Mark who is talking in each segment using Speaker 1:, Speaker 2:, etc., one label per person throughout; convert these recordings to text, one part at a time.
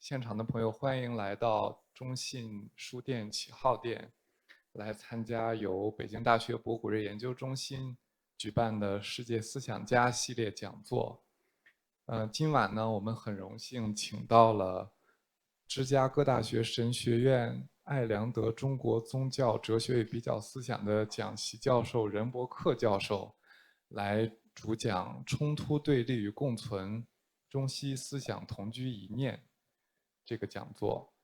Speaker 1: 现场的朋友，欢迎来到中信书店启浩店，来参加由北京大学博古瑞研究中心举办的世界思想家系列讲座。今晚呢，我们很荣幸请到了芝加哥大学神学院艾良德中国宗教哲学与比较思想的讲席教授任伯克教授，来主讲冲突对立与共存，中西思想同居一念这个讲座。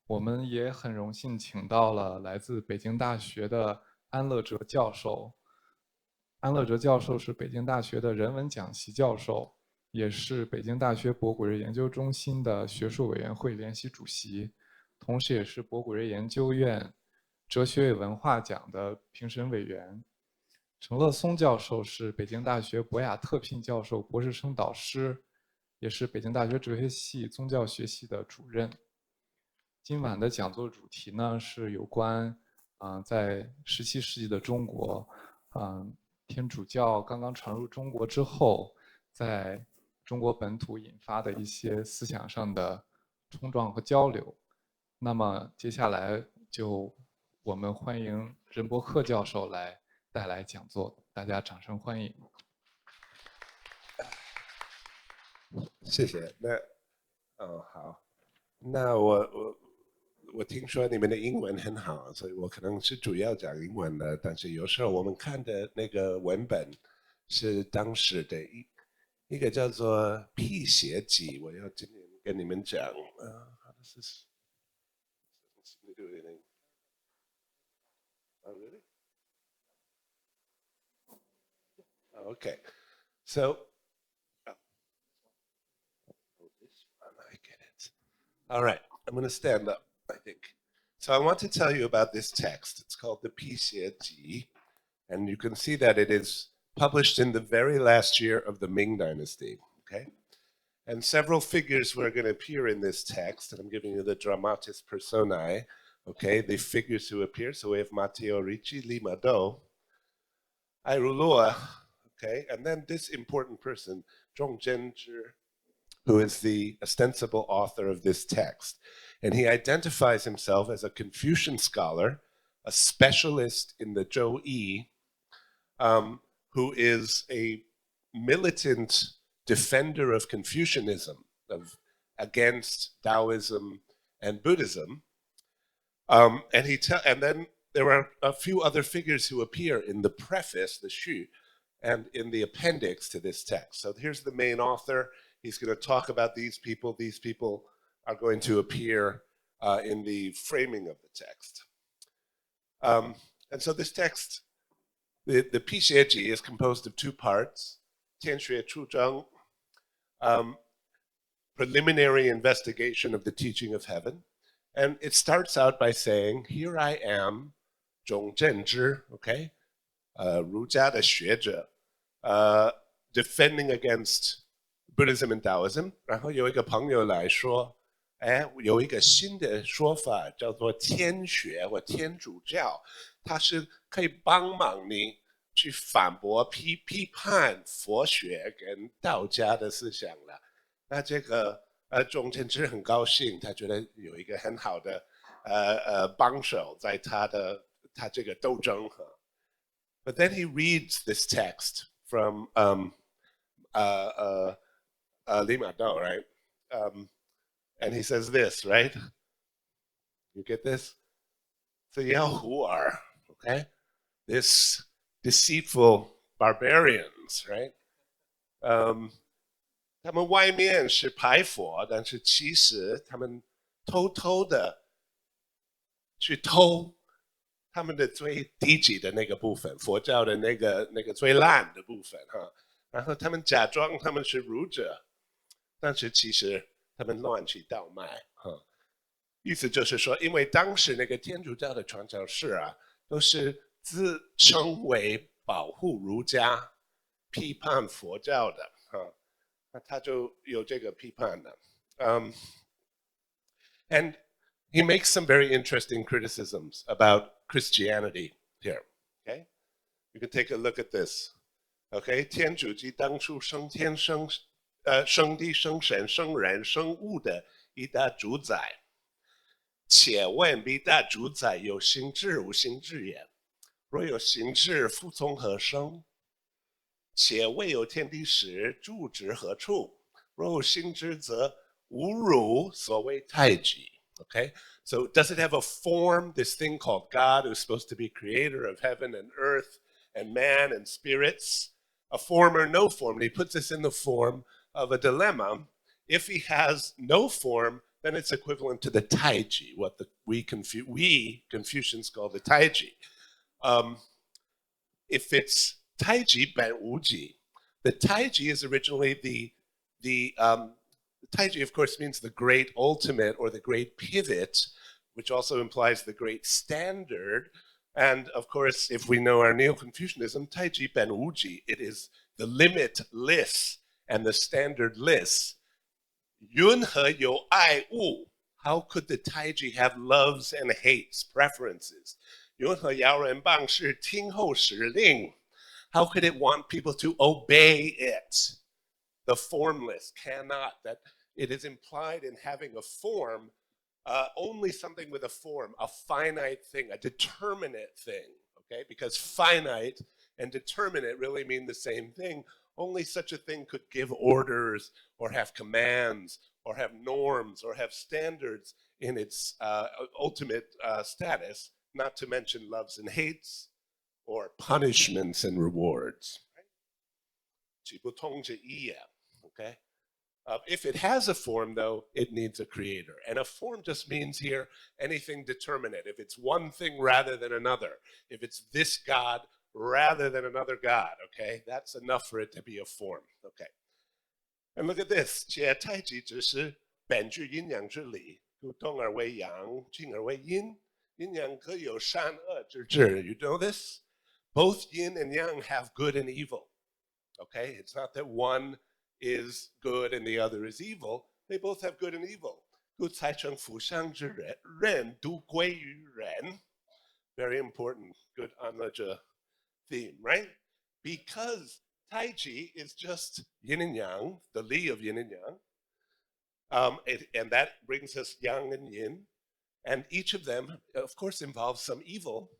Speaker 1: 我们也很荣幸请到了来自北京大学的安乐哲教授。安乐哲教授是北京大学的人文讲席教授，也是北京大学博古瑞研究中心的学术委员会联席主席，同时也是博古瑞研究院哲学与文化奖的评审委员。陈乐松教授是北京大学博雅特聘教授、博士生导师，也是北京大学哲学系宗教学系的主任。今晚的讲座主题呢是有关在17世纪的中国，天主教刚刚传入中国之后，在中国本土引发的一些思想上的冲撞和交流。那么接下来就我们欢迎任伯克教授来带来讲座，大家掌声欢迎。
Speaker 2: 谢谢。好，那我听说你们的英文很好，所以我可能是主要讲英文的，但是有时候我们看的那个文本是当时的一个叫做辟邪记，我要今天跟你们讲how does this do anything? Oh, really? Okay, so this one I get it. All right, I'm going to stand up, I think. So I want to tell you about this text. It's called the 辟邪记, and you can see that it is published in the very last year of the Ming Dynasty, okay? And several figures were going to appear in this text, and I'm giving you the dramatis personae, okay, the figures who appear. So we have Matteo Ricci, Lima Do, Airulua, okay, and then this important person, Zhong Zhenzhi, who is the ostensible author of this text. And he identifies himself as a Confucian scholar, a specialist in the Zhou Yi, who is a militant defender of Confucianism, against Taoism and Buddhism. And then there are a few other figures who appear in the preface, the Xu, and in the appendix to this text. So here's the main author. He's going to talk about these people. These people are going to appear in the framing of the text. And so this text, the 辟邪记, is composed of two parts. 天学出征, preliminary investigation of the teaching of heaven. And it starts out by saying, here I am, 中正之, okay? 儒家的学者, defending against Buddhism and Taoism. 然后有一个朋友来说, 有一个新的说法叫做天学或天主教，它是可以帮忙你去反驳批判佛学跟道家的思想了。那这个钟正之很高兴，他觉得有一个很好的帮手在他这个斗争。But then he reads this text from Lima Do, right? And he says this, right? You get this? So Yahuwah, okay? This deceitful barbarians, right? 他们外面是排佛，但是其实他们偷偷的去偷他们的最低级的那个部分，佛教的那个最烂的部分哈。然后他们假装他们是儒者，但是其实他们乱去倒卖哈。意思就是说，因为当时那个天主教的传教士啊，都是自称为保护儒家、批判佛教的哈。那他就有这个批判的。And he makes some very interesting criticisms about Christianity here. Okay, you can take a look at this. Okay, 天主即当初生天生地生神生人生物的一大主宰。且问彼大主宰有心智无心智也？若有心智，复从何生？且未有天地时，住之何处？若有心智，则无汝所谓太极。Okay, so does it have a form, this thing called God, who's supposed to be creator of heaven and earth and man and spirits? A form or no form? And he puts this in the form of a dilemma. If he has no form, then it's equivalent to the taiji, what we Confucians call the taiji. If it's taiji ben wuji, the taiji is originally the taiji, of course, means the great ultimate or the great pivot, which also implies the great standard. And of course, if we know our Neo-Confucianism, taiji ben wuji, it is the limitless and the standardless. Yun he you ai wu. How could the taiji have loves and hates, preferences? Yun he yao ren bang shi ting hou shi ling. How could it want people to obey it? The formless cannot. That it is implied in having a form, only something with a form, a finite thing, a determinate thing, okay? Because finite and determinate really mean the same thing. Only such a thing could give orders or have commands or have norms or have standards in its ultimate status, not to mention loves and hates or punishments and rewards. Okay? If it has a form, though, it needs a creator. And a form just means here anything determinate. If it's one thing rather than another, if it's this God rather than another God, okay, that's enough for it to be a form. Okay. And look at this. 且太极只是本具阴阳之理，故动而为阳，静而为阴。阴阳各有善恶之志. You know this? Both yin and yang have good and evil. Okay? It's not that one is good and the other is evil. They both have good and evil. 故才成福相之人，人独归于人. Very important. Good Anlaja theme, right? Because Taiji is just yin and yang, the li of yin and yang. And that brings us yang and yin. And each of them, of course, involves some evil.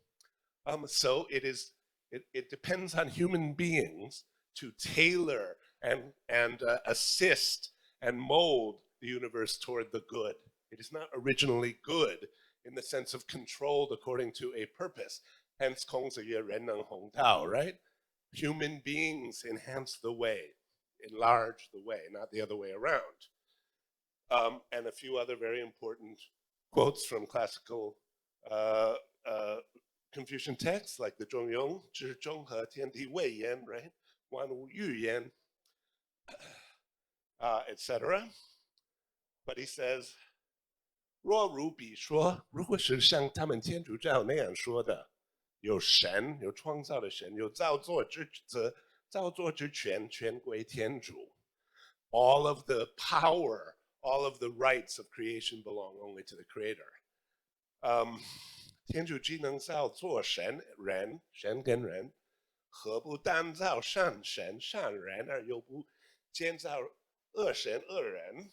Speaker 2: So it depends on human beings to tailor and assist and mold the universe toward the good. It is not originally good in the sense of controlled according to a purpose. Hence, 孔子曰人能弘道, right? Human beings enhance the way, enlarge the way, not the other way around. And a few other very important quotes from classical Confucian texts, like the Zhongyong, 知中和天地未焉, right? 万物欲焉, etc. But he says, 若如彼说, 如果是像他们天主教那样说的，有神，有创造的神，有造作之责，造作之权，全归天主. All of the power, all of the rights of creation belong only to the Creator. 天主既能造作神人，神跟人，何不单造善神善人，而又不建造恶神恶人?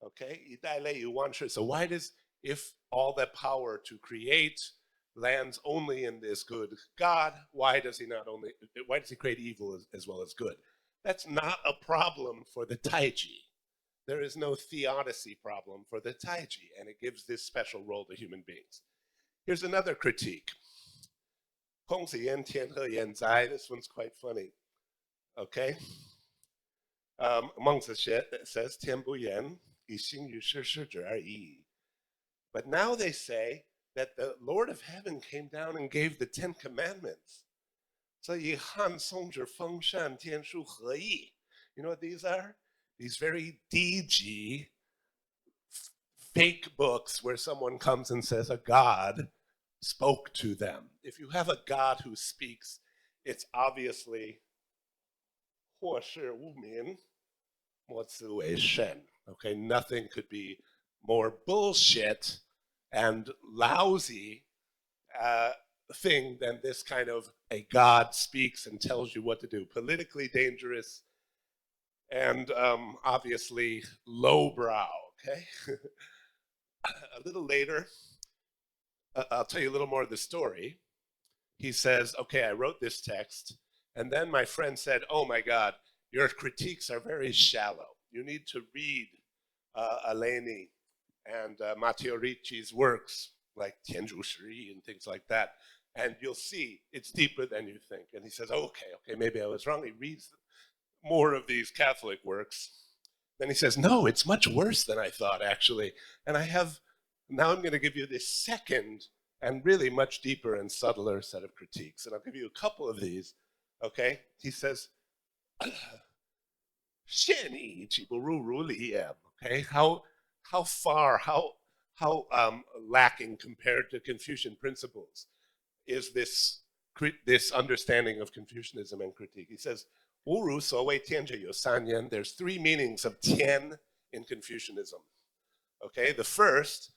Speaker 2: Okay, 以代类于万事. So why does, if all that power to create lands only in this good God, why does he create evil as well as good? That's not a problem for the Taiji. There is no theodicy problem for the Taiji, and it gives this special role to human beings. Here's another critique. 孔子言天何言哉? This one's quite funny. Okay? Mengzi says, 天不言, 以心于世事者而已. But now they say that the Lord of Heaven came down and gave the 10 Commandments. So 以汉宋之风善天书合一. You know what these are? These very DG fake books where someone comes and says a God spoke to them. If you have a God who speaks, it's obviously 或是无名, 莫自为神. Okay, nothing could be more bullshit and lousy thing than this kind of a God speaks and tells you what to do. Politically dangerous and obviously lowbrow, okay? A little later, I'll tell you a little more of the story. He says, okay, I wrote this text, and then my friend said, oh my God, your critiques are very shallow. You need to read Aleni and Matteo Ricci's works, like Tianzhu Shi and things like that, and you'll see it's deeper than you think. And he says, okay, maybe I was wrong. He reads more of these Catholic works. Then he says, no, it's much worse than I thought, actually. And now I'm going to give you this second and really much deeper and subtler set of critiques. And I'll give you a couple of these, okay? He says, okay? How far, how lacking compared to Confucian principles is this understanding of Confucianism and critique. He says, there's three meanings of tian in Confucianism. Okay, the first,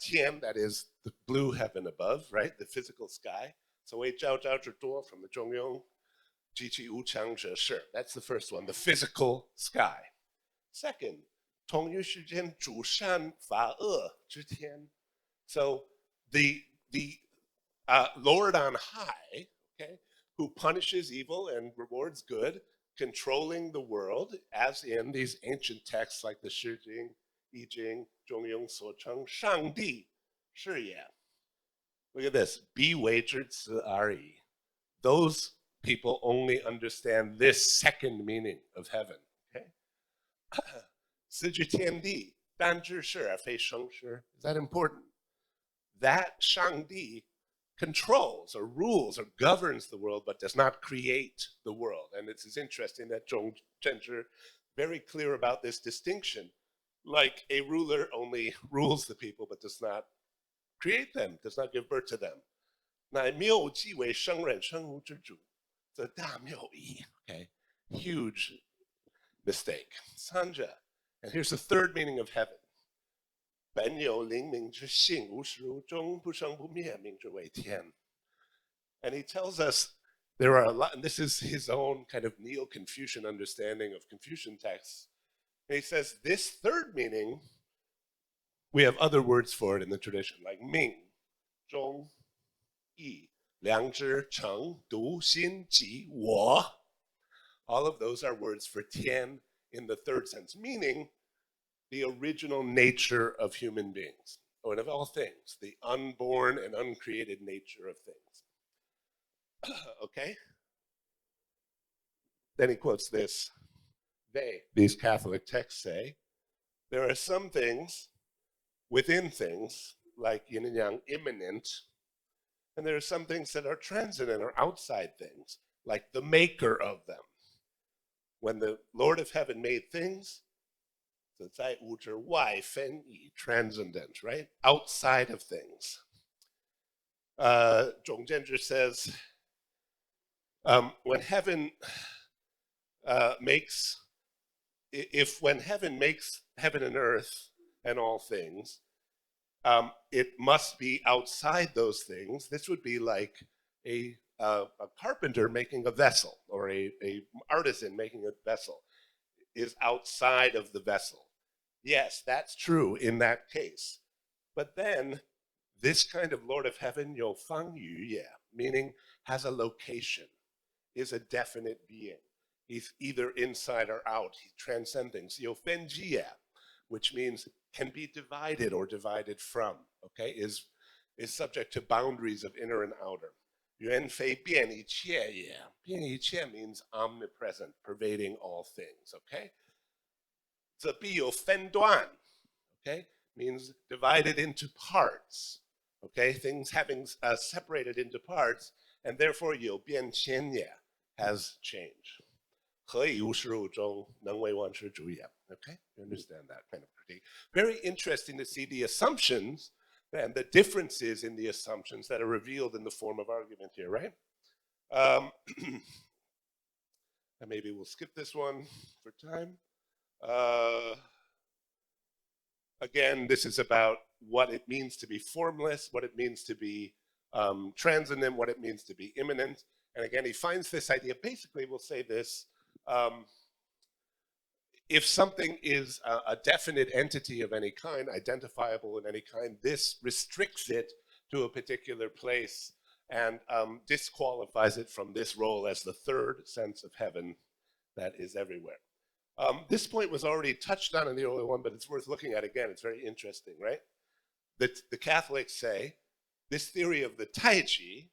Speaker 2: tian, that is the blue heaven above, right? The physical sky. So from the Zhongyong, that's the first one, the physical sky. Second, so the Lord on high, okay, who punishes evil and rewards good, controlling the world, as in these ancient texts like the Shi Jing, I Jing, Zhongyong Socheng, Shangdi, Shi. Look at this, Bi Wei Zhi Ci Ri. Those people only understand this second meaning of heaven. Okay? Si Zhi Tian Di, Dan Zhi Shi, Fei Sheng Shi. Is that important? That Shangdi controls or rules or governs the world, but does not create the world. And it's interesting that Zhong Zhenzhi very clear about this distinction. Like a ruler only rules the people, but does not create them, does not give birth to them. Okay, huge mistake. Sanja. And here's the third meaning of heaven. And he tells us there are a lot, and this is his own kind of Neo-Confucian understanding of Confucian texts. And he says this third meaning, we have other words for it in the tradition, like Ming, Zhong, Yi, Liang Zhi, Cheng, Du, Xin, Ji, Wo. All of those are words for Tian in the third sense, meaning the original nature of human beings, or of all things, the unborn and uncreated nature of things. Okay? Then he quotes this. These Catholic texts say, there are some things within things, like yin and yang, immanent, and there are some things that are transcendent or outside things, like the maker of them. When the Lord of Heaven made things, transcendent, right? Outside of things. Zhong Zhenzhi says, when heaven makes heaven and earth and all things, it must be outside those things. This would be like a carpenter making a vessel, or a artisan making a vessel is outside of the vessel. Yes, that's true in that case. But then this kind of Lord of Heaven, you fang yu, meaning has a location, is a definite being. He's either inside or out. He transcends things. You fen jia, which means can be divided or divided from, okay, is subject to boundaries of inner and outer. Yuan fei bian yi qie ye. Bian yi qie means omnipresent, pervading all things, okay? The bi you fen duan, okay, means divided into parts, okay? Things having separated into parts, and therefore you bian qian ye, has change. Okay, you understand that kind of critique. Very interesting to see the assumptions and the differences in the assumptions that are revealed in the form of argument here, right? And maybe we'll skip this one for time. Again, this is about what it means to be formless, what it means to be transcendent, what it means to be immanent. And again, he finds this idea, basically we'll say this, if something is a definite entity of any kind, identifiable in any kind, this restricts it to a particular place and disqualifies it from this role as the third sense of heaven that is everywhere. This point was already touched on in the earlier one, but it's worth looking at again. It's very interesting, right? The Catholics say this theory of the Taiji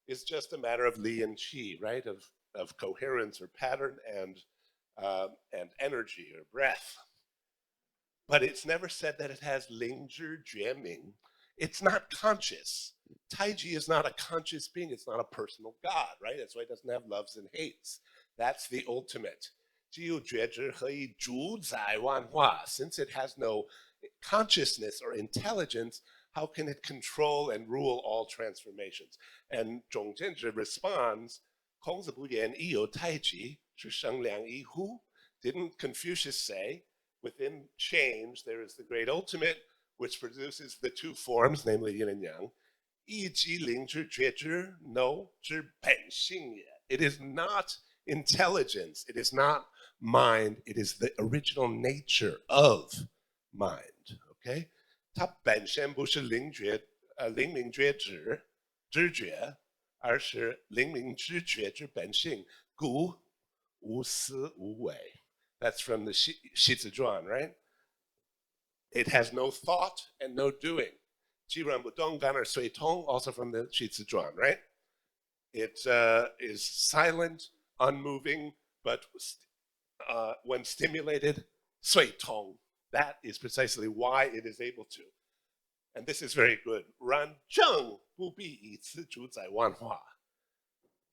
Speaker 2: is just a matter of Li and Qi, right? Of coherence or pattern and energy or breath. But it's never said that it has Ling Zhi Jue Ming. It's not conscious. Taiji is not a conscious being. It's not a personal God, right? That's why it doesn't have loves and hates. That's the ultimate. 只有觉知可以主宰万化. Since it has no consciousness or intelligence, how can it control and rule all transformations? And Zhong Zhenzhi responds, 孔子不言亦有太极，是生两仪乎? Didn't Confucius say, within change there is the great ultimate, which produces the two forms, namely yin and yang. 一即灵之觉知, no, 之本性也. It is not intelligence, it is not mind, it is the original nature of mind. Okay? 它本身不是灵明觉知知觉，而是灵明知觉之本性，故无私无为. That's from the Shi Zizhuan, right? It has no thought and no doing. 既然不动感而随通, also from the Shi Zizhuan, right? It is silent, unmoving, but when stimulated, 随通. That is precisely why it is able to. And this is very good. 然正不必以此主宰万化.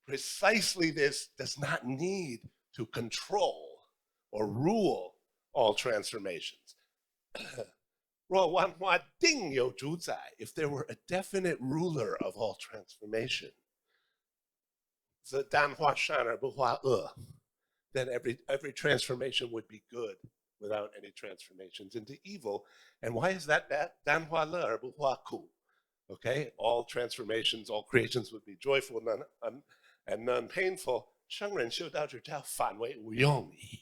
Speaker 2: Precisely this does not need to control or rule all transformations. 若万化定有主宰, if there were a definite ruler of all transformation, 则淡化善而不化恶, then every transformation would be good without any transformations into evil. And why is that? 淡化乐而不化苦. Okay, all transformations, all creations would be joyful and none painful. 圣人修道之道，反为无用矣.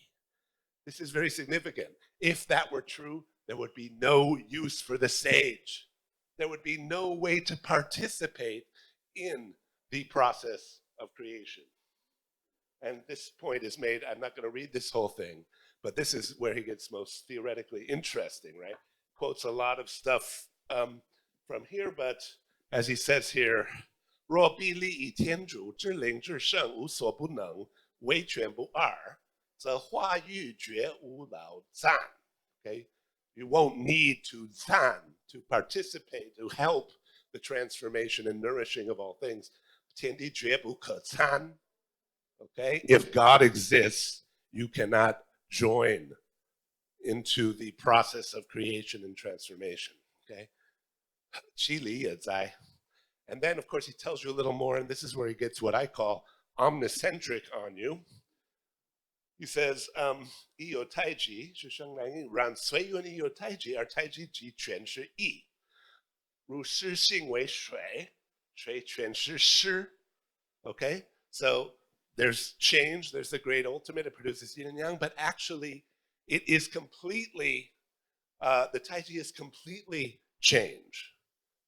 Speaker 2: This is very significant. If that were true, there would be no use for the sage. There would be no way to participate in the process of creation. And this point is made, I'm not going to read this whole thing, but this is where he gets most theoretically interesting, right? Quotes a lot of stuff from here, but as he says here, 若必立以天主之灵之圣无所不能，唯权不二，则化育觉无劳赞. Okay, you won't need to zan, to participate, to help the transformation and nourishing of all things. 天地绝不可参. Okay, if God exists, you cannot join into the process of creation and transformation. Okay, 其理也在. And then, of course, he tells you a little more, and this is where he gets what I call omnicentric on you. He says, 亦有太极是生来应，然虽云亦有太极，而太极即全是意。如湿性为水，水全是湿. Okay, so there's change, there's the great ultimate, it produces yin and yang, but actually it is completely, the Taiji is completely change.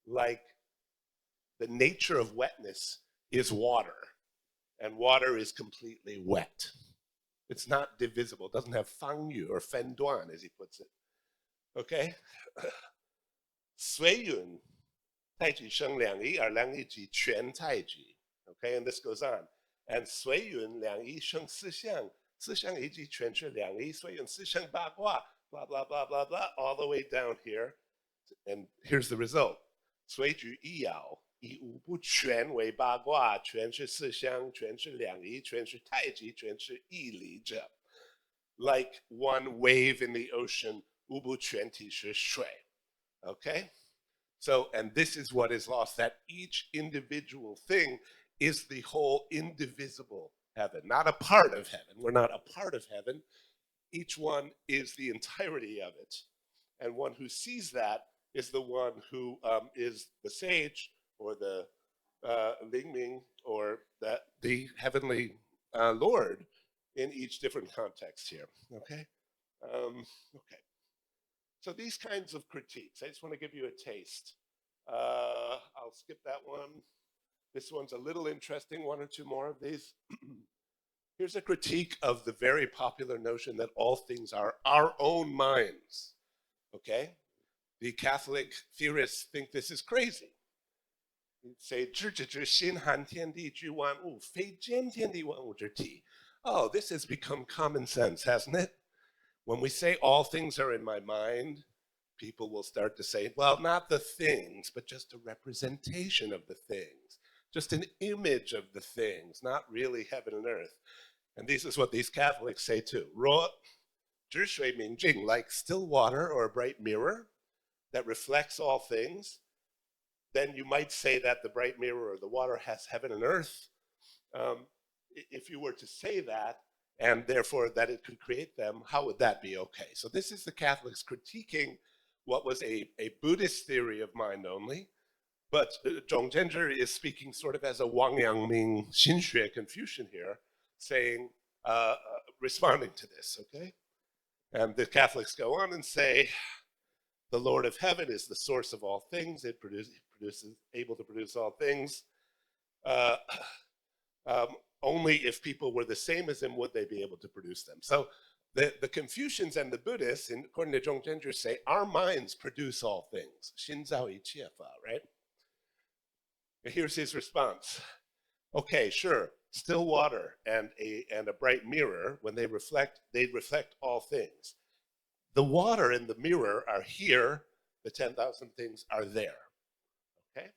Speaker 2: Like the nature of wetness is water, and water is completely wet. It's not divisible, it doesn't have fangyu or fenduan, as he puts it. Okay? 随云太极生两仪，而两仪即全太极. Okay, and this goes on. And 随云两仪生四象，四象仪即全是两仪，随云四象八卦, blah, blah, blah, blah, blah, all the way down here. And here's the result. 随举一爻，以五不全为八卦，全是四象，全是两仪，全是太极，全是义理者. Like one wave in the ocean, 五不全体是水. Okay? So, and this is what is lost, that each individual thing is the whole indivisible heaven, not a part of heaven. We're not a part of heaven. Each one is the entirety of it. And one who sees that is the one who is the sage or the Lingming or the heavenly Lord in each different context here. Okay? Okay. So these kinds of critiques, I just want to give you a taste. I'll skip that one. This one's a little interesting, one or two more of these. Here's a critique of the very popular notion that all things are our own minds. Okay? The Catholic theorists think this is crazy. They say, 知止之心含天地之万物，非兼天地万物之体. Oh, this has become common sense, hasn't it? When we say all things are in my mind, people will start to say, well, not the things, but just a representation of the things, just an image of the things, not really heaven and earth. And this is what these Catholics say too. 若知水明镜, like still water or a bright mirror that reflects all things, then you might say that the bright mirror or the water has heaven and earth. If you were to say that, and therefore that it could create them, how would that be okay? So this is the Catholics critiquing what was a Buddhist theory of mind only, but Zhong Zhenzhi is speaking sort of as a Wang Yangming Xinxue Confucian here, saying, responding to this, okay? And the Catholics go on and say, the Lord of heaven is the source of all things. It produces, able to produce all things. Only if people were the same as him would they be able to produce them. So the Confucians and the Buddhists, according to Zhong Zhenzhi, say our minds produce all things. 心造一切法, right? And here's his response. Okay, sure, still water and a bright mirror, when they reflect all things. The water and the mirror are here, the 10,000 things are there, okay?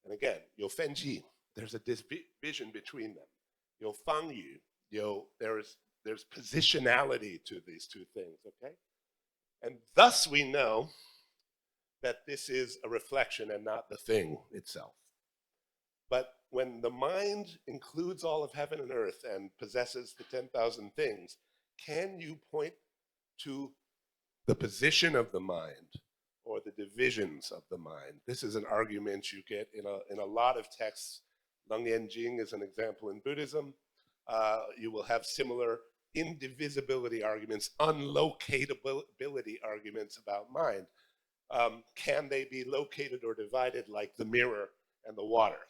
Speaker 2: And again, 有分歧, there's a division between them. 有方语, there's positionality to these two things, okay? And thus we know that this is a reflection and not the thing itself. But when the mind includes all of heaven and earth and possesses the 10,000 things, can you point to the position of the mind or the divisions of the mind? This is an argument you get in a lot of texts. Leng Yanjing is an example in Buddhism. You will have similar indivisibility arguments, unlocatability arguments about mind. Can they be located or divided like the mirror and the water?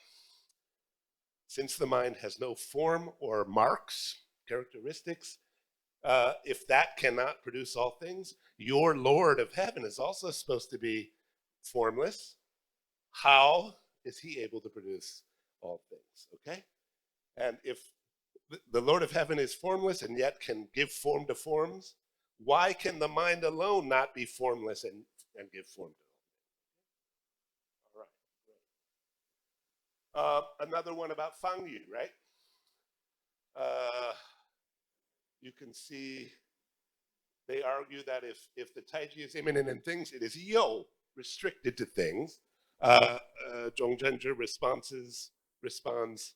Speaker 2: Since the mind has no form or marks, characteristics, if that cannot produce all things, your Lord of heaven is also supposed to be formless. How is he able to produce all things, okay? And if the Lord of heaven is formless and yet can give form to forms, why can the mind alone not be formless and give form to all things? All right, great. Another one about Fang Yu, right? You can see they argue that if the Taiji is immanent in things, it is Yo, restricted to things. Zhong Zhenzhi responds,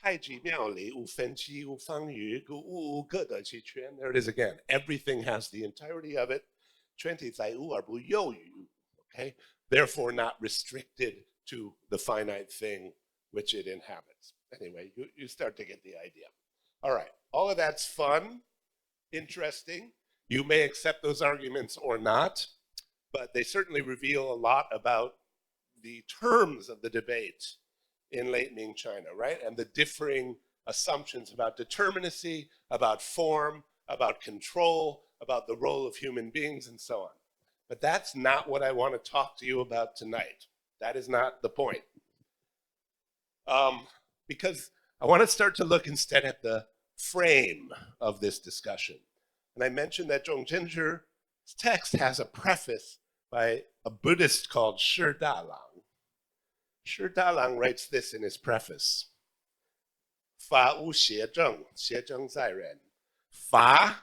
Speaker 2: 太极妙理无分期无方语故物各得其全. There it is again. Everything has the entirety of it. 全体在物而不囿于. Okay? Therefore not restricted to the finite thing which it inhabits. Anyway, you start to get the idea. All right, all of that's fun, interesting. You may accept those arguments or not, but they certainly reveal a lot about the terms of the debate in late Ming China, right? And the differing assumptions about determinacy, about form, about control, about the role of human beings, and so on. But that's not what I want to talk to you about tonight. That is not the point. Because I want to start to look instead at the frame of this discussion. And I mentioned that Zhong Zhenzhi's text has a preface by a Buddhist called Shi Dalang. Shi Dalang writes this in his preface. 法无邪正,邪正在人. Fa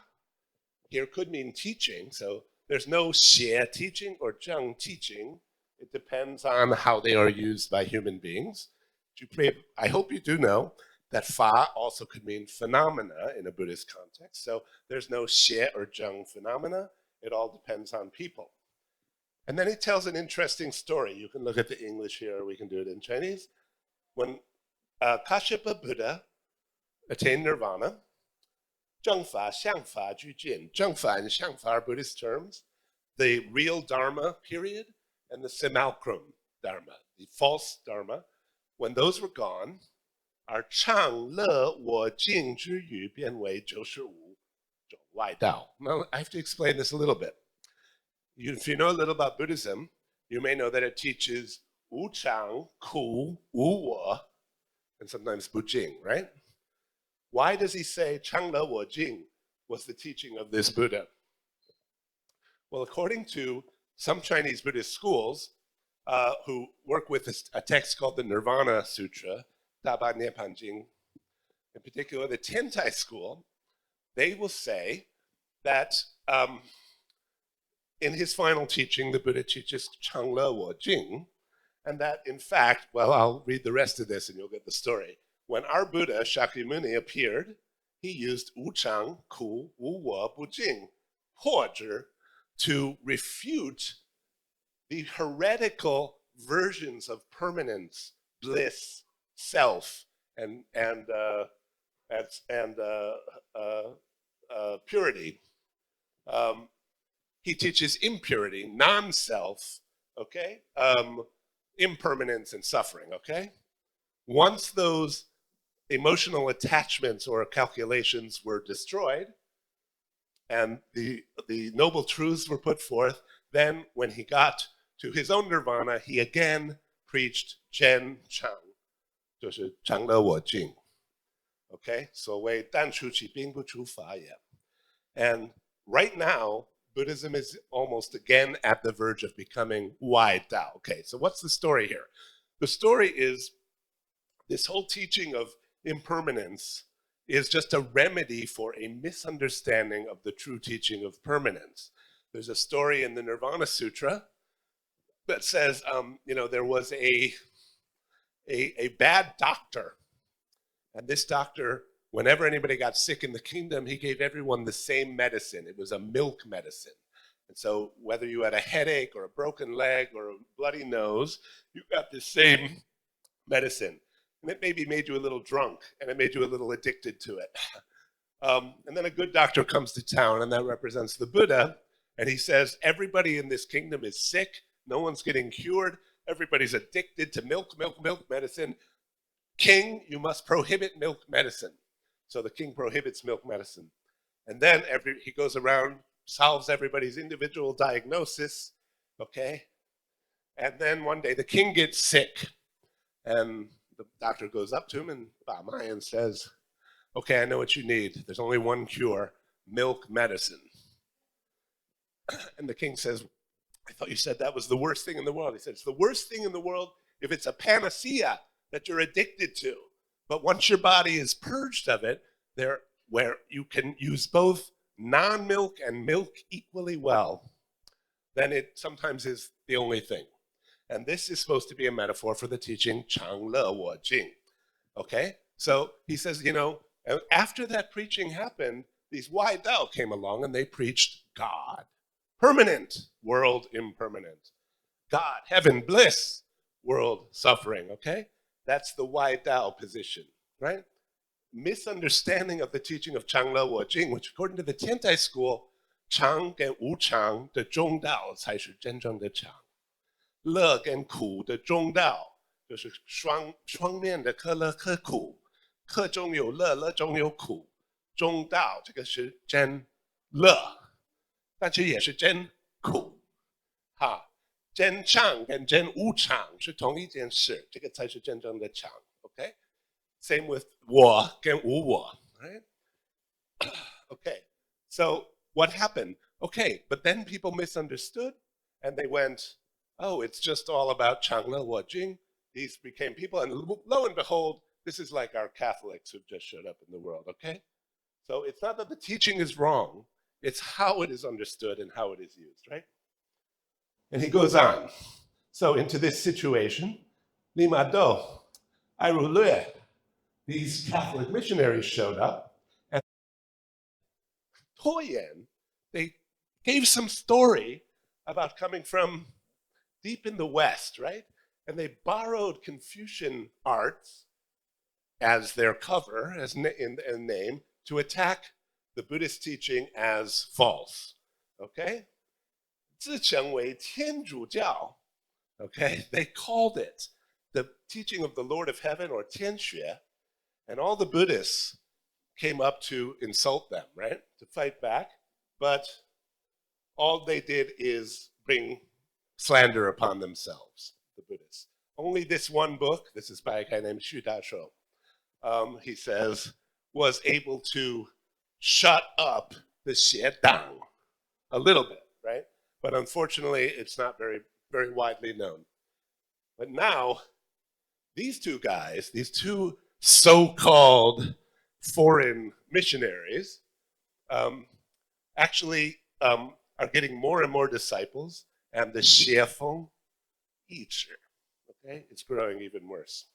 Speaker 2: here could mean teaching, so there's no xie teaching or zheng teaching. It depends on how they are used by human beings. I hope you do know that fa also could mean phenomena in a Buddhist context. So there's no xie or zheng phenomena. It all depends on people. And then he tells an interesting story. You can look at the English here, or we can do it in Chinese. When Kashyapa Buddha attained nirvana, 正法, 相法, 居见. 正法 and 相法 are Buddhist terms. The real Dharma period and the simulacrum Dharma, the false Dharma. When those were gone, our 唱乐我净之语变为95种外道. Now, I have to explain this a little bit. If you know a little about Buddhism, you may know that it teaches 无常, 苦, 无我, and sometimes 不净, right? Why does he say 唱乐我净 was the teaching of this Buddha? Well, according to some Chinese Buddhist schools who work with a text called the Nirvana Sutra, Daba Nipan Jing, in particular the Tentai school, they will say that in his final teaching, the Buddha teaches 唱乐我净, and that in fact, well, I'll read the rest of this and you'll get the story. When our Buddha, Shakyamuni, appeared, he used 无常, 苦, 无我, 不净, 破执, to refute the heretical versions of permanence, bliss, self, and purity. He teaches impurity, non-self, okay? Impermanence and suffering, okay? Once those emotional attachments or calculations were destroyed and the noble truths were put forth, then when he got to his own nirvana, he again preached Zhen Chang, 就是常乐我净, okay? 所谓但出其兵不出法也. And right now, Buddhism is almost again at the verge of becoming Wai Dao. Okay, so what's the story here? The story is this whole teaching of impermanence is just a remedy for a misunderstanding of the true teaching of permanence. There's a story in the Nirvana Sutra that says, there was a bad doctor. And this doctor, whenever anybody got sick in the kingdom, he gave everyone the same medicine. It was a milk medicine. And so whether you had a headache or a broken leg or a bloody nose, you got the same medicine. And it maybe made you a little drunk, and it made you a little addicted to it. And then a good doctor comes to town, and that represents the Buddha, and he says, everybody in this kingdom is sick, no one's getting cured, everybody's addicted to milk medicine. King, you must prohibit milk medicine. So the king prohibits milk medicine. And then he goes around, solves everybody's individual diagnosis, okay? And then one day the king gets sick, and the doctor goes up to him and Mayan says, okay, I know what you need. There's only one cure, milk medicine. And the king says, I thought you said that was the worst thing in the world. He said, it's the worst thing in the world if it's a panacea that you're addicted to. But once your body is purged of it, where you can use both non-milk and milk equally well, then it sometimes is the only thing. And this is supposed to be a metaphor for the teaching Chang Le Wo Jing. Okay? So he says, after that preaching happened, these Wai Dao came along and they preached God. Permanent, world impermanent. God, heaven, bliss, world suffering. Okay? That's the Wai Dao position, right? Misunderstanding of the teaching of Chang Le Wo Jing, which according to the Tiantai school, Chang 跟无常的中道才是真正的常。乐跟苦的中道，就是双面的可乐可苦，可中有乐，乐中有苦，中道这个是真乐，但是也是真苦，哈，真常跟真无常是同一件事，这个才是真正的常 ，OK？ Same with 我跟无我 ，right? Okay, so what happened? Okay, but then people misunderstood and they went, oh, it's just all about Chang Le Wo Jing. These became people, and lo and behold, this is like our Catholics who've just showed up in the world, okay? So it's not that the teaching is wrong, it's how it is understood and how it is used, right? And he goes on. So into this situation, Lima Do, Airulue, these Catholic missionaries showed up, and Toyen, they gave some story about coming from deep in the West, right? And they borrowed Confucian arts as their cover, as in name, to attack the Buddhist teaching as false. Okay? 自称为天主教. Okay? They called it the teaching of the Lord of Heaven, or 天学, and all the Buddhists came up to insult them, right? To fight back. But all they did is bring slander upon themselves, the Buddhists. Only this one book, this is by a guy named Xu Dashou, he says, was able to shut up the Xiedang a little bit, right? But unfortunately, it's not very, very widely known. But now, these two guys, these two so-called foreign missionaries, actually are getting more and more disciples, and the 邪风一直, okay, it's growing even worse.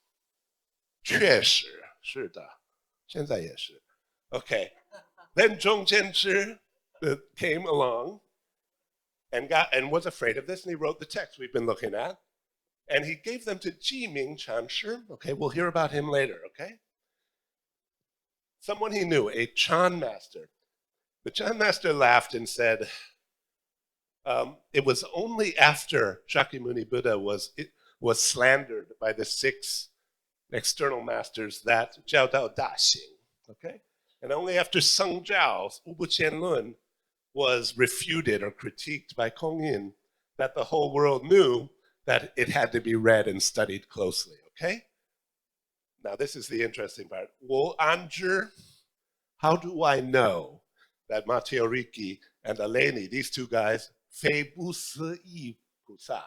Speaker 2: 确实是的，现在也是. Okay, then Zhong Zhenzhi came along and was afraid of this, and he wrote the text we've been looking at, and he gave them to Jiming Chanshi. Okay, we'll hear about him later, okay? Someone he knew, a Chan master. The Chan master laughed and said, it was only after Shakyamuni Buddha was slandered by the 6 external masters that Jiao Dao Da Xing, okay? And only after Seng Zhao's Ubu Qian Lun was refuted or critiqued by Kong Yin that the whole world knew that it had to be read and studied closely, okay? Now this is the interesting part. Wu Anzhi, how do I know that Matteo Ricci and Eleni, these two guys, Fei Bu Si Yi Pusa,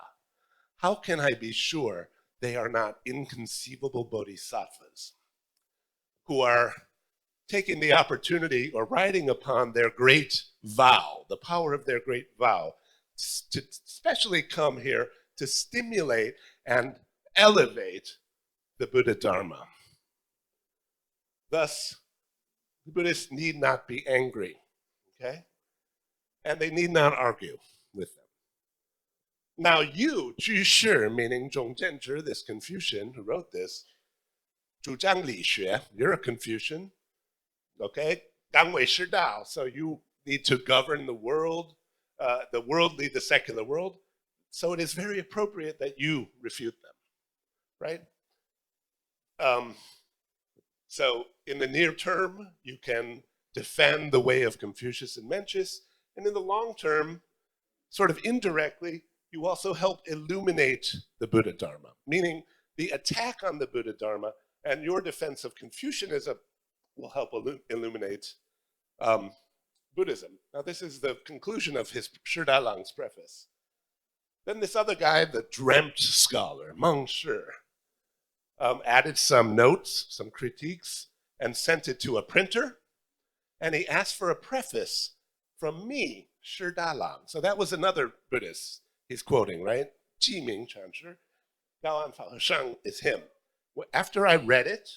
Speaker 2: how can I be sure they are not inconceivable bodhisattvas who are taking the opportunity or riding upon their great vow, the power of their great vow, to especially come here to stimulate and elevate the Buddha Dharma. Thus, the Buddhists need not be angry, okay? And they need not argue with them. Now you, Zhu Shi, meaning Zhong Zhenzhi, this Confucian who wrote this, 主张理学, you're a Confucian, okay? 纲为师道, so you need to govern the world lead the secular world. So it is very appropriate that you refute them, right? So in the near term, you can defend the way of Confucius and Mencius, and in the long term, sort of indirectly, you also help illuminate the Buddha Dharma, meaning the attack on the Buddha Dharma and your defense of Confucianism will help illuminate Buddhism. Now this is the conclusion of his Shi Dalang's preface. Then this other guy, the dreamt scholar, Meng Shi, added some notes, some critiques, and sent it to a printer, and he asked for a preface from me, Shi Dalang. So that was another Buddhist he's quoting, right? Jiming Chanshi, Daoan Fao Sheng is him. After I read it,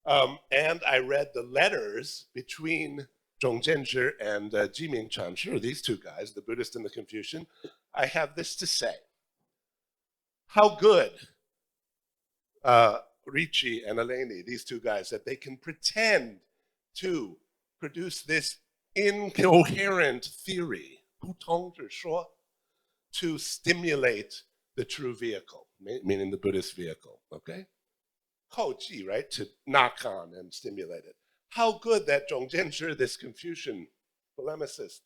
Speaker 2: and I read the letters between Zhong Zhenzhi and Jiming Chanshi, these two guys, the Buddhist and the Confucian, I have this to say. How good Ricci and Eleni, these two guys, that they can pretend to produce this incoherent theory, 不通之说, to stimulate the true vehicle, meaning the Buddhist vehicle, okay? 后继, right, to knock on and stimulate it. How good that Zhong Zhenzhi, this Confucian polemicist,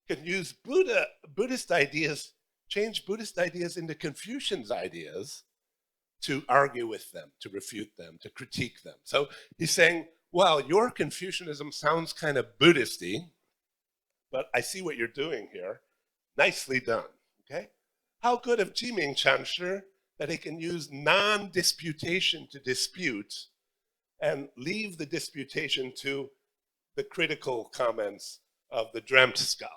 Speaker 2: can use Buddhist ideas, change Buddhist ideas into Confucian's ideas to argue with them, to refute them, to critique them. So he's saying, well, your Confucianism sounds kind of Buddhisty, but I see what you're doing here. Nicely done, okay? How good of Jiming Chanshi that he can use non-disputation to dispute and leave the disputation to the critical comments of the dreamt scholar.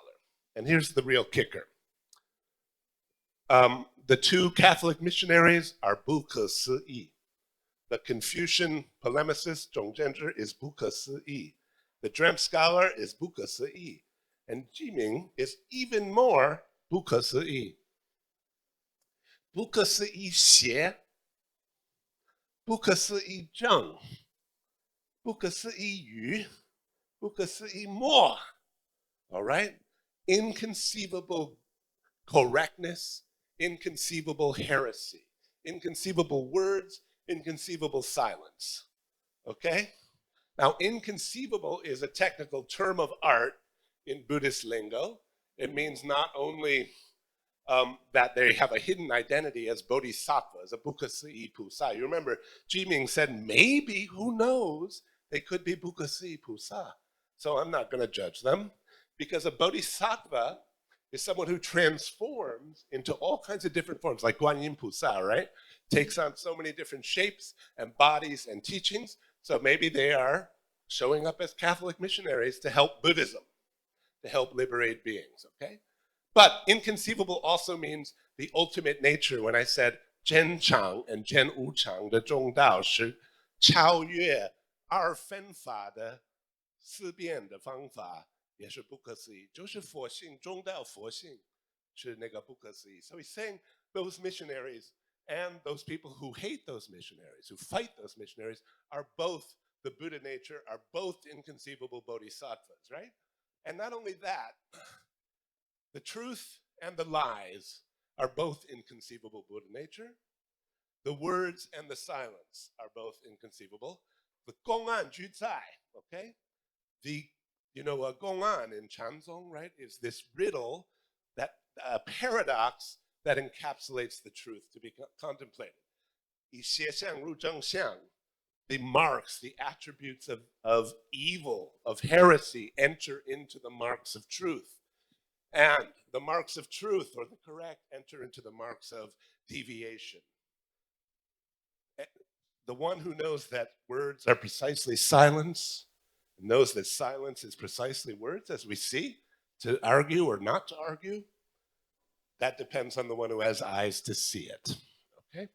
Speaker 2: And here's the real kicker. The two Catholic missionaries are 不可思议. The Confucian polemicist, Zhong Zhenzhi, is 不可思议. The dreamt scholar is 不可思议. And Jiming is even more 不可思议. 不可思议邪, 不可思议正, 不可思议语,不可思议 more. All right? Inconceivable correctness, inconceivable heresy, inconceivable words, inconceivable silence. Okay? Now, inconceivable is a technical term of art in Buddhist lingo. It means not only that they have a hidden identity as bodhisattvas, a bukasi pusa. You remember, Jiming said maybe, who knows, they could be bukasi pusa. So I'm not going to judge them, because a bodhisattva is someone who transforms into all kinds of different forms, like Guanyin Pusa, right? Takes on so many different shapes and bodies and teachings. So maybe they are showing up as Catholic missionaries to help Buddhism, to help liberate beings, okay? But inconceivable also means the ultimate nature. When I said 真常 and 真无常的中道是超越二分法的思辨的方法，也是不可思议，就是佛性中道佛性是那个不可思议。So he's saying those missionaries and those people who hate those missionaries, who fight those missionaries, are both the Buddha nature, are both inconceivable bodhisattvas, right? And not only that, the truth and the lies are both inconceivable Buddha nature. The words and the silence are both inconceivable. The gong'an ju zai, okay? The, gong'an in Chanzong, right, is this riddle, that paradox that encapsulates the truth to be contemplated. 以邪相入正相, the marks, the attributes of evil, of heresy, enter into the marks of truth. And the marks of truth, or the correct, enter into the marks of deviation. The one who knows that words are precisely silence, knows that silence is precisely words, as we see, to argue or not to argue, that depends on the one who has eyes to see it. Okay?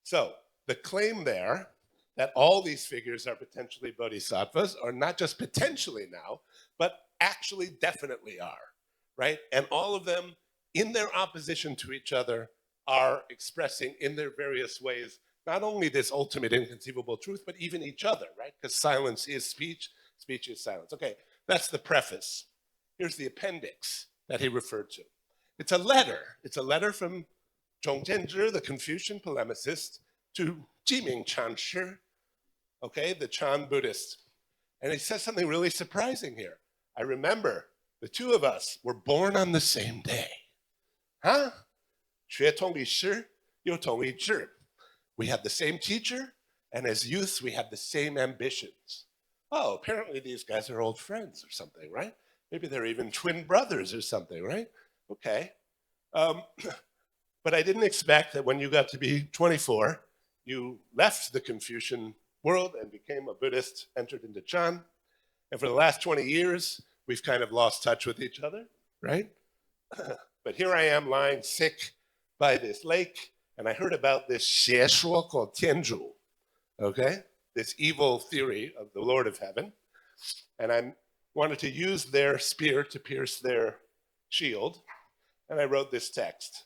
Speaker 2: So the claim there that all these figures are potentially bodhisattvas are not just potentially now, but actually definitely are, right? And all of them, in their opposition to each other, are expressing in their various ways not only this ultimate inconceivable truth, but even each other, right? Because silence is speech, speech is silence. Okay, that's the preface. Here's the appendix that he referred to. It's a letter. It's a letter from Zhong Jianzhi, the Confucian polemicist, to Jiming Chanshi, okay, the Chan Buddhist. And he says something really surprising here. I remember the two of us were born on the same day. Huh? 学同理师，又同理智. We had the same teacher, and as youths, we had the same ambitions. Oh, apparently these guys are old friends or something, right? Maybe they're even twin brothers or something, right? Okay. But I didn't expect that when you got to be 24, you left the Confucian world and became a Buddhist, entered into Chan. And for the last 20 years, we've kind of lost touch with each other, right? But here I am lying sick by this lake, and I heard about this 邪说 called 天主, okay? This evil theory of the Lord of Heaven. And I wanted to use their spear to pierce their shield. And I wrote this text.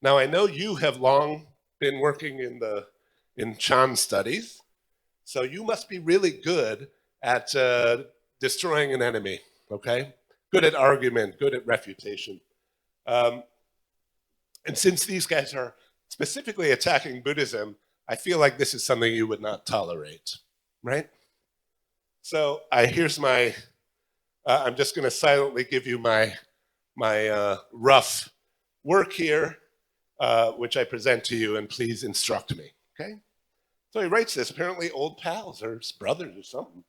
Speaker 2: Now, I know you have long been working in Chan studies, so you must be really good at destroying an enemy, okay? Good at argument, good at refutation. And since these guys are specifically attacking Buddhism, I feel like this is something you would not tolerate, right? So here's my, I'm just going to silently give you my rough work here, which I present to you, and please instruct me, okay? So he writes this, apparently old pals or brothers or something.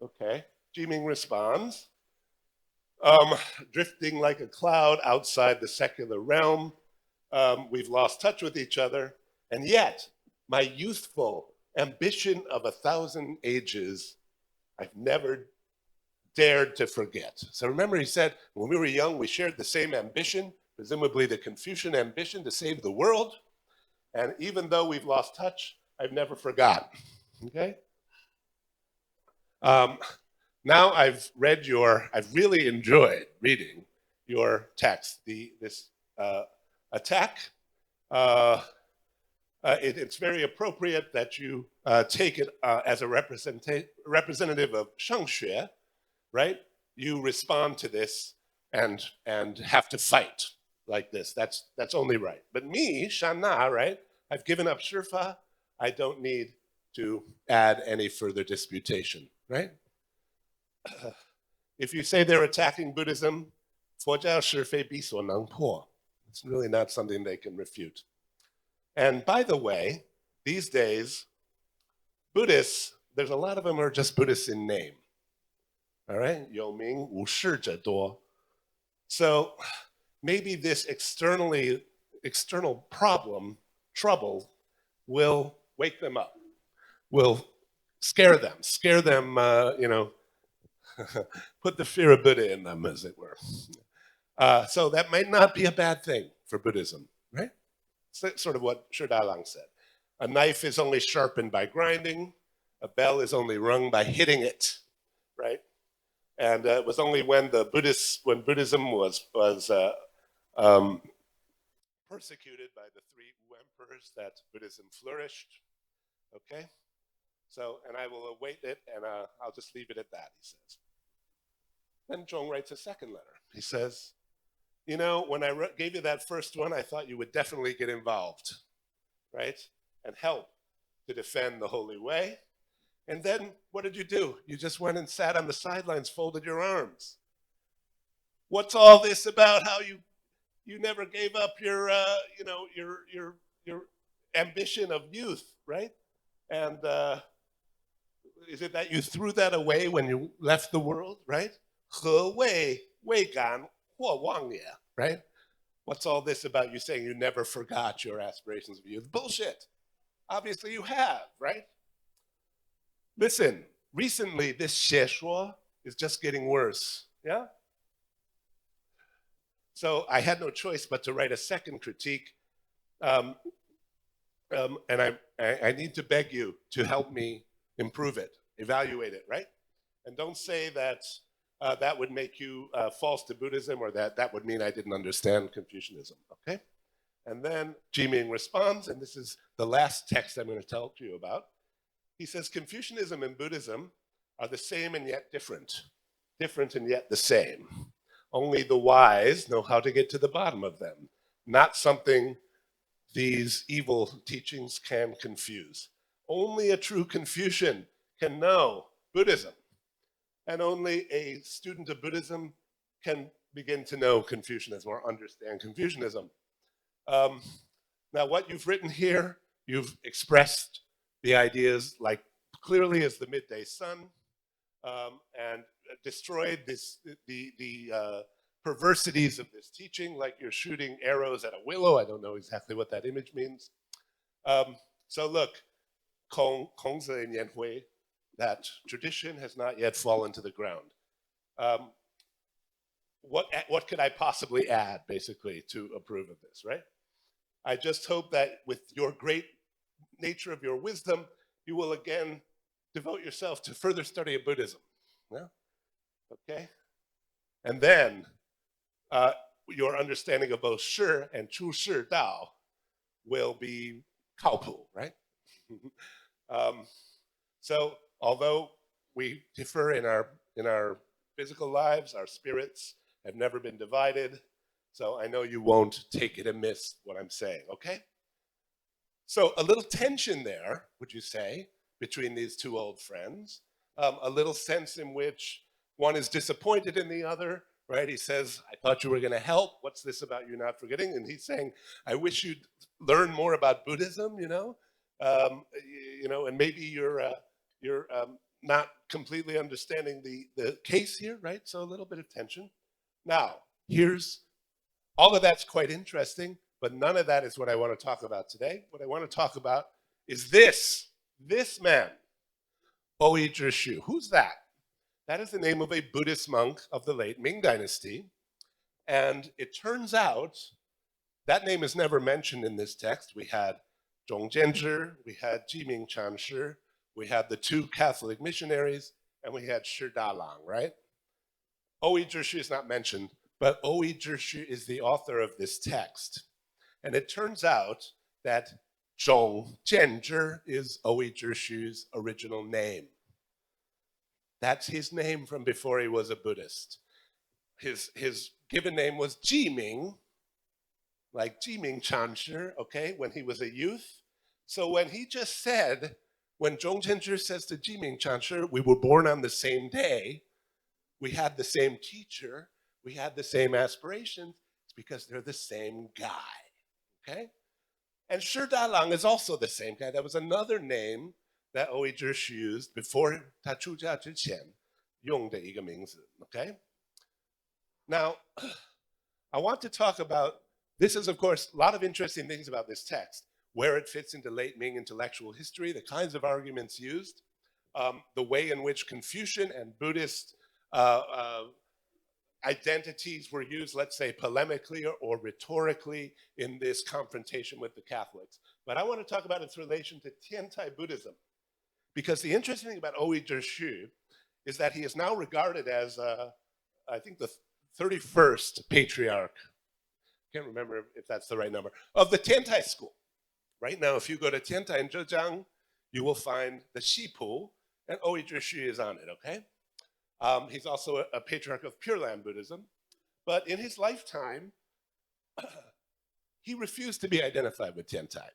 Speaker 2: Okay, Jiming responds, drifting like a cloud outside the secular realm. We've lost touch with each other, and yet my youthful ambition of 1,000 ages, I've never dared to forget. So remember, he said, when we were young, we shared the same ambition, presumably the Confucian ambition to save the world. And even though we've lost touch, I've never forgotten, okay? Now I've really enjoyed reading your text, this attack. It's very appropriate that you take it as a representative of 圣学, right? You respond to this and have to fight like this. That's only right. But me, Shana, right? I've given up Shirfa. I don't need to add any further disputation, right? If you say they're attacking Buddhism, 佛教是非必所能破. It's really not something they can refute. And by the way, these days, Buddhists, there's a lot of them who are just Buddhists in name. All right? 有名无事者多. So maybe this external trouble, will wake them up, will scare them, put the fear of Buddha in them, as it were. So that might not be a bad thing for Buddhism, right? It's sort of what Shi Dalang said. A knife is only sharpened by grinding. A bell is only rung by hitting it, right? And it was only when Buddhism was persecuted by the 3 emperors that Buddhism flourished. Okay, so and I will await it, and I'll just leave it at that. He says. Then Zhong writes a second letter. He says, you know, when I gave you that first one, I thought you would definitely get involved, right, and help to defend the holy way. And then what did you do? You just went and sat on the sidelines, folded your arms. What's all this about how you never gave up your ambition of youth, right? And is it that you threw that away when you left the world, right? 何未感或忘也, right? What's all this about you saying you never forgot your aspirations of youth? Bullshit. Obviously you have, right? Listen, recently this 学说 is just getting worse, yeah? So I had no choice but to write a second critique, and I need to beg you to help me improve it, evaluate it, right? And don't say that that would make you false to Buddhism, or that would mean I didn't understand Confucianism, okay? And then Jiming responds, and this is the last text I'm going to talk to you about. He says, Confucianism and Buddhism are the same and yet different and yet the same. Only the wise know how to get to the bottom of them, not something these evil teachings can confuse. Only a true Confucian can know Buddhism, and only a student of Buddhism can begin to know Confucianism or understand Confucianism. Now, what you've written here, you've expressed the ideas like clearly as the midday sun, and destroyed the perversities of this teaching, like you're shooting arrows at a willow. I don't know exactly what that image means. So look, 孔子颜回, that tradition has not yet fallen to the ground. What could I possibly add, basically, to approve of this, right? I just hope that with your great nature of your wisdom, you will again devote yourself to further study of Buddhism. Yeah? Okay? And then your understanding of both Shi and Chu Shi Dao will be 靠谱, right? So although we differ in our physical lives, our spirits have never been divided. So I know you won't take it amiss what I'm saying, okay? So a little tension there, would you say, between these two old friends, a little sense in which one is disappointed in the other, right? He says, I thought you were going to help. What's this about you not forgetting? And he's saying, I wish you'd learn more about Buddhism, and maybe you're not completely understanding the case here, right? So a little bit of tension. Now, all of that's quite interesting, but none of that is what I want to talk about today. What I want to talk about is this man, Oyi Zhishu. Who's that? That is the name of a Buddhist monk of the late Ming Dynasty. And it turns out that name is never mentioned in this text. We had Zhong Jianzhi, we had Jiming Chanshi, we had the 2 Catholic missionaries, and we had Shi Dalang, right? Oyi Zhishu is not mentioned, but Oyi Zhishu is the author of this text. And it turns out that Zhong Jianzhi is Oyi Zhishu's original name. That's his name from before he was a Buddhist. His given name was Jiming, like Jiming Chanshi, okay, when he was a youth. So when he just said, when Zhong Chenshi says to Jiming Chanshi, we were born on the same day, we had the same teacher, we had the same aspirations, it's because they're the same guy, okay? And Shi Dalang is also the same guy. That was another name that Oei Zhishi used before 他出家之前用的一个名字, okay? Now, I want to talk about, this is of course a lot of interesting things about this text, where it fits into late Ming intellectual history, the kinds of arguments used, the way in which Confucian and Buddhist identities were used, let's say polemically or rhetorically in this confrontation with the Catholics. But I want to talk about its relation to Tiantai Buddhism. Because the interesting thing about Oei Zhishi is that he is now regarded as, I think, the 31st patriarch, can't remember if that's the right number, of the Tiantai school. Right now, if you go to Tiantai in Zhejiang, you will find the Xipu, and Oei Zhishi is on it, okay? He's also a patriarch of Pure Land Buddhism. But in his lifetime, he refused to be identified with Tiantai.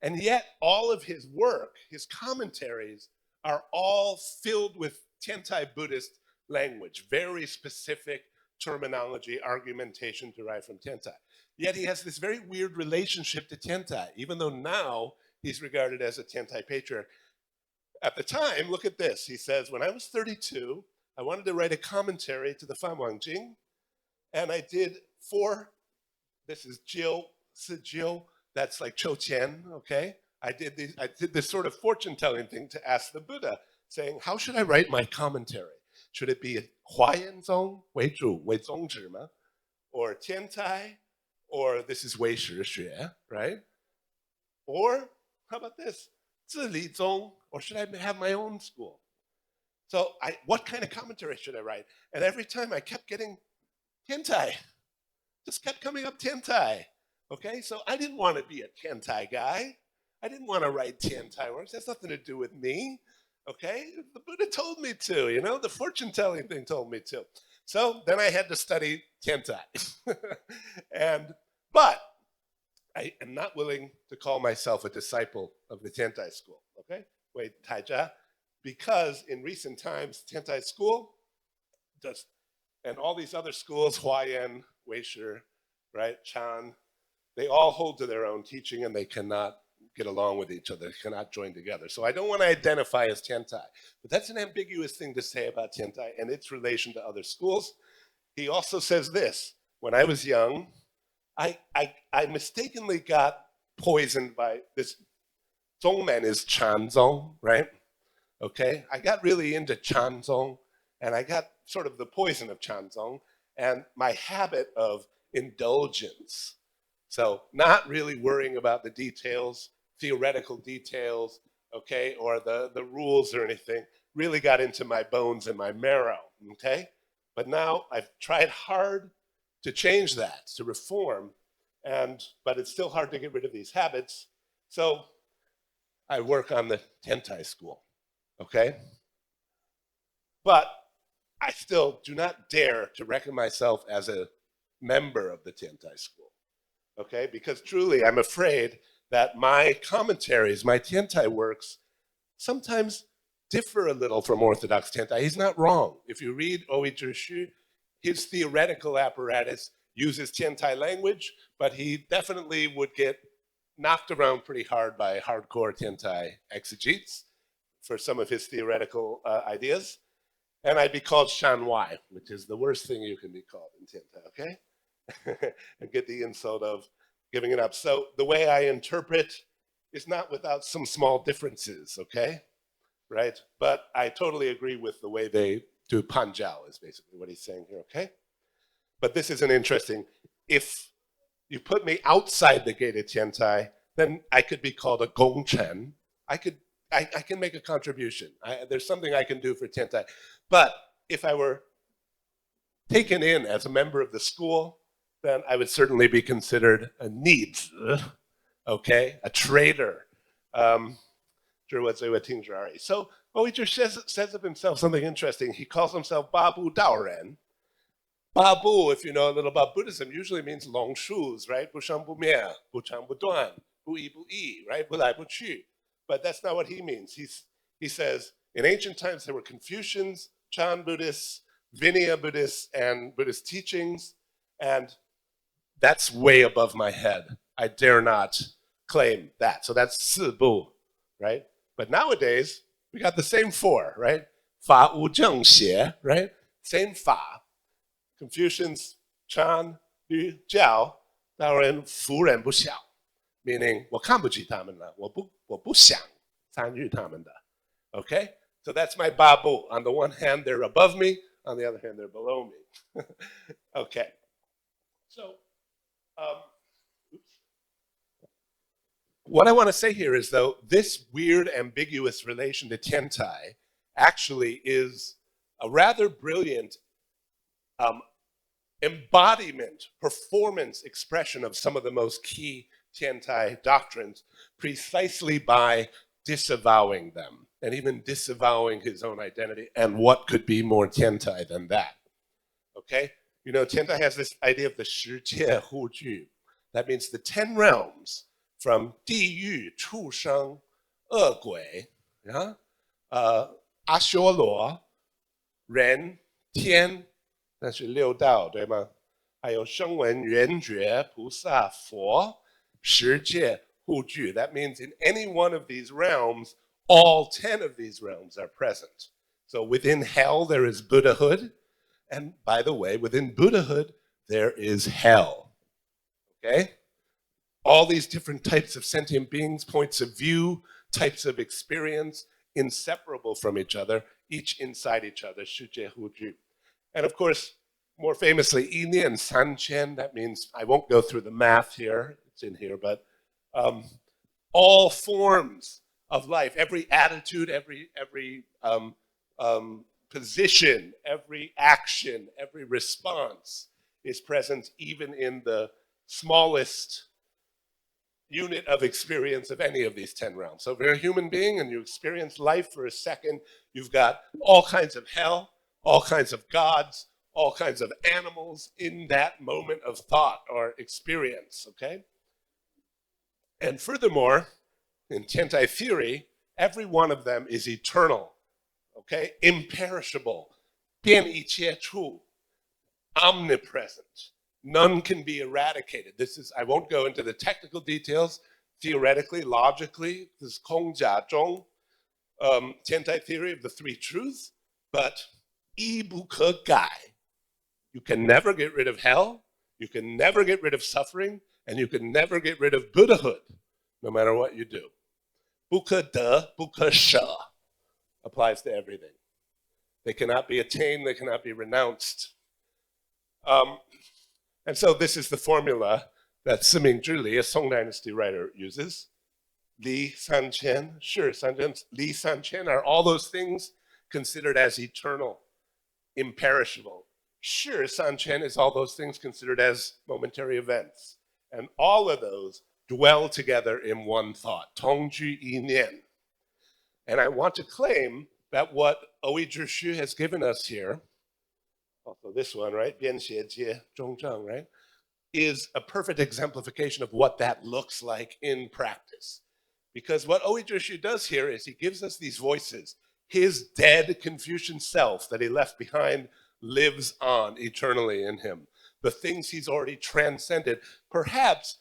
Speaker 2: And yet, all of his work, his commentaries, are all filled with Tiantai Buddhist language, very specific terminology, argumentation derived from Tiantai. Yet he has this very weird relationship to Tiantai, even though now he's regarded as a Tiantai patriarch. At the time, look at this. He says, when I was 32, I wanted to write a commentary to the Fan Wang Jing, and I did 4, this is Jiu, Jiu, that's like Chou Qian, okay? I did this sort of fortune-telling thing to ask the Buddha, saying, how should I write my commentary? Should it be Huayan Zong, Wei Zhu, Wei Zong Zhi ma? Or Tiantai? Or this is Wei Shi Xue, right? Or how about this? Zili Zong? Or should I have my own school? So what kind of commentary should I write? And every time I kept getting Tiantai. Just kept coming up Tiantai. Okay, so I didn't want to be a Tiantai guy. I didn't want to write Tiantai works. That's nothing to do with me. Okay, the Buddha told me to, you know, the fortune-telling thing told me to. So then I had to study Tiantai. But I am not willing to call myself a disciple of the Tiantai school, okay? Wei Taijia, because in recent times, Tiantai school and all these other schools, Huayan, Weishi, right, Chan, they all hold to their own teaching and they cannot get along with each other, cannot join together. So I don't want to identify as Tiantai, but that's an ambiguous thing to say about Tiantai and its relation to other schools. He also says this, when I was young, I mistakenly got poisoned by this, Zongmen is Chanzong, right? Okay, I got really into Chanzong and I got sort of the poison of Chanzong and my habit of indulgence. So not really worrying about the details, theoretical details, okay, or the rules or anything, really got into my bones and my marrow, okay? But now I've tried hard to change that, to reform, but it's still hard to get rid of these habits. So I work on the Tiantai school, okay? But I still do not dare to reckon myself as a member of the Tiantai school, okay? Because truly, I'm afraid that my commentaries, my Tiantai works, sometimes differ a little from Orthodox Tiantai. He's not wrong. If you read Oei Zhishi, his theoretical apparatus uses Tiantai language, but he definitely would get knocked around pretty hard by hardcore Tiantai exegetes for some of his theoretical ideas. And I'd be called Shanwai, which is the worst thing you can be called in Tiantai, okay? And get the insult of giving it up. So the way I interpret is not without some small differences, okay? Right? But I totally agree with the way they do Panjiao is basically what he's saying here, okay? But this is an interesting, if you put me outside the gated Tiantai, then I could be called a Gongchen. I can make a contribution. There's something I can do for Tiantai. But if I were taken in as a member of the school, then I would certainly be considered a needs, okay? A traitor. So Oichu says of himself something interesting. He calls himself Babu Daoren. Babu, if you know a little about Buddhism, usually means long shoes, right? 不生不灭, 不长不断, 不依不依, right? 不来不去. But that's not what he means. He says, in ancient times there were Confucians, Chan Buddhists, Vinaya Buddhists, and Buddhist teachings, and that's way above my head. I dare not claim that. So that's 四部, right? But nowadays, we got the same four, right? 法无正邪, right? Same 法. Confucians, Chan, Yu, Jiao, 当然夫人不晓, meaning 我看不起他们了, 我不想参与他们的. Okay? So that's my babu. On the one hand, they're above me. On the other hand, they're below me. Okay. So, what I want to say here is, though, this weird, ambiguous relation to Tiantai actually is a rather brilliant embodiment, performance, expression of some of the most key Tiantai doctrines, precisely by disavowing them, and even disavowing his own identity. And what could be more Tiantai than that? Okay? You know, Tiantai has this idea of the 十界护具. That means the 10 realms, from 地狱, 畜生, 恶鬼, yeah? 阿修罗, 人, 天, 那是六道，对吗？还有声闻、缘觉、菩萨、佛、十界护具. That means in any one of these realms, all 10 of these realms are present. So within hell, there is Buddhahood. And by the way, within Buddhahood, there is hell. Okay? All these different types of sentient beings, points of view, types of experience, inseparable from each other, each inside each other. 世界护具. And of course, more famously, 一念三千, that means, I won't go through the math here, it's in here, but all forms of life, every attitude, every position, every action, every response is present even in the smallest unit of experience of any of these 10 realms. So if you're a human being and you experience life for a second, you've got all kinds of hell, all kinds of gods, all kinds of animals in that moment of thought or experience, okay? And furthermore, in Tiantai theory, every one of them is eternal, okay? Imperishable, 遍一切处, omnipresent. None can be eradicated. This is, I won't go into the technical details. Theoretically, logically, this is 空假中, Tiantai theory of the three truths, but 一不可改. You can never get rid of hell, you can never get rid of suffering, and you can never get rid of Buddhahood, no matter what you do. 不可得,不可舍 applies to everything. They cannot be attained, they cannot be renounced. And so this is the formula that Siming Zhili, a Song Dynasty writer, uses. Li San Qian, sure, Li San Qian are all those things considered as eternal, imperishable. Sure, San Qian is all those things considered as momentary events. And all of those dwell together in one thought, Tongju Yi Nian. And I want to claim that what Oui Zhishu has given us here, also this one, right, 边学界中正, right, is a perfect exemplification of what that looks like in practice. Because what Oui Zhishu does here is he gives us these voices. His dead Confucian self that he left behind lives on eternally in him. The things he's already transcended, perhaps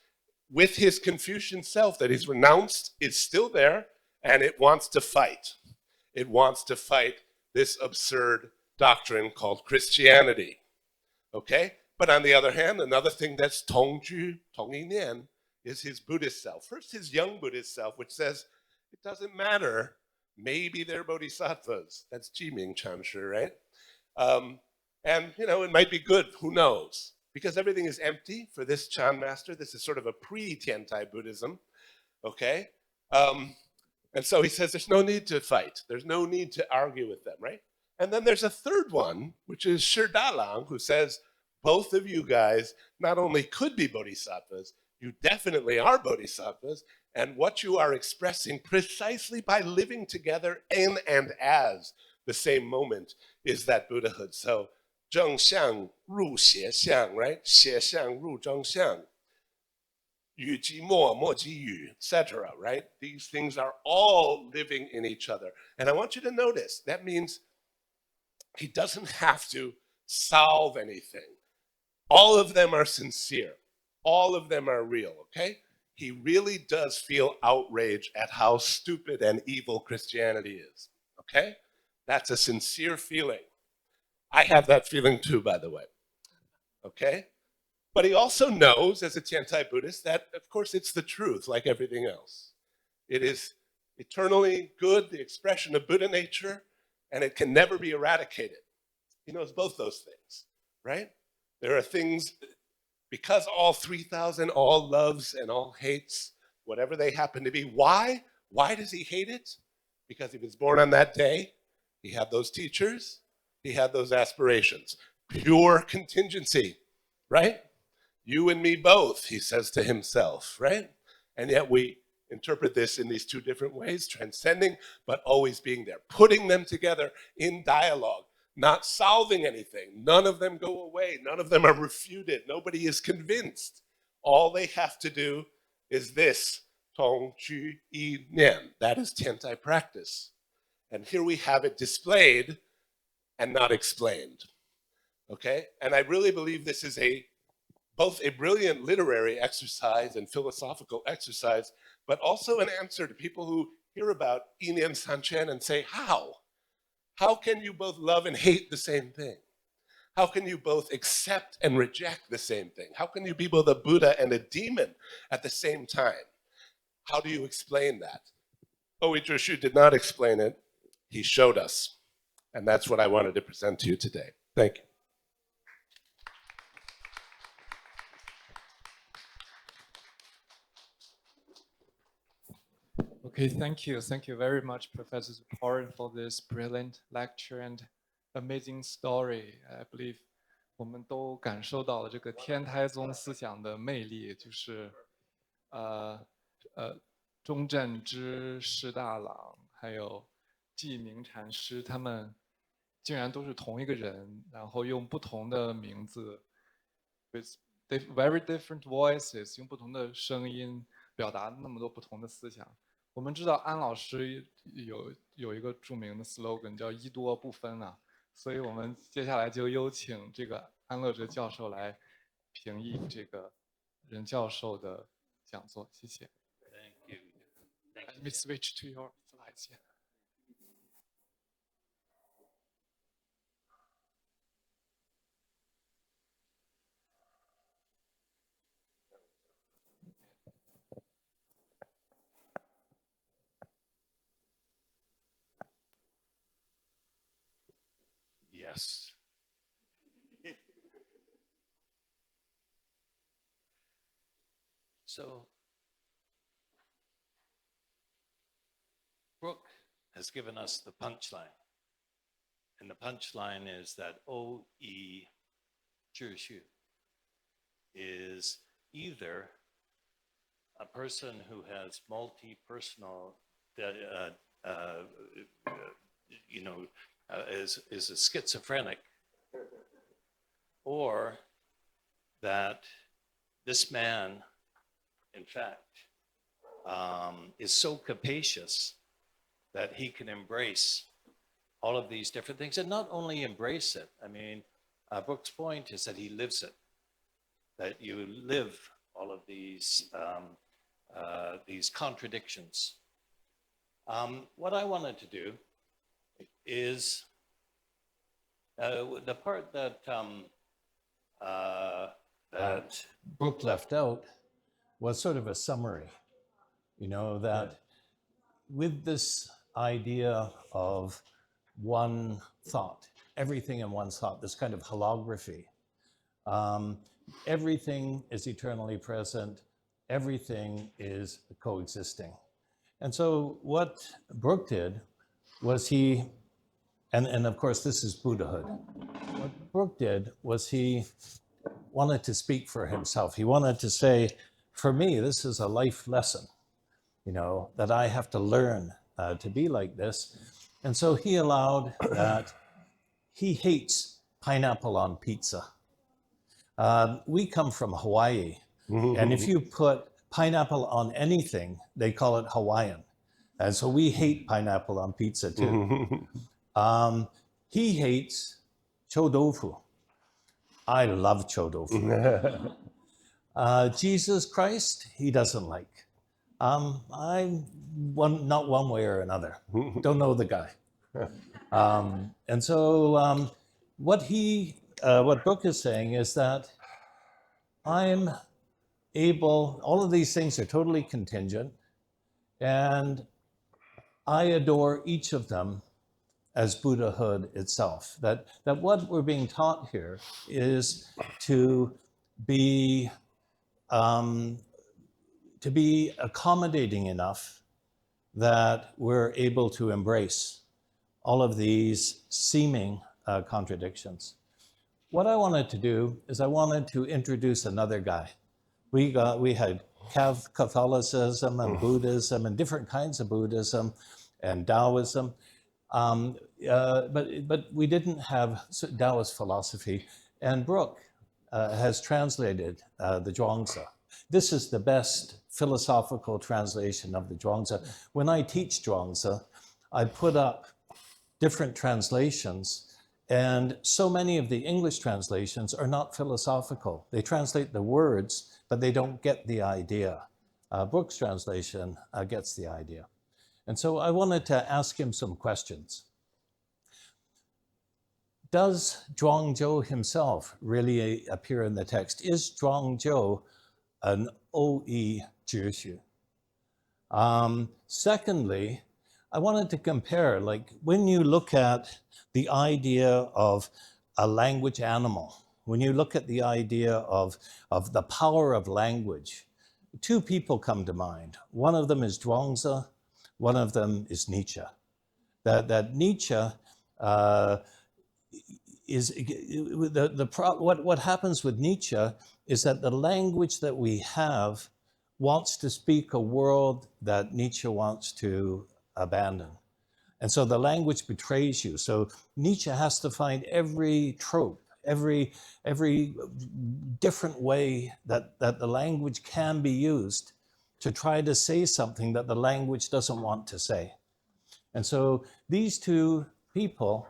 Speaker 2: with his Confucian self that he's renounced, is still there, and it wants to fight. It wants to fight this absurd doctrine called Christianity. Okay? But on the other hand, another thing that's Tongju, Tongyi Nian, is his Buddhist self. First, his young Buddhist self, which says, it doesn't matter, maybe they're bodhisattvas. That's Jiming Chanshi, right? And, you know, it might be good, who knows? Because everything is empty for this Chan master. This is sort of a pre-Tiantai Buddhism, okay? And so he says there's no need to fight. There's no need to argue with them, right? And then there's a third one, which is Shi Dalang, who says, both of you guys not only could be bodhisattvas, you definitely are bodhisattvas, And what you are expressing precisely by living together in and as the same moment is that Buddhahood. So, 正向入邪相, right? 邪相入正相. 语即墨, 墨即语, etc., right? These things are all living in each other. And I want you to notice, that means he doesn't have to solve anything. All of them are sincere. All of them are real, okay? He really does feel outrage at how stupid and evil Christianity is, okay? That's a sincere feeling. I have that feeling too, by the way, okay? But he also knows, as a Tiantai Buddhist, that, of course, it's the truth, like everything else. It is eternally good, the expression of Buddha nature, and it can never be eradicated. He knows both those things, right? There are things, because all 3,000, all loves and all hates, whatever they happen to be. Why? Why does he hate it? Because he was born on that day. He had those teachers. He had those aspirations. Pure contingency, right? You and me both, he says to himself, right? And yet we interpret this in these two different ways, transcending, but always being there, putting them together in dialogue, not solving anything. None of them go away. None of them are refuted. Nobody is convinced. All they have to do is this, Tong Qu Yi Nian. That is Tiantai practice. And here we have it displayed and not explained, okay? And I really believe this is both a brilliant literary exercise and philosophical exercise, but also an answer to people who hear about Yinian Sanchen and say, how? How can you both love and hate the same thing? How can you both accept and reject the same thing? How can you be both a Buddha and a demon at the same time? How do you explain that? Oui Zhishu did not explain it. He showed us. And that's what I wanted to present to you today. Thank you.
Speaker 1: Okay, thank you. Thank you very much, Professor Ziporyn, for this brilliant lecture and amazing story. I believe 我们都感受到了这个天台宗思想的魅力，就是钟正之、释大郎还有寂明禅师，他们竟然都是同一个人，然后用不同的名字 ，with very different voices， 用不同的声音表达那么多不同的思想。我们知道安老师有一个著名的 slogan 叫“一多不分”啊，所以我们接下来就有请这个安乐哲教授来评议这个任教授的讲座。谢谢。
Speaker 3: Thank you.
Speaker 1: Let me switch to your slides. Yeah.
Speaker 2: Yes.
Speaker 3: So, Brook has given us the punchline. And the punchline is that Oyi Zhishu is either a person who has multi-personal, is a schizophrenic, or that this man, in fact, is so capacious that he can embrace all of these different things, and not only embrace it. I mean, Brook's point is that he lives it, that you live all of these contradictions. What I wanted to do is the part that that Brook left out was sort of a summary, that with this idea of one thought, everything in one thought, this kind of holography, everything is eternally present, everything is coexisting. And so what Brook did was and of course this is Buddhahood. What Brook did was he wanted to speak for himself. He wanted to say, for me, this is a life lesson.
Speaker 4: that I have to learn to be like this. And so he allowed that he hates pineapple on pizza. We come from Hawaii, and if you put pineapple on anything, they call it Hawaiian. And so we hate pineapple on pizza too. He hates chou tofu. I love chou tofu. Jesus Christ, he doesn't like. I'm not one way or another. Don't know the guy. And so what Brook is saying is that I'm able, all of these things are totally contingent, and I adore each of them as Buddhahood itself. That what we're being taught here is to be accommodating enough that we're able to embrace all of these seeming contradictions. What I wanted to do is I wanted to introduce another guy. We had Catholicism and Buddhism and different kinds of Buddhism and Taoism, but we didn't have Taoist philosophy. And Brook has translated the Zhuangzi. This is the best philosophical translation of the Zhuangzi. When I teach Zhuangzi, I put up different translations, and so many of the English translations are not philosophical. They translate the words, but they don't get the idea. Brook's translation gets the idea. And so I wanted to ask him some questions. Does Zhuangzi himself really appear in the text? Is Zhuangzi an OE Zhishu? Secondly, I wanted to compare, like when you look at the idea of a language animal, when you look at the idea of the power of language, two people come to mind. One of them is Zhuangzi, one of them is Nietzsche. That Nietzsche is what happens with Nietzsche is that the language that we have wants to speak a world that Nietzsche wants to abandon. And so the language betrays you. So Nietzsche has to find every trope, every different way that the language can be used to try to say something that the language doesn't want to say. And so these two people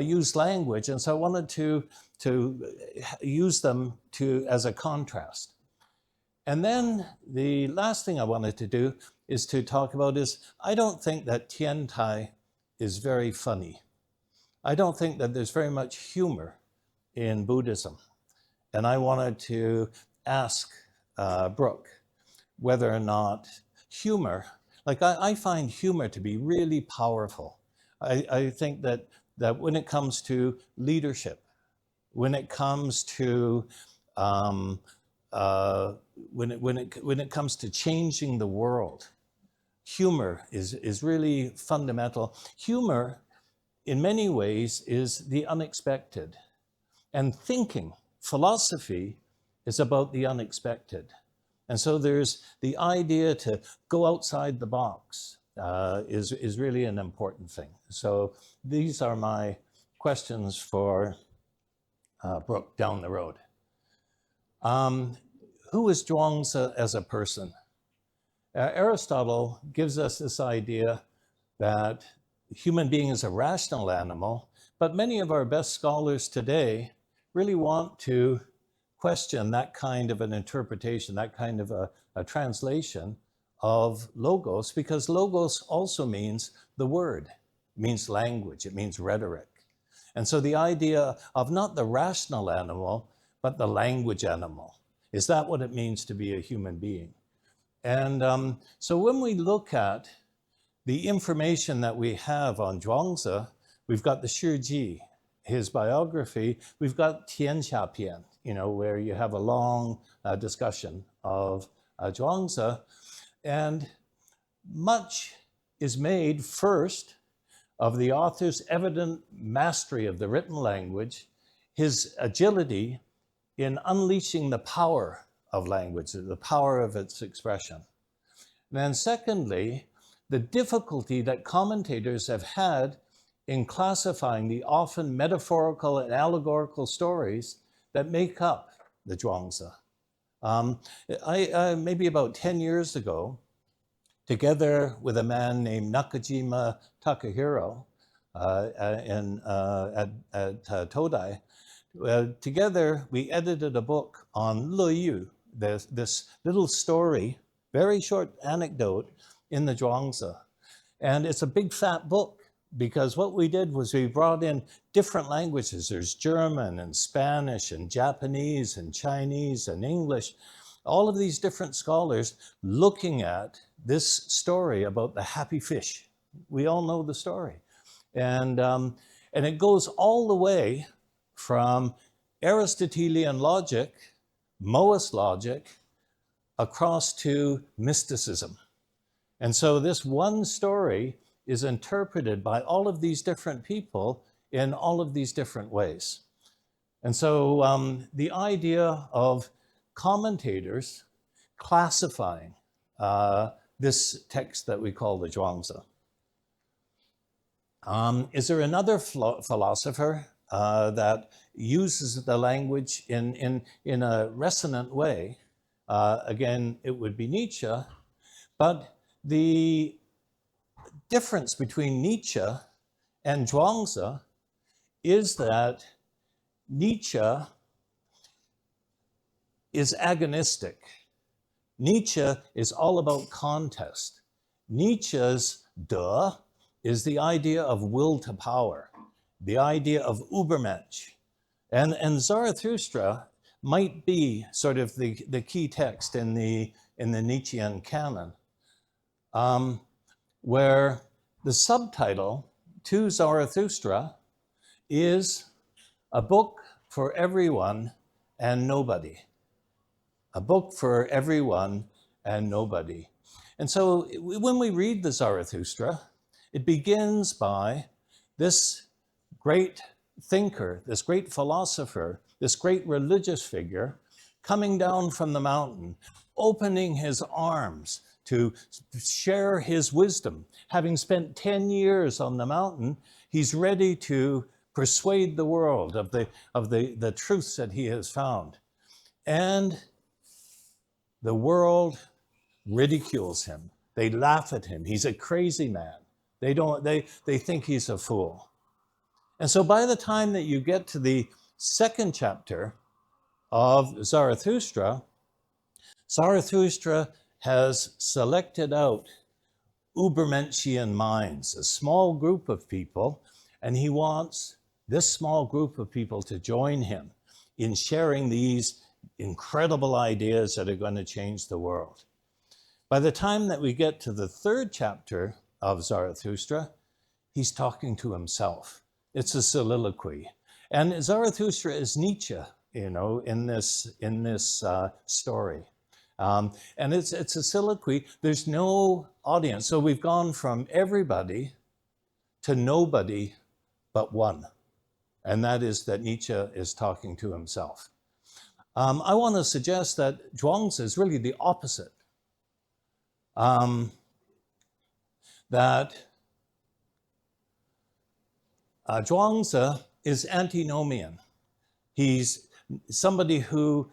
Speaker 4: use language, and so I wanted to use them as a contrast. And then the last thing I wanted to do is to talk about is, I don't think that Tian Tai is very funny. I don't think that there's very much humor in Buddhism. And I wanted to ask Brook whether or not humor, like I find humor to be really powerful. I think that when it comes to leadership, when it comes to when it comes to changing the world, humor is really fundamental. Humor, in many ways, is the unexpected. And thinking, philosophy, is about the unexpected. And so there's the idea to go outside the box is really an important thing. So these are my questions for Brook down the road. Who is Zhuangzi as a person? Aristotle gives us this idea that human being is a rational animal, but many of our best scholars today really want to question that kind of an interpretation, that kind of a translation of logos, because logos also means the word, it means language, it means rhetoric. And so the idea of not the rational animal, but the language animal, is that what it means to be a human being? And so when we look at the information that we have on Zhuangzi, we've got the Shiji, his biography, we've got Tianxia Pian, where you have a long discussion of Zhuangzi, and much is made first of the author's evident mastery of the written language, his agility in unleashing the power of language, the power of its expression. And then secondly, the difficulty that commentators have had in classifying the often metaphorical and allegorical stories that make up the Zhuangzi. Maybe about 10 years ago, together with a man named Nakajima Takahiro at Todai, together we edited a book on Le Yu, this little story, very short anecdote in the Zhuangzi. And it's a big fat book, because what we did was we brought in different languages. There's German and Spanish and Japanese and Chinese and English, all of these different scholars looking at this story about the happy fish. We all know the story. And it goes all the way from Aristotelian logic, Moist logic, across to mysticism. And so this one story is interpreted by all of these different people in all of these different ways. And so the idea of commentators classifying this text that we call the Zhuangzi. Is there another philosopher that uses the language in a resonant way? Again, it would be Nietzsche, but the difference between Nietzsche and Zhuangzi is that Nietzsche is agonistic. Nietzsche is all about contest. Nietzsche's De is the idea of will to power, the idea of Übermensch. And Zarathustra might be sort of the key text in the Nietzschean canon, where the subtitle to Zarathustra is a book for everyone and nobody. A book for everyone and nobody. And so when we read the Zarathustra, it begins by this great thinker, this great philosopher, this great religious figure coming down from the mountain, opening his arms to share his wisdom. Having spent 10 years on the mountain, he's ready to persuade the world of the truths that he has found. And the world ridicules him. They laugh at him. He's a crazy man. They think he's a fool. And so by the time that you get to the second chapter of Zarathustra, Zarathustra has selected out Übermenschian minds, a small group of people, and he wants this small group of people to join him in sharing these incredible ideas that are going to change the world. By the time that we get to the third chapter of Zarathustra, he's talking to himself. It's a soliloquy. And Zarathustra is Nietzsche, in this story. And it's a soliloquy. There's no audience. So we've gone from everybody to nobody but one. And that is that Nietzsche is talking to himself. I want to suggest that Zhuangzi is really the opposite. That Zhuangzi is antinomian. He's somebody who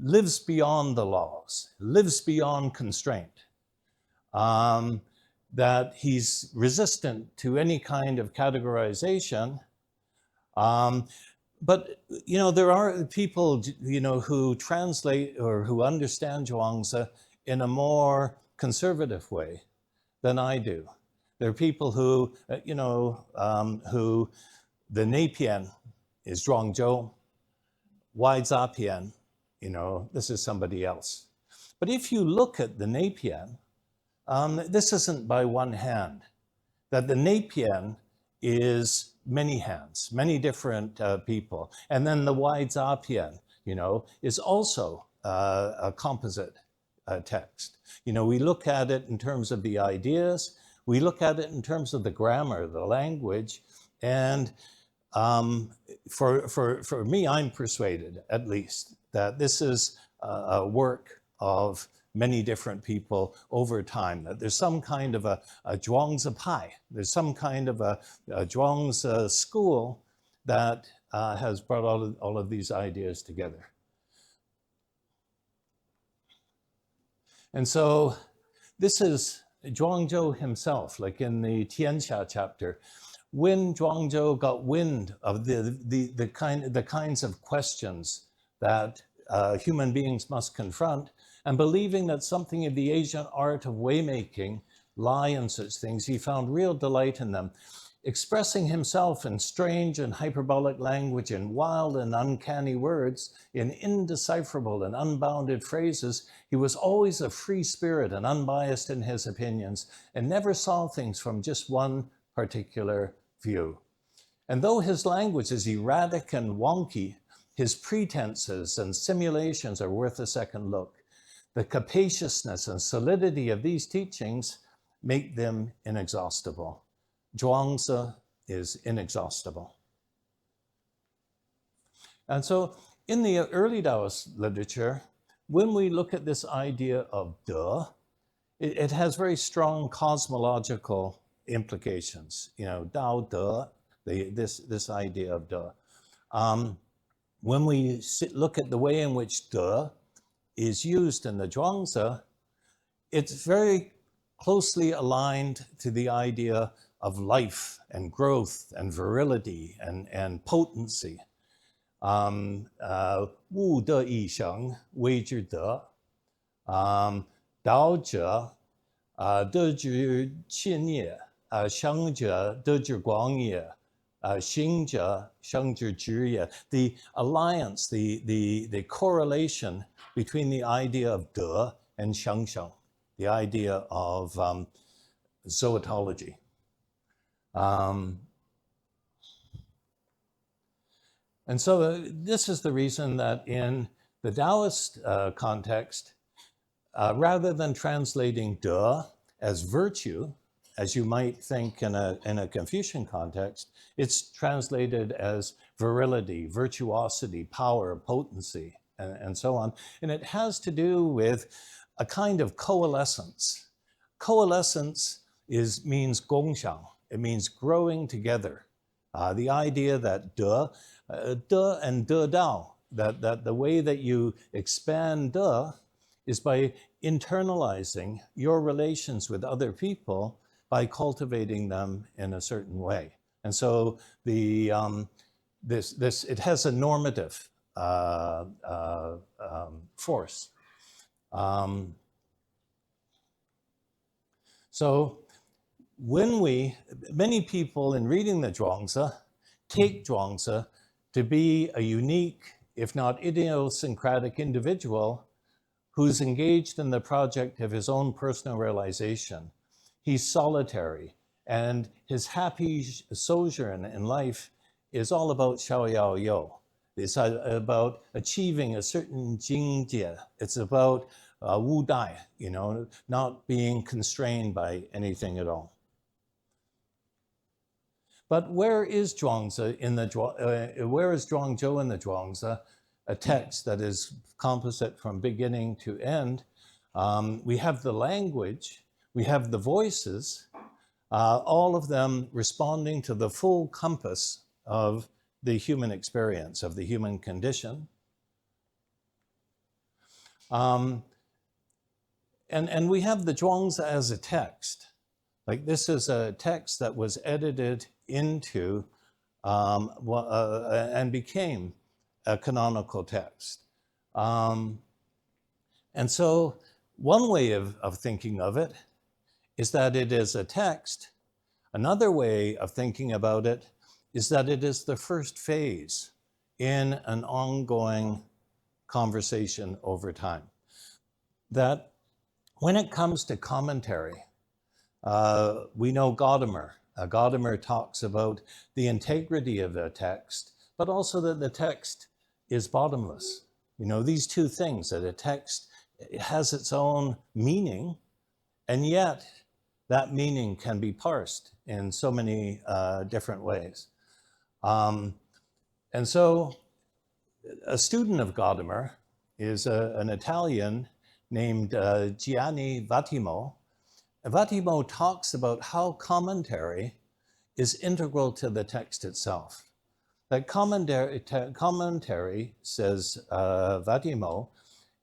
Speaker 4: lives beyond the laws, lives beyond constraint, that he's resistant to any kind of categorization. But, there are people, who translate or who understand Zhuangzi in a more conservative way than I do. There are people who, who the Nepian is Zhuangzhou, Wai Zapian, this is somebody else. But if you look at the Nepian, this isn't by one hand. That the Nepian is many hands, many different people. And then the Wai Zapian, is also a composite text. We look at it in terms of the ideas, we look at it in terms of the grammar, the language, and for me, I'm persuaded, at least, that this is a work of many different people over time. That there's some kind of a Zhuangzi Pai, there's some kind of a Zhuangzi school that has brought all of these ideas together. And so this is Zhuangzhou himself, like in the Tianxia chapter. When Zhuangzhou got wind of the kinds of questions that human beings must confront, and believing that something of the ancient art of waymaking lie in such things, he found real delight in them. Expressing himself in strange and hyperbolic language, in wild and uncanny words, in indecipherable and unbounded phrases, he was always a free spirit and unbiased in his opinions, and never saw things from just one particular view. And though his language is erratic and wonky, his pretenses and simulations are worth a second look. The capaciousness and solidity of these teachings make them inexhaustible. Zhuangzi is inexhaustible. And so in the early Taoist literature, when we look at this idea of de, it has very strong cosmological implications. You know, Dao de, this idea of de. When we look at the way in which de is used in the Zhuangzi, it's very closely aligned to the idea of life and growth and virility and potency. Wu de yi sheng, wei zhi de. Dao zhe, de zhi qin ye. Sheng zhe, de zhi guang ye. Xing zhe, sheng zhi zhi ye. The alliance, the correlation between the idea of de and shengsheng, the idea of zootology. And so this is the reason that in the Taoist context, rather than translating de as virtue, as you might think in a Confucian context, it's translated as virility, virtuosity, power, potency, and so on. And it has to do with a kind of coalescence. Coalescence means gongxiang. It means growing together. The idea that de and de dao, that the way that you expand de is by internalizing your relations with other people by cultivating them in a certain way. And so it has a normative force. So many people in reading the Zhuangzi take Zhuangzi to be a unique, if not idiosyncratic individual who's engaged in the project of his own personal realization. He's solitary, and his happy sojourn in life is all about xiaoyao you. It's about achieving a certain jingjie. It's about wu dai, not being constrained by anything at all. But where is Zhuangzhou in the Zhuangzi, a text that is composite from beginning to end? We have the language, we have the voices, all of them responding to the full compass of the human experience, of the human condition. And we have the Zhuangzi as a text. Like, this is a text that was edited into and became a canonical text. And so one way of thinking of it is that it is a text. Another way of thinking about it is that it is the first phase in an ongoing conversation over time. That when it comes to commentary, we know Gadamer. Gadamer talks about the integrity of a text, but also that the text is bottomless. These two things, that a text has its own meaning, and yet that meaning can be parsed in so many different ways. And so a student of Gadamer is an Italian named Gianni Vattimo. Vattimo talks about how commentary is integral to the text itself. That commentary, says Vattimo,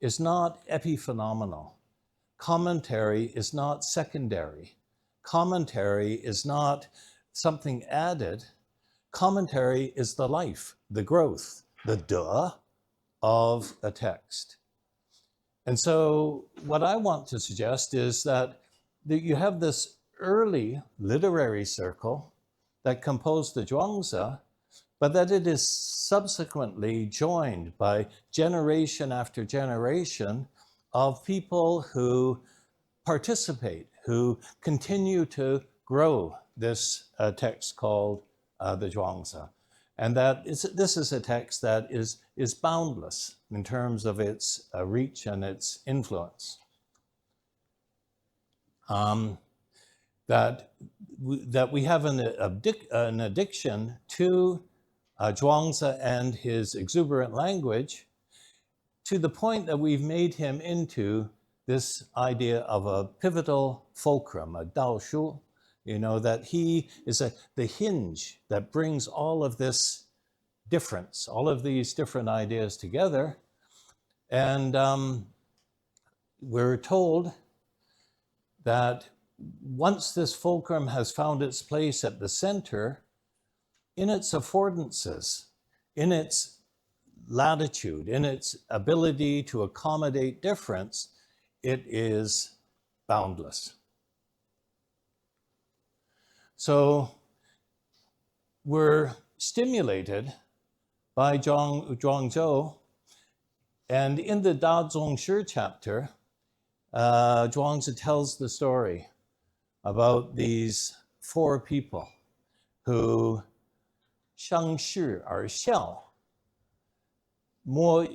Speaker 4: is not epiphenomenal. Commentary is not secondary. Commentary is not something added. Commentary is the life, the growth, the de of a text. And so what I want to suggest is that you have this early literary circle that composed the Zhuangzi, but that it is subsequently joined by generation after generation of people who participate, who continue to grow this text called the Zhuangzi. And this is a text that is boundless in terms of its reach and its influence. That we have an addiction to Zhuangzi and his exuberant language, to the point that we've made him into this idea of a pivotal fulcrum, a Dao Shu, that he is the hinge that brings all of this difference, all of these different ideas together. And we're told that once this fulcrum has found its place at the center, in its affordances, in its latitude, in its ability to accommodate difference, it is boundless. So we're stimulated by Zhuangzhou, and in the Dazong Shi chapter, Zhuangzi tells the story about these four people who 相视而笑，摸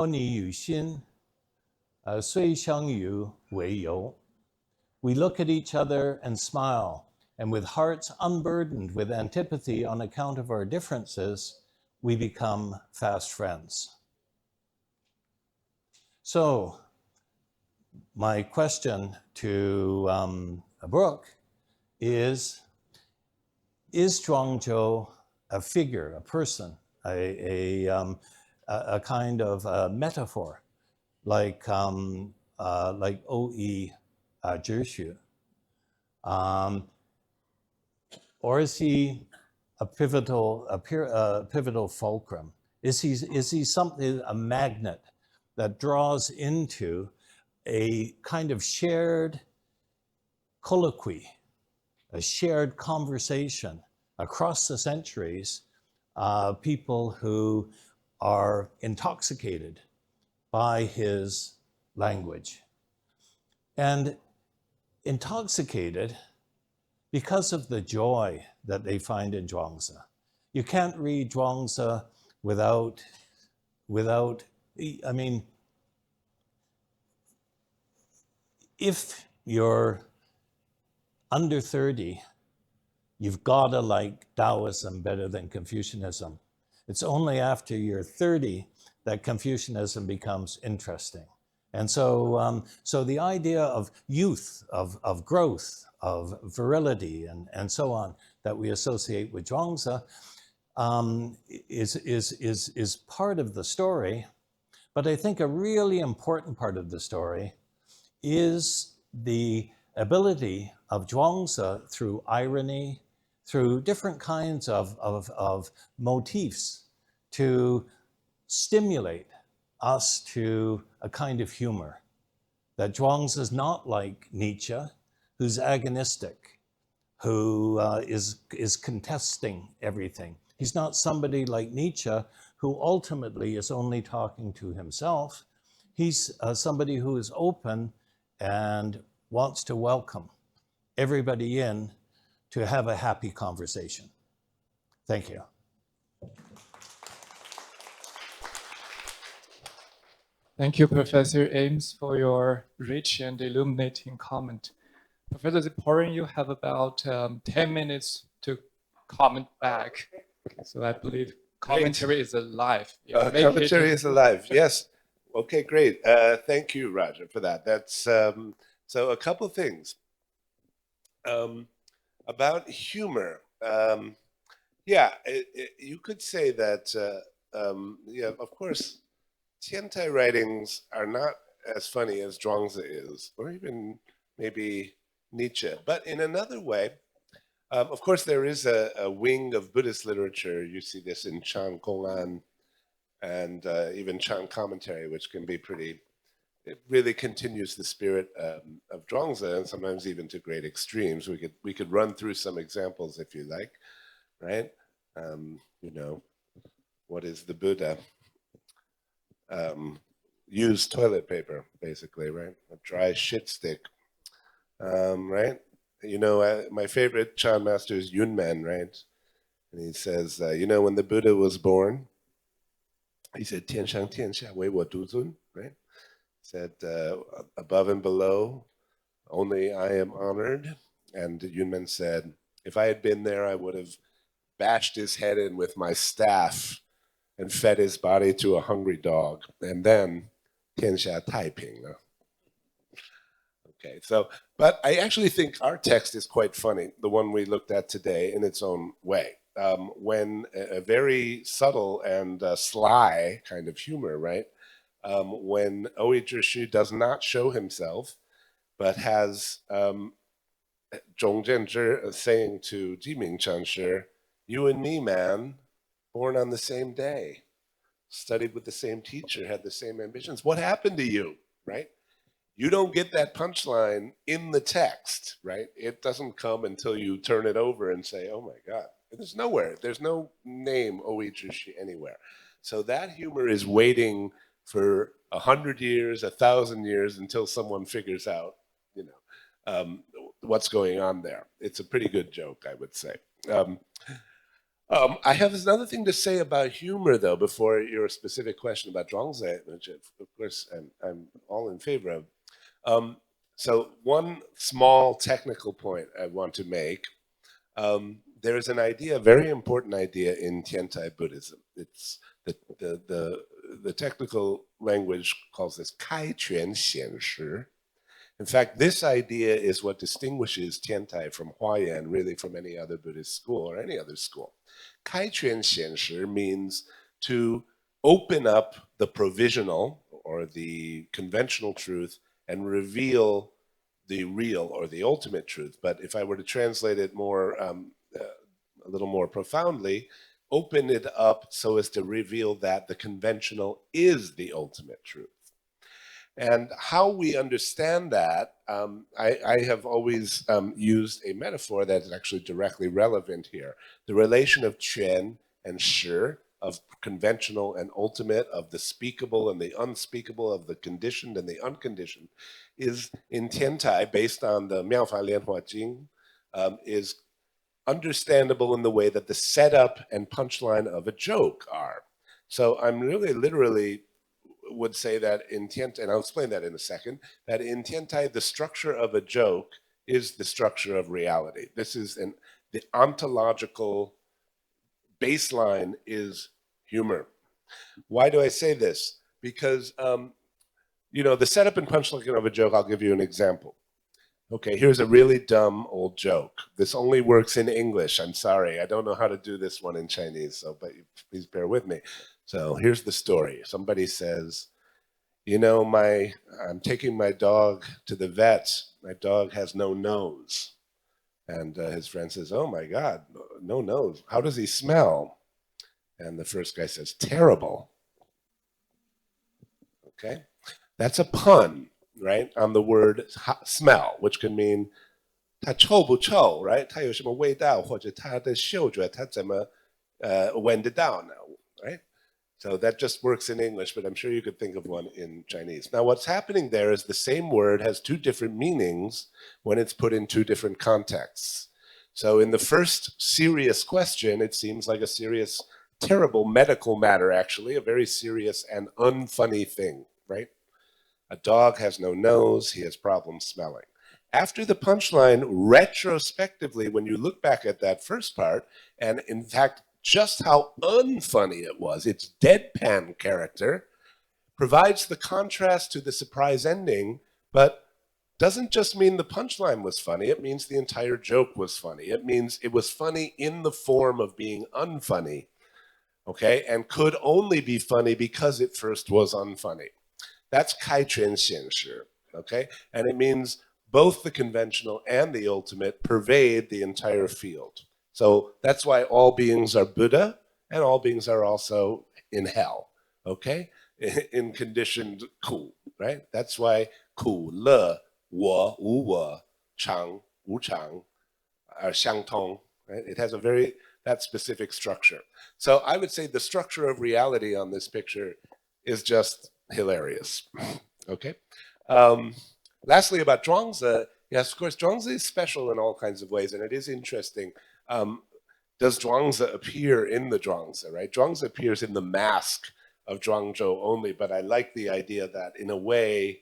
Speaker 4: 你与心，虽相与为由。We look at each other and smile, and with hearts unburdened with antipathy on account of our differences, we become fast friends. So, my question to Brook is Zhuangzhou a figure, a person, a kind of a metaphor, like O.E. Zhishu? Or is he a pivotal fulcrum? Is he something, a magnet that draws into a kind of shared colloquy, a shared conversation across the centuries, people who are intoxicated by his language? And intoxicated because of the joy that they find in Zhuangzi. You can't read Zhuangzi without, I mean, if you're under 30, you've got to like Taoism better than Confucianism. It's only after you're 30 that Confucianism becomes interesting. And so, so the idea of youth, of growth, of virility, and so on, that we associate with Zhuangzi is part of the story. But I think a really important part of the story is the ability of Zhuangzi, through irony, through different kinds of motifs, to stimulate us to a kind of humor. That Zhuangzi is not like Nietzsche, who's agonistic, who is contesting everything. He's not somebody like Nietzsche, who ultimately is only talking to himself. He's somebody who is open and wants to welcome everybody in to have a happy conversation. Thank you.
Speaker 1: Thank you, Professor Ames, for your rich and illuminating comment. Professor Ziporyn, you have about 10 minutes to comment back. Okay, so I believe commentary is alive.
Speaker 2: Commentary is alive, yes. Okay, great. Thank you, Roger, for that. That's so a couple of things about humor. Yeah, you could say that. Yeah, of course, Tiantai writings are not as funny as Zhuangzi is, or even maybe Nietzsche. But in another way, of course, there is a wing of Buddhist literature. You see this in Chan Gong'an and even Chan commentary, which can be pretty. It really continues the spirit of Zhuangzi, and sometimes even to great extremes. We could run through some examples if you like, right? You know, what is the Buddha? Use toilet paper, basically, right? A dry shit stick, right? You know, my favorite Chan master is Yunmen, right? And he says, you know, when the Buddha was born, he said, "Tian shang tian xia wei wo du zun," right? Said, above and below, only I am honored. And Yunmen said, if I had been there, I would have bashed his head in with my staff and fed his body to a hungry dog. And then, 天下太平了. Okay, so, but I actually think our text is quite funny, the one we looked at today, in its own way. When a very subtle and sly kind of humor, right? When Oei Zhishi does not show himself, but has Zhong Jianzhi saying to Jiming Chanshi, you and me, man, born on the same day, studied with the same teacher, had the same ambitions. What happened to you, right? You don't get that punchline in the text, right? It doesn't come until you turn it over and say, oh my God, there's nowhere, there's no name Oei Zhishi anywhere. So that humor is waiting for 100 years, 1,000 years until someone figures out, you know, what's going on there. It's a pretty good joke, I would say. I have another thing to say about humor, though, before your specific question about Zhuangzi, which of course I'm all in favor of. So one small technical point I want to make. There is an idea, a very important idea in Tiantai Buddhism. It's the technical language calls this 开权显实. In fact, this idea is what distinguishes Tiantai from Huayan, really from any other Buddhist school or any other school. 开权显实 means to open up the provisional or the conventional truth and reveal the real or the ultimate truth. But if I were to translate it more, a little more profoundly, open it up so as to reveal that the conventional is the ultimate truth. And how we understand that, I have always used a metaphor that is actually directly relevant here. The relation of quan and shi, of conventional and ultimate, of the speakable and the unspeakable, of the conditioned and the unconditioned, is in Tiantai, based on the Miaofa Lianhua Jing, is understandable in the way that the setup and punchline of a joke are. So I'm really literally would say that in Tiantai, and I'll explain that in a second, that in Tiantai, the structure of a joke is the structure of reality. This is the ontological baseline is humor. Why do I say this? Because, you know, the setup and punchline of a joke, I'll give you an example. Okay, here's a really dumb old joke. This only works in English. I'm sorry, I don't know how to do this one in Chinese, so but please bear with me. So here's the story. Somebody says, you know, I'm taking my dog to the vet. My dog has no nose. And his friend says, oh my God, no nose. How does he smell? And the first guy says, terrible. Okay, that's a pun, right, on the word smell, which can mean 它臭不臭, right? 它有什么味道, 或者它的嗅觉, 它怎么闻得到呢, right? So that just works in English, but I'm sure you could think of one in Chinese. Now, what's happening there is the same word has two different meanings when it's put in two different contexts. So in the first serious question, it seems like a serious, terrible medical matter, actually, a very serious and unfunny thing, right? A dog has no nose, he has problems smelling. After the punchline, retrospectively, when you look back at that first part, and in fact, just how unfunny it was, its deadpan character, provides the contrast to the surprise ending, but doesn't just mean the punchline was funny. It means the entire joke was funny. It means it was funny in the form of being unfunny, okay, and could only be funny because it first was unfunny. That's 开权显示, okay, and it means both the conventional and the ultimate pervade the entire field. So that's why all beings are Buddha and all beings are also in hell, okay, in conditioned ku, right? That's why ku, le, 我, 无我, 常, 无常 are 相通, right? It has that specific structure. So I would say the structure of reality on this picture is just hilarious, okay? Lastly, about Zhuangzi, yes, of course, Zhuangzi is special in all kinds of ways, and it is interesting. Does Zhuangzi appear in the Zhuangzi, right? Zhuangzi appears in the mask of Zhuangzhou only, but I like the idea that, in a way,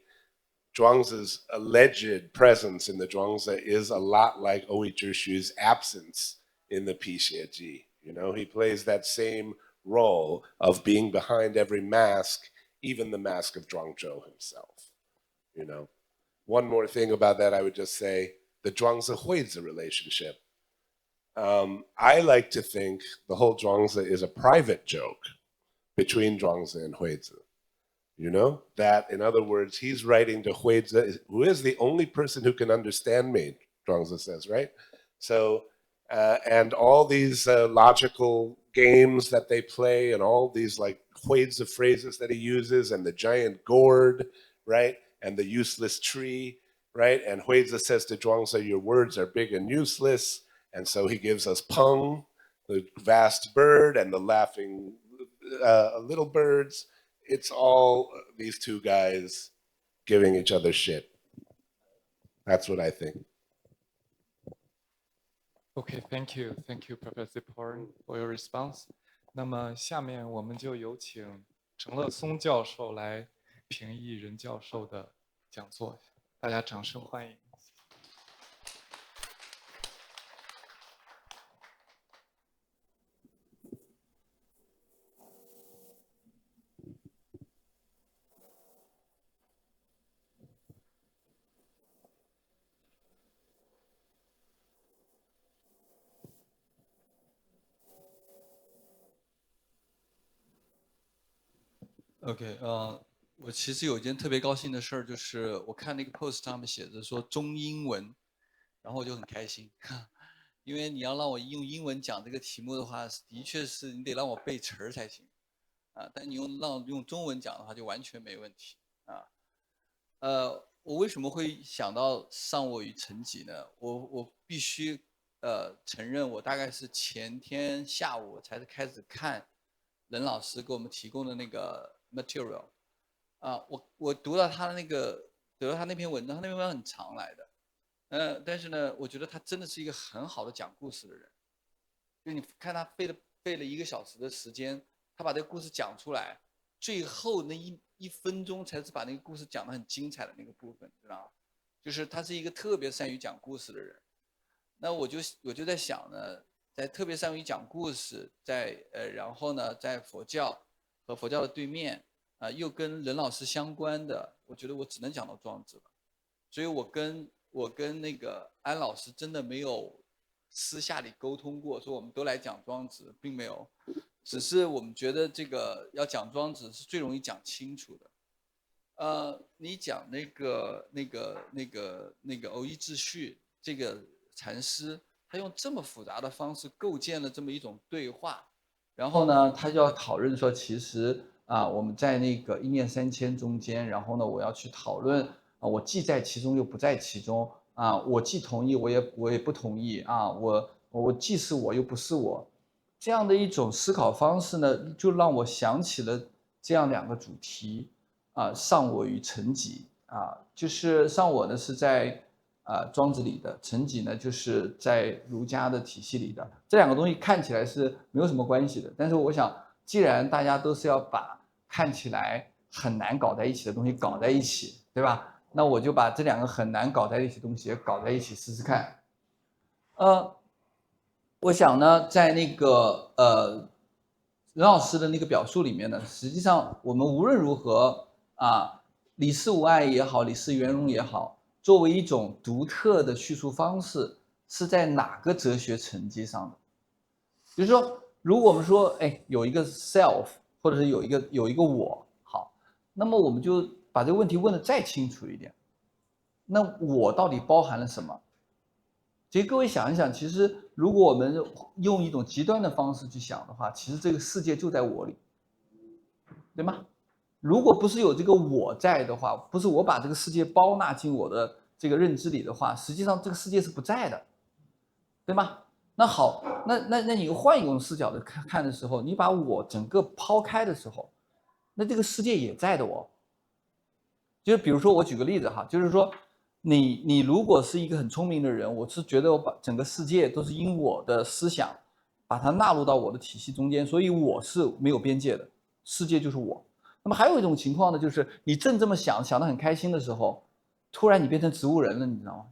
Speaker 2: Zhuangzi's alleged presence in the Zhuangzi is a lot like Oui Zhishu's absence in the Pixieji. You know, he plays that same role of being behind every mask, even the mask of Zhuangzhou himself, you know. One more thing about that, I would just say the Zhuangzi-Huizi relationship. I like to think the whole Zhuangzi is a private joke between Zhuangzi and Huizi. You know, that in other words, he's writing to Huizi, who is the only person who can understand me, Zhuangzi says, right? So, and all these logical games that they play and all these like Huizi phrases that he uses and the giant gourd, right? And the useless tree, right? And Huizi says to Zhuangzi, your words are big and useless. And so he gives us Peng, the vast bird, and the laughing little birds. It's all these two guys giving each other shit. That's what I think.
Speaker 1: Okay, thank you, Professor Ziporyn, for your response. 那么下面我们就有请陈乐松教授来评议任教授的讲座，大家掌声欢迎。
Speaker 5: OK，我其实有一件特别高兴的事儿，就是我看那个 post 上面写着说中英文，然后我就很开心，因为你要让我用英文讲这个题目的话，的确是你得让我背词儿才行，但你用中文讲的话就完全没问题啊。我为什么会想到上我与成己呢？我必须承认，我大概是前天下午才开始看任老师给我们提供的那个 material 我读到他的那篇文章，他那篇文章很长来的，但是呢，我觉得他真的是一个很好的讲故事的人，就你看他费了1个小时的时间，他把这个故事讲出来，最后那一分钟才是把那个故事讲得很精彩的那个部分，知道吗？就是他是一个特别善于讲故事的人。那我就在想呢，在特别善于讲故事，然后呢，在佛教和佛教的对面又跟任老师相关的，我觉得我只能讲到庄子了。所以我跟那个安老师真的没有私下里沟通过，说我们都来讲庄子，并没有，只是我们觉得这个要讲庄子是最容易讲清楚的。你讲那个偶一秩序这个禅师，他用这么复杂的方式构建了这么一种对话，然后呢，他就要讨论说，其实我们在那个一念三千中间，然后呢，我要去讨论我既在其中又不在其中我既同意我也不同意我既是我又不是我，这样的一种思考方式呢，就让我想起了这样2个主题上我与成己就是上我呢是在庄子里的，成己呢就是在儒家的体系里的，这2个东西看起来是没有什么关系的，但是我想，既然大家都是要把看起来很难搞在一起的东西搞在一起，对吧？那我就把这2个很难搞在一起的东西也搞在一起试试看。我想呢，在那个任老师的那个表述里面呢，实际上我们无论如何啊，理事无碍也好，理事圆融也好，作为一种独特的叙述方式，是在哪个哲学层级上的？就是说，如果我们说，哎，有一个 self， 或者是有一个我，好，那么我们就把这个问题问得再清楚一点，那我到底包含了什么？其实各位想一想，其实如果我们用一种极端的方式去想的话，其实这个世界就在我里，对吗？如果不是有这个我在的话，不是我把这个世界包纳进我的这个认知里的话，实际上这个世界是不在的，对吗？那好，那你换一种视角的看的时候，你把我整个抛开的时候，那这个世界也在的哦。就是比如说，我举个例子哈，就是说，你如果是一个很聪明的人，我是觉得我把整个世界都是因我的思想把它纳入到我的体系中间，所以我是没有边界的，世界就是我。那么还有一种情况呢，就是你正这么想得很开心的时候，突然你变成植物人了，你知道吗？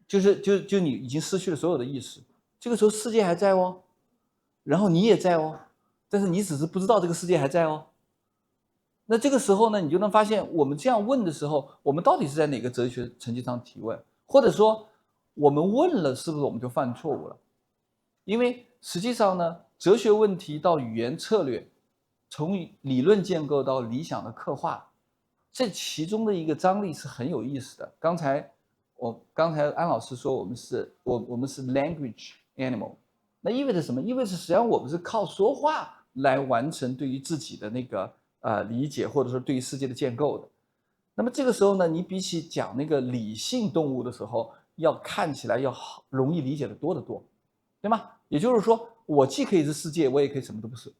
Speaker 5: 就你已经失去了所有的意识。这个时候世界还在哦，然后你也在哦，但是你只是不知道这个世界还在哦。那这个时候呢，你就能发现，我们这样问的时候，我们到底是在哪个哲学层级上提问，或者说我们问了，是不是我们就犯错误了？因为实际上呢，哲学问题到语言策略，从理论建构到理想的刻画，这其中的一个张力是很有意思的。刚才安老师说我们是 language animal， 那意味着什么？意味着实际上我们是靠说话来完成对于自己的那个理解，或者说对于世界的建构的。那么这个时候呢，你比起讲那个理性动物的时候，要看起来要好容易理解的多得多，对吗？也就是说，我既可以是世界，我也可以什么都不是。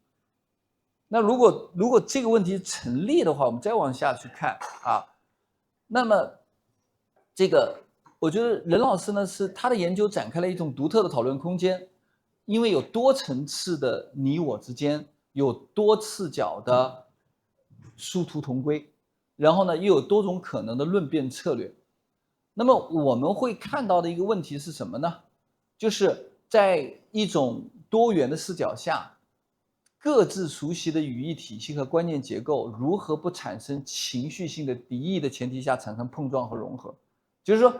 Speaker 5: 那如果这个问题成立的话，我们再往下去看啊，那么这个我觉得任老师呢是他的研究展开了一种独特的讨论空间，因为有多层次的你我之间，有多视角的殊途同归，然后呢又有多种可能的论辩策略。那么我们会看到的一个问题是什么呢？就是在一种多元的视角下，各自熟悉的语义体系和观念结构如何不产生情绪性的敌意的前提下产生碰撞和融合。就是说，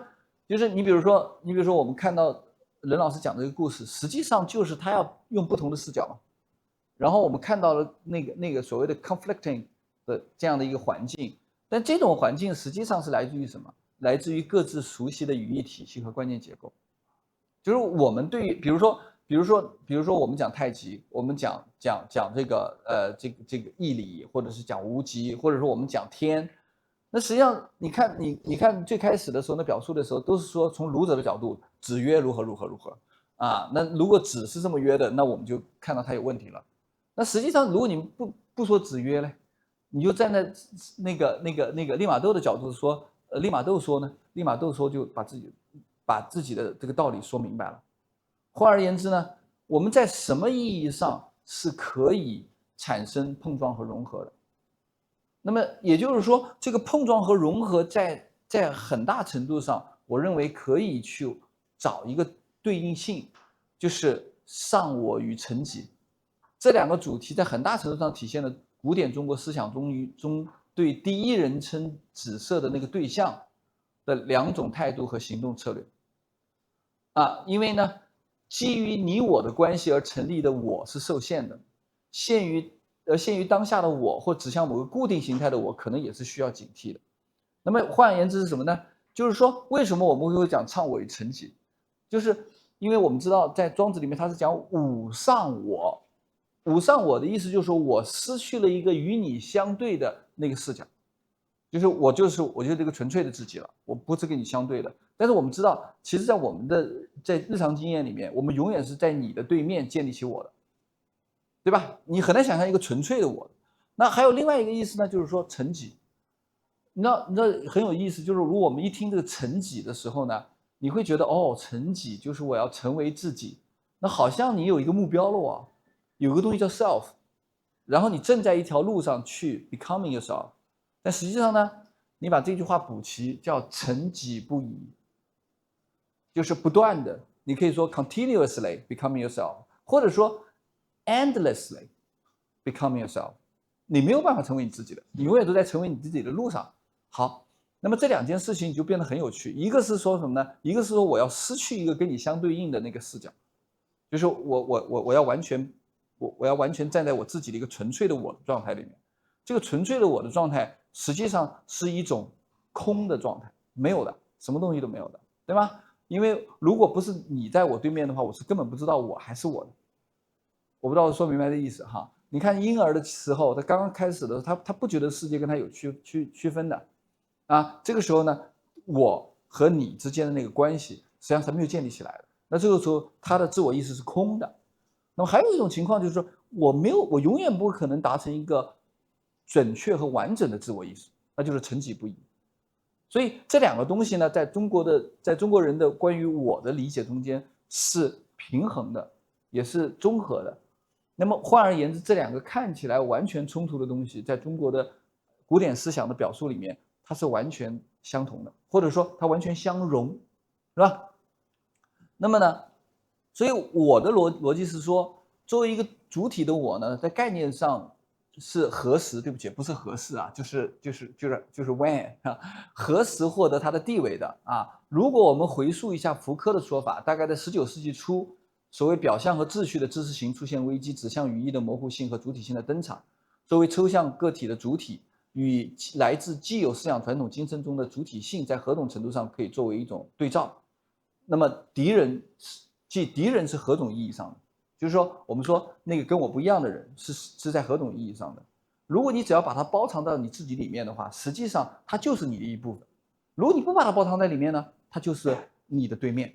Speaker 5: 就是你比如说我们看到任老师讲这个故事，实际上就是他要用不同的视角，然后我们看到了那个所谓的 conflicting 的这样的一个环境，但这种环境实际上是来自于什么？来自于各自熟悉的语义体系和观念结构。就是我们对于比如说我们讲太极，我们讲这个这个义理，或者是讲无极，或者说我们讲天，那实际上你看最开始的时候，那表述的时候都是说从儒者的角度，子曰如何如何如何啊。那如果子是这么约的，那我们就看到他有问题了。那实际上如果你们不说子曰嘞，你就站在那个利玛窦的角度说，利玛窦说呢，利玛窦说就把自己的这个道理说明白了。换而言之呢，我们在什么意义上是可以产生碰撞和融合的？那么也就是说，这个碰撞和融合在很大程度上，我认为可以去找一个对应性，就是上我与承己这两个主题，在很大程度上体现了古典中国思想中对第一人称指涉的那个对象的两种态度和行动策略。因为呢，基于你我的关系而成立的我是受限的，限于当下的我或指向某个固定形态的我，可能也是需要警惕的。那么换言之是什么呢？就是说，为什么我们会讲倡我与承己？就是因为我们知道，在庄子里面，它是讲吾丧我。吾丧我的意思就是说我失去了一个与你相对的那个视角，就是我就是这个纯粹的自己了，我不是跟你相对的。但是我们知道，其实在我们的在日常经验里面，我们永远是在你的对面建立起我的，对吧？你很难想象一个纯粹的我。那还有另外一个意思呢，就是说承己。你知道很有意思，就是如果我们一听这个承己的时候呢，你会觉得哦，承己就是我要成为自己，那好像你有一个目标了啊，有个东西叫 self， 然后你正在一条路上去 becoming yourself。但实际上呢，你把这句话补齐，叫承己不已，就是不断的，你可以说 continuously becoming yourself， 或者说 endlessly
Speaker 6: becoming yourself， 你没有办法成为你自己的，你永远都在成为你自己的路上。好，那么这两件事情就变得很有趣。一个是说什么呢？一个是说我要失去一个跟你相对应的那个视角，就是我要完全站在我自己的一个纯粹的我的状态里面。这个纯粹的我的状态实际上是一种空的状态，没有的，什么东西都没有的，对吗？因为如果不是你在我对面的话，我是根本不知道我还是我的。我不知道我说明白的意思哈。你看婴儿的时候，他刚刚开始的时候，他不觉得世界跟他有区分的啊。这个时候呢，我和你之间的那个关系实际上是没有建立起来的。那这个时候他的自我意识是空的。那么还有一种情况就是说，我永远不可能达成一个准确和完整的自我意识，那就是层级不一。所以这两个东西呢，在中国人的关于我的理解中间是平衡的，也是综合的。那么换而言之，这两个看起来完全冲突的东西，在中国的古典思想的表述里面，它是完全相同的，或者说它完全相容，是吧？那么呢，所以我的逻辑是说，作为一个主体的我呢，在概念上是何时，对不起，不是何时啊，就是 when 啊，何时获得它的地位的啊？如果我们回溯一下福柯的说法，大概在19世纪初，所谓表象和秩序的知识型出现危机，指向语义的模糊性和主体性的登场。作为抽象个体的主体与来自既有思想传统精神中的主体性，在何种程度上可以作为一种对照？那么敌人是何种意义上的？就是说，我们说那个跟我不一样的人是在何种意义上的？如果你只要把它包藏到你自己里面的话，实际上它就是你的一部分。如果你不把它包藏在里面呢，它就是你的对面。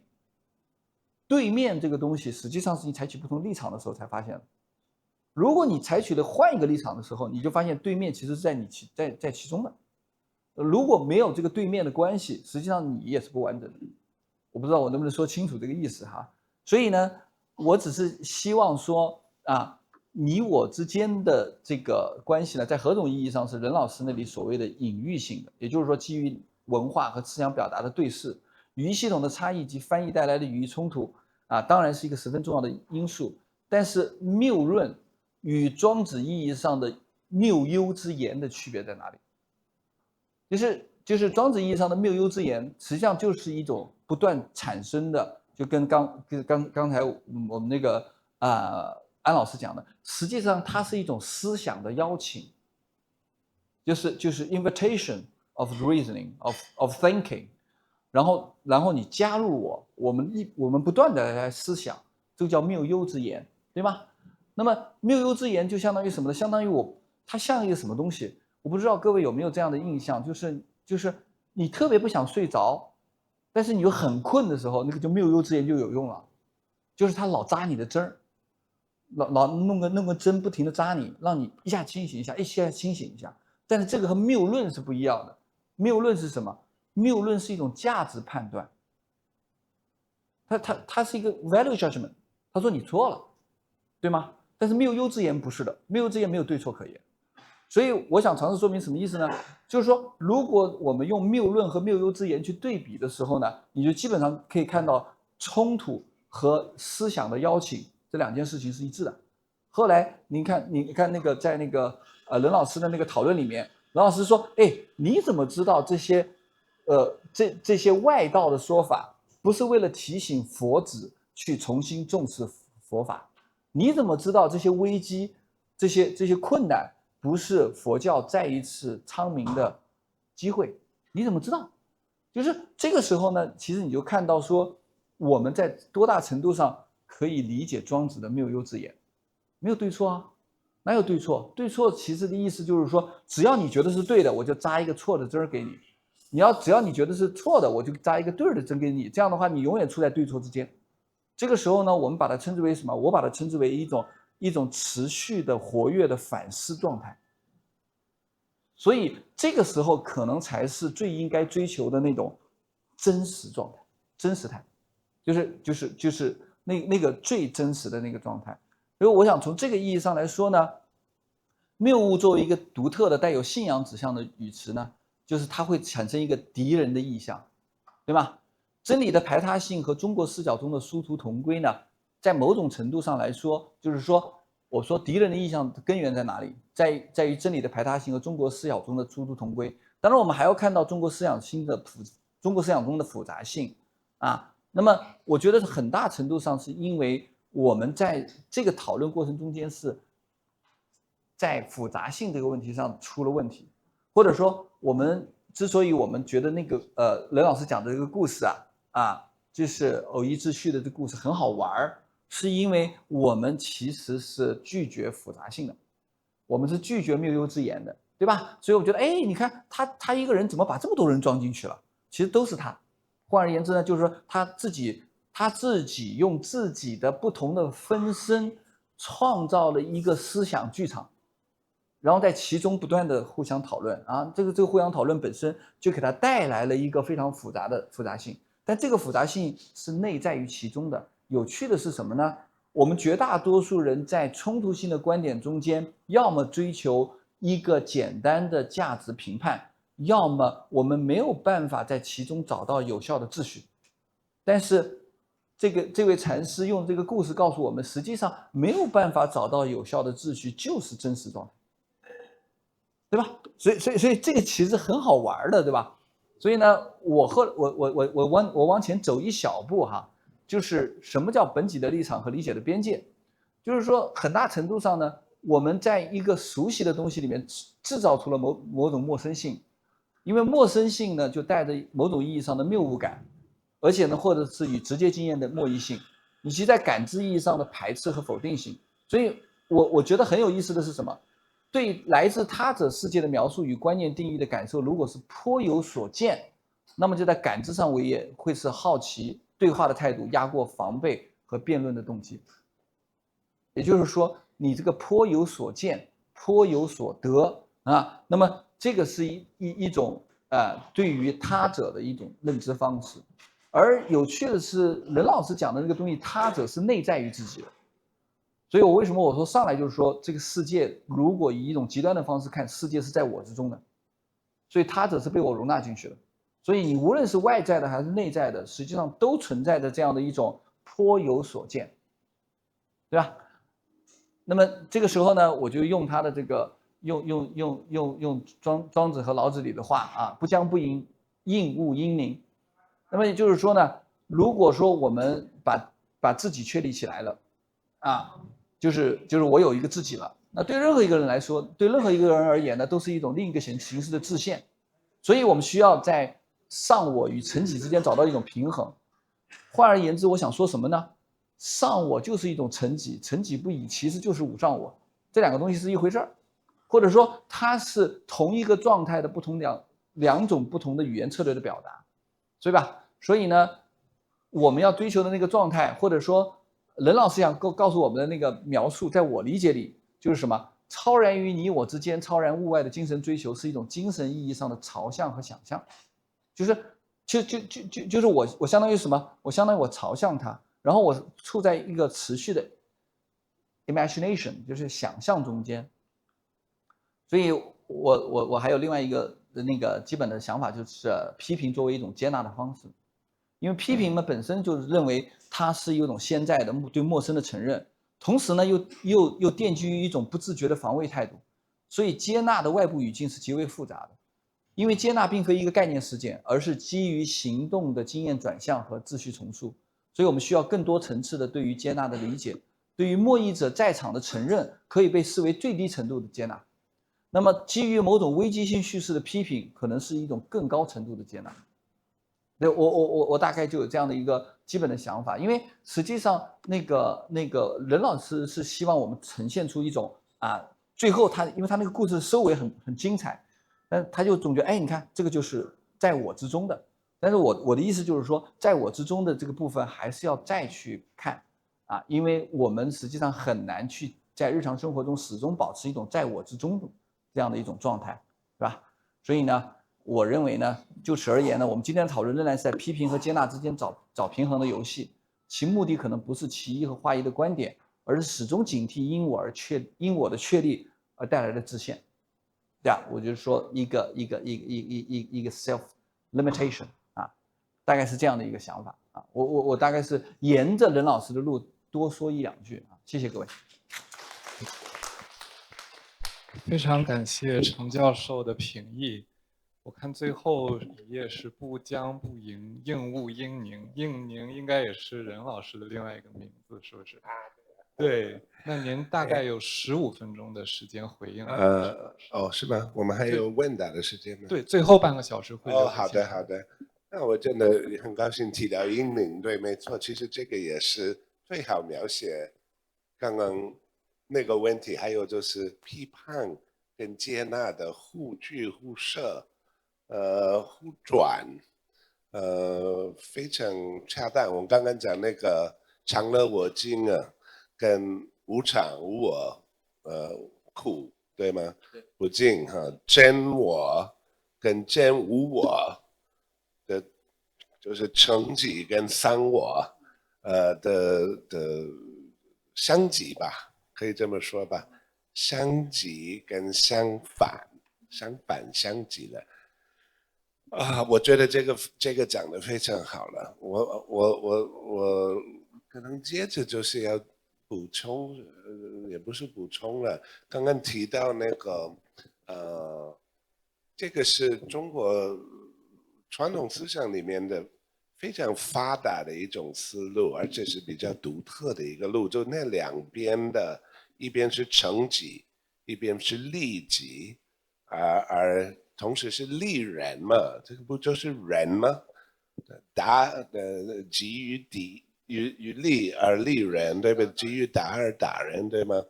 Speaker 6: 对面这个东西，实际上是你采取不同立场的时候才发现的。如果你采取了换一个立场的时候，你就发现对面其实是在其中的。如果没有这个对面的关系，实际上你也是不完整的。我不知道我能不能说清楚这个意思哈。所以呢，我只是希望说啊，你我之间的这个关系呢，在何种意义上是任老师那里所谓的隐喻性的，也就是说基于文化和思想表达的对视，语义系统的差异及翻译带来的语义冲突啊，当然是一个十分重要的因素。但是谬论与庄子意义上的谬幽之言的区别在哪里？就是庄子意义上的谬幽之言，实际上就是一种不断产生的，就跟刚才我们那个安老师讲的，实际上它是一种思想的邀请，就是 invitation of reasoning of thinking， 然后你加入我们不断的来思想，这个叫谬幽之言，对吗？那么谬幽之言就相当于什么呢？相当于它像一个什么东西？我不知道各位有没有这样的印象，就是你特别不想睡着，但是你又很困的时候，那个就谬幽之言就有用了，就是他老扎你的针儿，老弄个针不停的扎你，让你一下清醒一下，一下清醒一下。但是这个和谬论是不一样的。谬论是什么？谬论是一种价值判断，它是一个 value judgment， 他说你错了，对吗？但是谬幽之言不是的，谬幽之言没有对错可言。所以我想尝试说明什么意思呢？就是说，如果我们用谬论和谬幽之言去对比的时候呢，你就基本上可以看到冲突和思想的邀请这两件事情是一致的。后来你看那个在那个任老师的那个讨论里面，任老师说：“哎，你怎么知道这些这些外道的说法不是为了提醒佛子去重新重视佛法？你怎么知道这些危机、这些困难？”不是佛教再一次昌明的机会，你怎么知道？就是这个时候呢，其实你就看到说，我们在多大程度上可以理解庄子的谬幽之言，没有对错啊，哪有对错？对错其实的意思就是说，只要你觉得是对的，我就扎一个错的针给你；只要你觉得是错的，我就扎一个对的针给你。这样的话，你永远处在对错之间。这个时候呢，我们把它称之为什么？我把它称之为一种持续的活跃的反思状态，所以这个时候可能才是最应该追求的那种真实状态、真实态，就是那个最真实的那个状态。所以我想从这个意义上来说呢，谬误作为一个独特的带有信仰指向的语词呢，就是它会产生一个敌人的意象，对吧？真理的排他性和中国视角中的殊途同归呢，在某种程度上来说，就是说，我说敌人的意向根源在哪里？在于真理的排他性和中国思想中的殊途同归。当然，我们还要看到中国思想中的复杂性啊。那么，我觉得很大程度上是因为我们在这个讨论过程中间是在复杂性这个问题上出了问题，或者说我们之所以我们觉得那个任老师讲的这个故事就是偶一秩序的这个故事很好玩，是因为我们其实是拒绝复杂性的，我们是拒绝谬谬之言的，对吧？所以我觉得，哎，你看他一个人怎么把这么多人装进去了？其实都是他。换而言之呢，就是说他自己用自己的不同的分身创造了一个思想剧场，然后在其中不断的互相讨论啊，这个互相讨论本身就给他带来了一个非常复杂性，但这个复杂性是内在于其中的。有趣的是什么呢？我们绝大多数人在冲突性的观点中间，要么追求一个简单的价值评判，要么我们没有办法在其中找到有效的秩序。但是这位禅师用这个故事告诉我们，实际上没有办法找到有效的秩序就是真实状态，对吧？所以这个其实很好玩的，对吧？所以呢，我往前走一小步哈，就是什么叫本己的立场和理解的边界，就是说很大程度上呢，我们在一个熟悉的东西里面制造出了某种陌生性，因为陌生性呢就带着某种意义上的谬误感，而且呢或者是与直接经验的莫异性，以及在感知意义上的排斥和否定性。所以我觉得很有意思的是什么？对来自他者世界的描述与观念定义的感受，如果是颇有所见，那么就在感知上会是好奇对话的态度压过防备和辩论的动机。也就是说，你这个颇有所见、颇有所得那么这个是一种对于他者的一种认知方式。而有趣的是，任老师讲的这个东西，他者是内在于自己的。所以为什么我说上来就是说，这个世界如果以一种极端的方式看，世界是在我之中的，所以他者是被我容纳进去的。所以你无论是外在的还是内在的，实际上都存在着这样的一种颇有所见，对吧？那么这个时候呢，我就用他的这个用庄子和老子里的话不将不迎，应勿因宁。那么也就是说呢，如果说我们把自己确立起来了就是我有一个自己了，那对任何一个人来说，对任何一个人而言呢，都是一种另一个形式的自现。所以我们需要在上我与成己之间找到一种平衡。换而言之，我想说什么呢？上我就是一种成己，成己不已其实就是无上我，这两个东西是一回事儿，或者说它是同一个状态的不同两种不同的语言策略的表达，对吧？所以呢，我们要追求的那个状态，或者说任老师想告诉我们的那个描述，在我理解里就是什么？超然于你我之间、超然物外的精神追求，是一种精神意义上的朝向和想象。就是我相当于什么？我相当于我朝向它，然后我处在一个持续的 imagination， 就是想象中间。所以我还有另外一个那个基本的想法，就是批评作为一种接纳的方式。因为批评嘛本身就是认为它是一种现在的对陌生的承认，同时呢又奠基于一种不自觉的防卫态度。所以接纳的外部语境是极为复杂的，因为接纳并非一个概念事件，而是基于行动的经验转向和秩序重塑。所以我们需要更多层次的对于接纳的理解。对于默译者在场的承认，可以被视为最低程度的接纳。那么基于某种危机性叙事的批评，可能是一种更高程度的接纳。对，我大概就有这样的一个基本的想法。因为实际上那个任老师是希望我们呈现出一种最后因为他那个故事收尾很精彩，但他就总觉得你看这个就是在我之中的。但是我的意思就是说，在我之中的这个部分还是要再去看因为我们实际上很难去在日常生活中始终保持一种在我之中的这样的一种状态，是吧？所以呢，我认为呢，就此而言呢，我们今天的讨论仍然是在批评和接纳之间找平衡的游戏，其目的可能不是其一和化一的观点，而是始终警惕因我的确立而带来的自现。我就是说一个 self limitation 大概是这样的一个想法我大概是沿着任老师的路多说一两句谢谢各位。
Speaker 1: 非常感谢程教授的评议。我看最后一页是不将不迎，应物应宁。应宁应该也是任老师的另外一个名字，是不是？对，那您大概有15分钟的时间回应。
Speaker 2: 是吗？我们还有问答的时间吗？
Speaker 1: 对，最后半个小时会留给
Speaker 2: 好的好的。那我真的很高兴提到英明，对，没错，其实这个也是最好描写刚刚那个问题，还有就是批判跟接纳的互拒互射，互转，非常恰当。我们刚刚讲那个常乐我净啊，跟无常无我，苦，对吗？
Speaker 5: 对，
Speaker 2: 不净哈，真我跟真无我的，就是成己跟三我，的相即吧，可以这么说吧，相即跟相反，相即的。我觉得这个讲得非常好了。我可能接着就是要补充，也不是补充了。刚刚提到那个这个是中国传统思想里面的非常发达的一种思路，而且是比较独特的一个路。就那两边的，一边是成己，一边是利己，而同时是利人嘛，这个不就是人吗？急于利而利人，对不对？急于达而达人，对吗？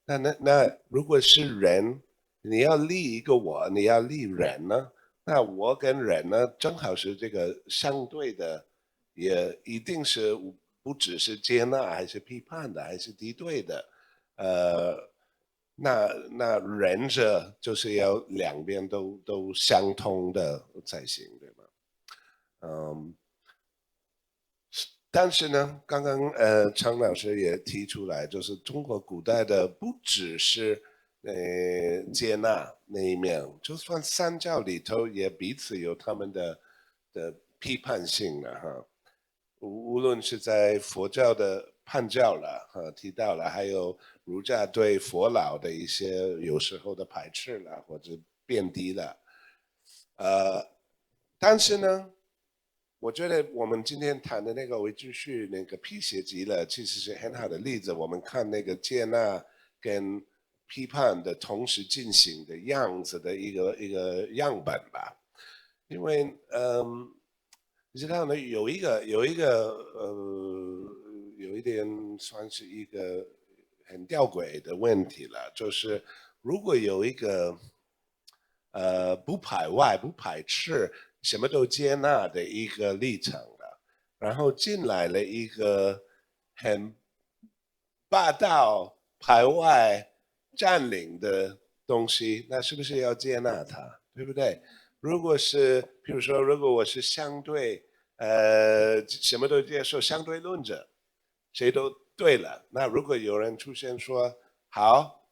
Speaker 2: 那如果是人，你要利一个我，你要利人呢？那我跟人呢，正好是这个相对的，也一定是不只是接纳，还是批判的，还是敌对的。那人者就是要两边都相通的才行，对吗？但是呢，刚刚常老师也提出来，就是中国古代的不只是接纳那一面，就算三教里头也彼此有他们的批判性的哈。无论是在佛教的叛教了哈，提到了，还有儒家对佛老的一些有时候的排斥了或者贬低了，但是呢。我觉得我们今天谈的那个为秩序那个辟邪集了，其实是很好的例子。我们看那个接纳跟批判的同时进行的样子的一个样本吧。因为你知道呢，有一点算是一个很吊诡的问题了，就是如果有一个不排外不排斥。什么都接纳的一个立场了，然后进来了一个很霸道、排外、占领的东西，那是不是要接纳它？对不对？如果是，譬如说，如果我是相对什么都接受相对论者，谁都对了。那如果有人出现说好，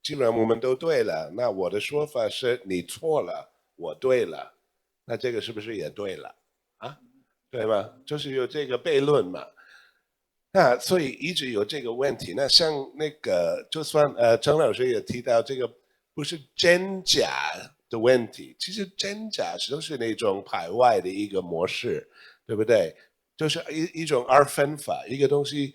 Speaker 2: 既然我们都对了，那我的说法是你错了，我对了。那这个是不是也对了啊？对吗？就是有这个悖论嘛。那所以一直有这个问题。那像那个，就算陈老师也提到这个不是真假的问题，其实真假都是那种排外的一个模式，对不对？就是一种二分法，一个东西，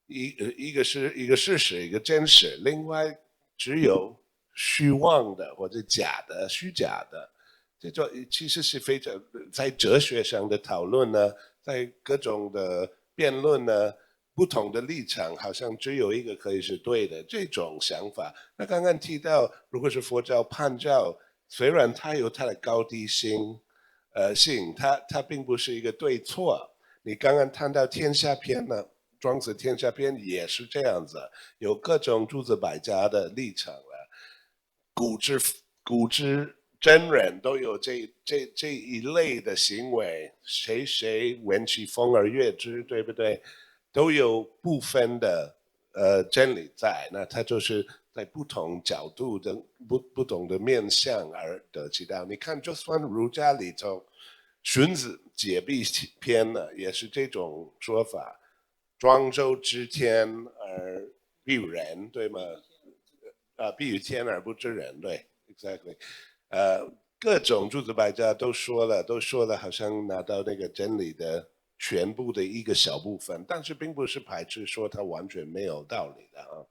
Speaker 2: 一个是一个事实，一个真实，另外只有虚妄的或者假的、虚假的。这种其实是非常在哲学上的讨论呢，在各种的辩论呢，不同的立场好像只有一个可以是对的这种想法。那刚刚提到，如果是佛教、叛教，虽然它有它的高低性，它并不是一个对错。你刚刚谈到天下篇呢，庄子天下篇也是这样子，有各种诸子百家的立场了，古之真人都有这一类的行为，谁闻其风而悦之，对不对？都有部分的真理在，那它就是在不同角度的不同的面向而得其道。你看，就算儒家里头，荀子解蔽篇呢，也是这种说法：庄周知天而育人，对吗？必于天而不知人，对 ，exactly，各种诸子百家都说了，好像拿到那个真理的全部的一个小部分，但是并不是排斥说它完全没有道理的啊。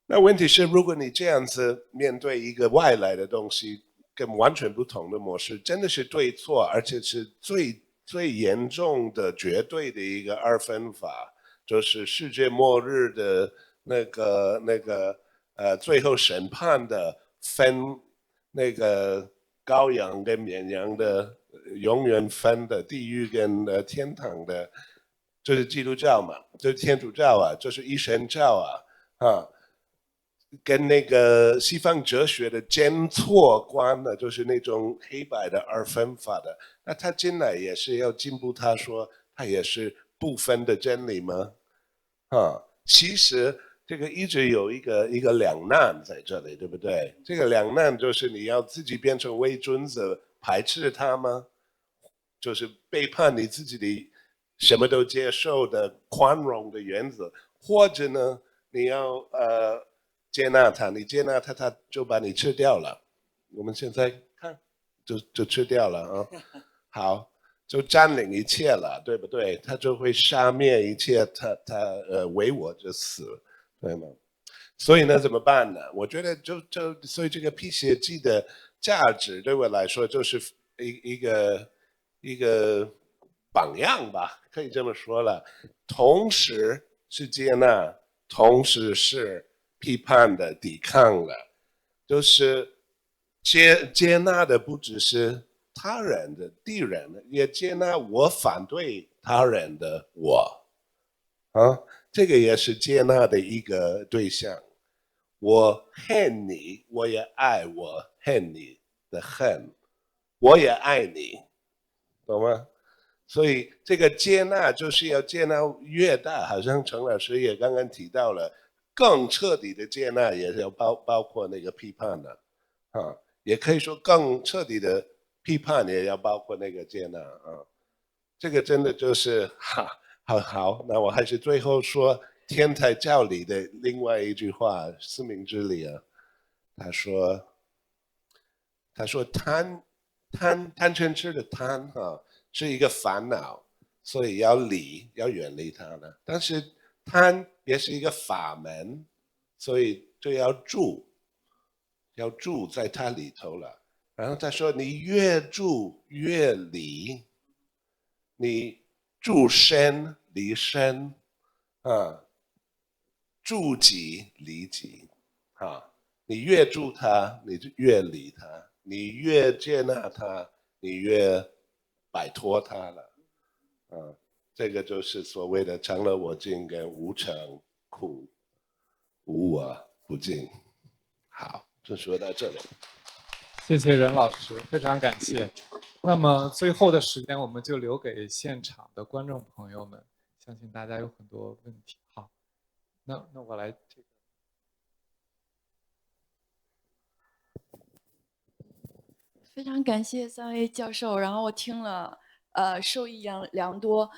Speaker 2: 那问题是，如果你这样子面对一个外来的东西，跟完全不同的模式，真的是对错，而且是最严重的、绝对的一个二分法，就是世界末日的最后审判的分那个羔羊跟绵羊的永远分的地狱跟天堂的，就是基督教嘛，就是天主教啊，就是一神教啊。跟那个西方哲学的尖错观呢，就是那种黑白的二分法的，那他进来也是要进步。他说他也是不分的真理吗？其实这个一直有一个两难在这里，对不对？这个两难就是你要自己变成伪君子，排斥他吗？就是背叛你自己的什么都接受的宽容的原则，或者呢，你要接纳他，你接纳他，他就把你吃掉了。我们现在看，就吃掉了啊。好，就占领一切了，对不对？他就会杀灭一切，他唯我就死，对吗？所以呢，怎么办呢？我觉得所以这个辟邪记的价值对我来说就是一个榜样吧，可以这么说了。同时是接纳，同时是批判的、抵抗的，就是接纳的不只是他人的敌人，也接纳我反对他人的我啊，这个也是接纳的一个对象。我恨你，我也爱我恨你的恨，我也爱你，懂吗？所以这个接纳就是要接纳越大，好像陈老师也刚刚提到了，更彻底的接纳也要包括那个批判的，也可以说更彻底的批判也要包括那个接纳啊。这个真的就是好，那我还是最后说天台教里的另外一句话，四明之理啊，他说贪嗔痴的贪是一个烦恼，所以要远离它的。但是贪也是一个法门，所以就要住在它里头了。然后他说你越住越离，你住身离身住己离己你越住它，你就越离它；你越接纳它，你越摆脱它了。这个就是所谓的常乐我净跟无常苦无我不净。好，就说到这里。
Speaker 1: 谢谢任老师，非常感谢。那么最后的时间，我们就留给现场的观众朋友们，相信大家有很多问题。好，那我来这个。
Speaker 7: 非常感谢三位教授，然后我听了，受益良多，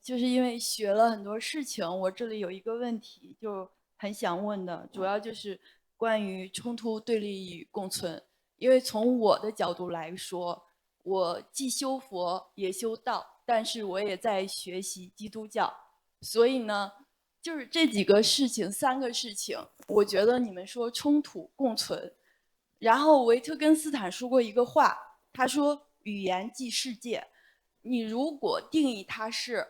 Speaker 7: 就是因为学了很多事情，我这里有一个问题就很想问的，主要就是关于冲突、对立与共存。因为从我的角度来说，我既修佛也修道，但是我也在学习基督教，所以呢，就是这几个事情，3个事情，我觉得你们说冲突共存。然后维特根斯坦说过一个话，他说语言即世界，你如果定义它是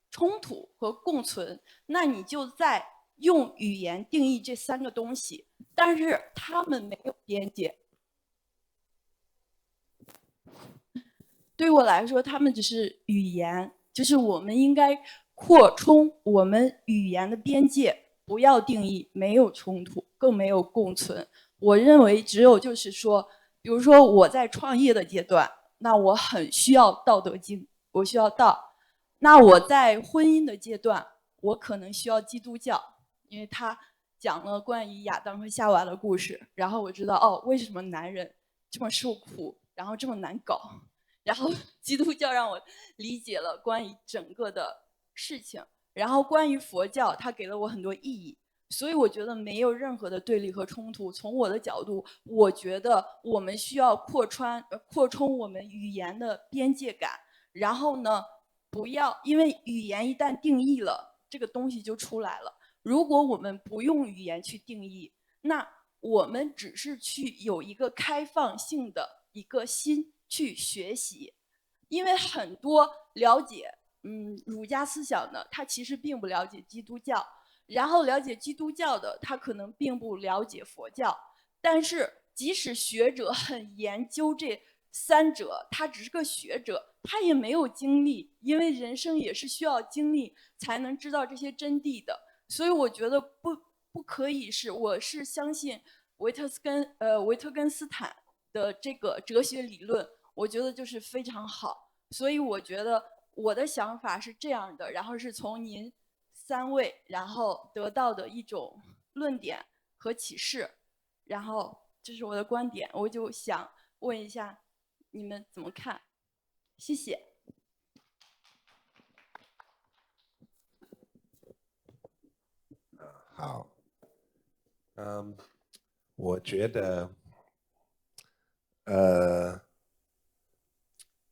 Speaker 7: 冲突和共存，那你就在用语言定义这3个东西，但是他们没有边界。对我来说，他们只是语言，就是我们应该扩充我们语言的边界，不要定义没有冲突，更没有共存。我认为只有就是说，比如说我在创业的阶段，那我很需要《道德经》，我需要道。那我在婚姻的阶段，我可能需要基督教，因为他讲了关于亚当和夏娃的故事，然后我知道哦，为什么男人这么受苦，然后这么难搞。然后基督教让我理解了关于整个的事情，然后关于佛教，它给了我很多意义。所以我觉得没有任何的对立和冲突。从我的角度，我觉得我们需要扩充我们语言的边界感，然后呢，不要因为语言一旦定义了，这个东西就出来了。如果我们不用语言去定义，那我们只是去有一个开放性的一个心去学习，因为很多了解儒家思想的，他其实并不了解基督教，然后了解基督教的，他可能并不了解佛教。但是即使学者很研究这三者，他只是个学者，他也没有经历，因为人生也是需要经历才能知道这些真谛的。所以我觉得不可以是，我是相信维特根斯坦的这个哲学理论，我觉得就是非常好。所以我觉得我的想法是这样的，然后是从您三位然后得到的一种论点和启示，然后这是我的观点，我就想问一下你们怎么看？谢谢。
Speaker 2: 好，我觉得，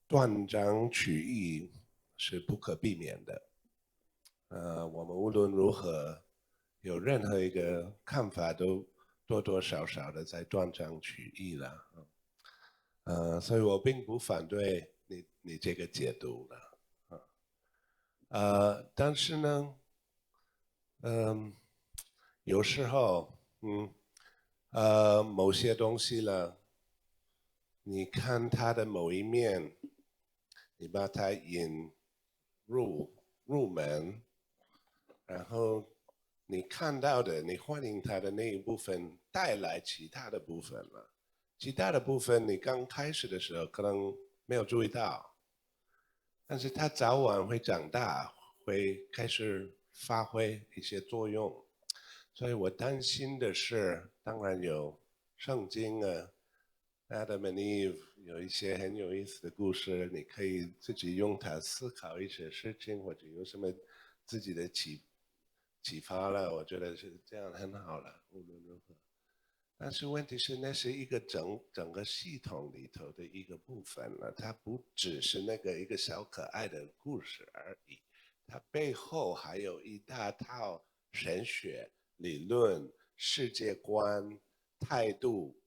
Speaker 2: 断章取义是不可避免的。我们无论如何有任何一个看法，都多多少少的在断章取义了。所以我并不反对你这个解读了。但是呢，有时候，某些东西呢，你看它的某一面，你把它引入门，然后你看到的，你欢迎它的那一部分带来其他的部分了。其他的部分你刚开始的时候可能没有注意到，但是它早晚会长大，会开始发挥一些作用。所以我担心的是，当然有圣经啊，Adam and Eve 有一些很有意思的故事，你可以自己用它思考一些事情，或者有什么自己的启发了，我觉得是这样很好了，无论如何。但是问题是，那是一个整个系统里头的一个部分了，它不只是那个一个小可爱的故事而已，它背后还有一大套神学理论、世界观、态度。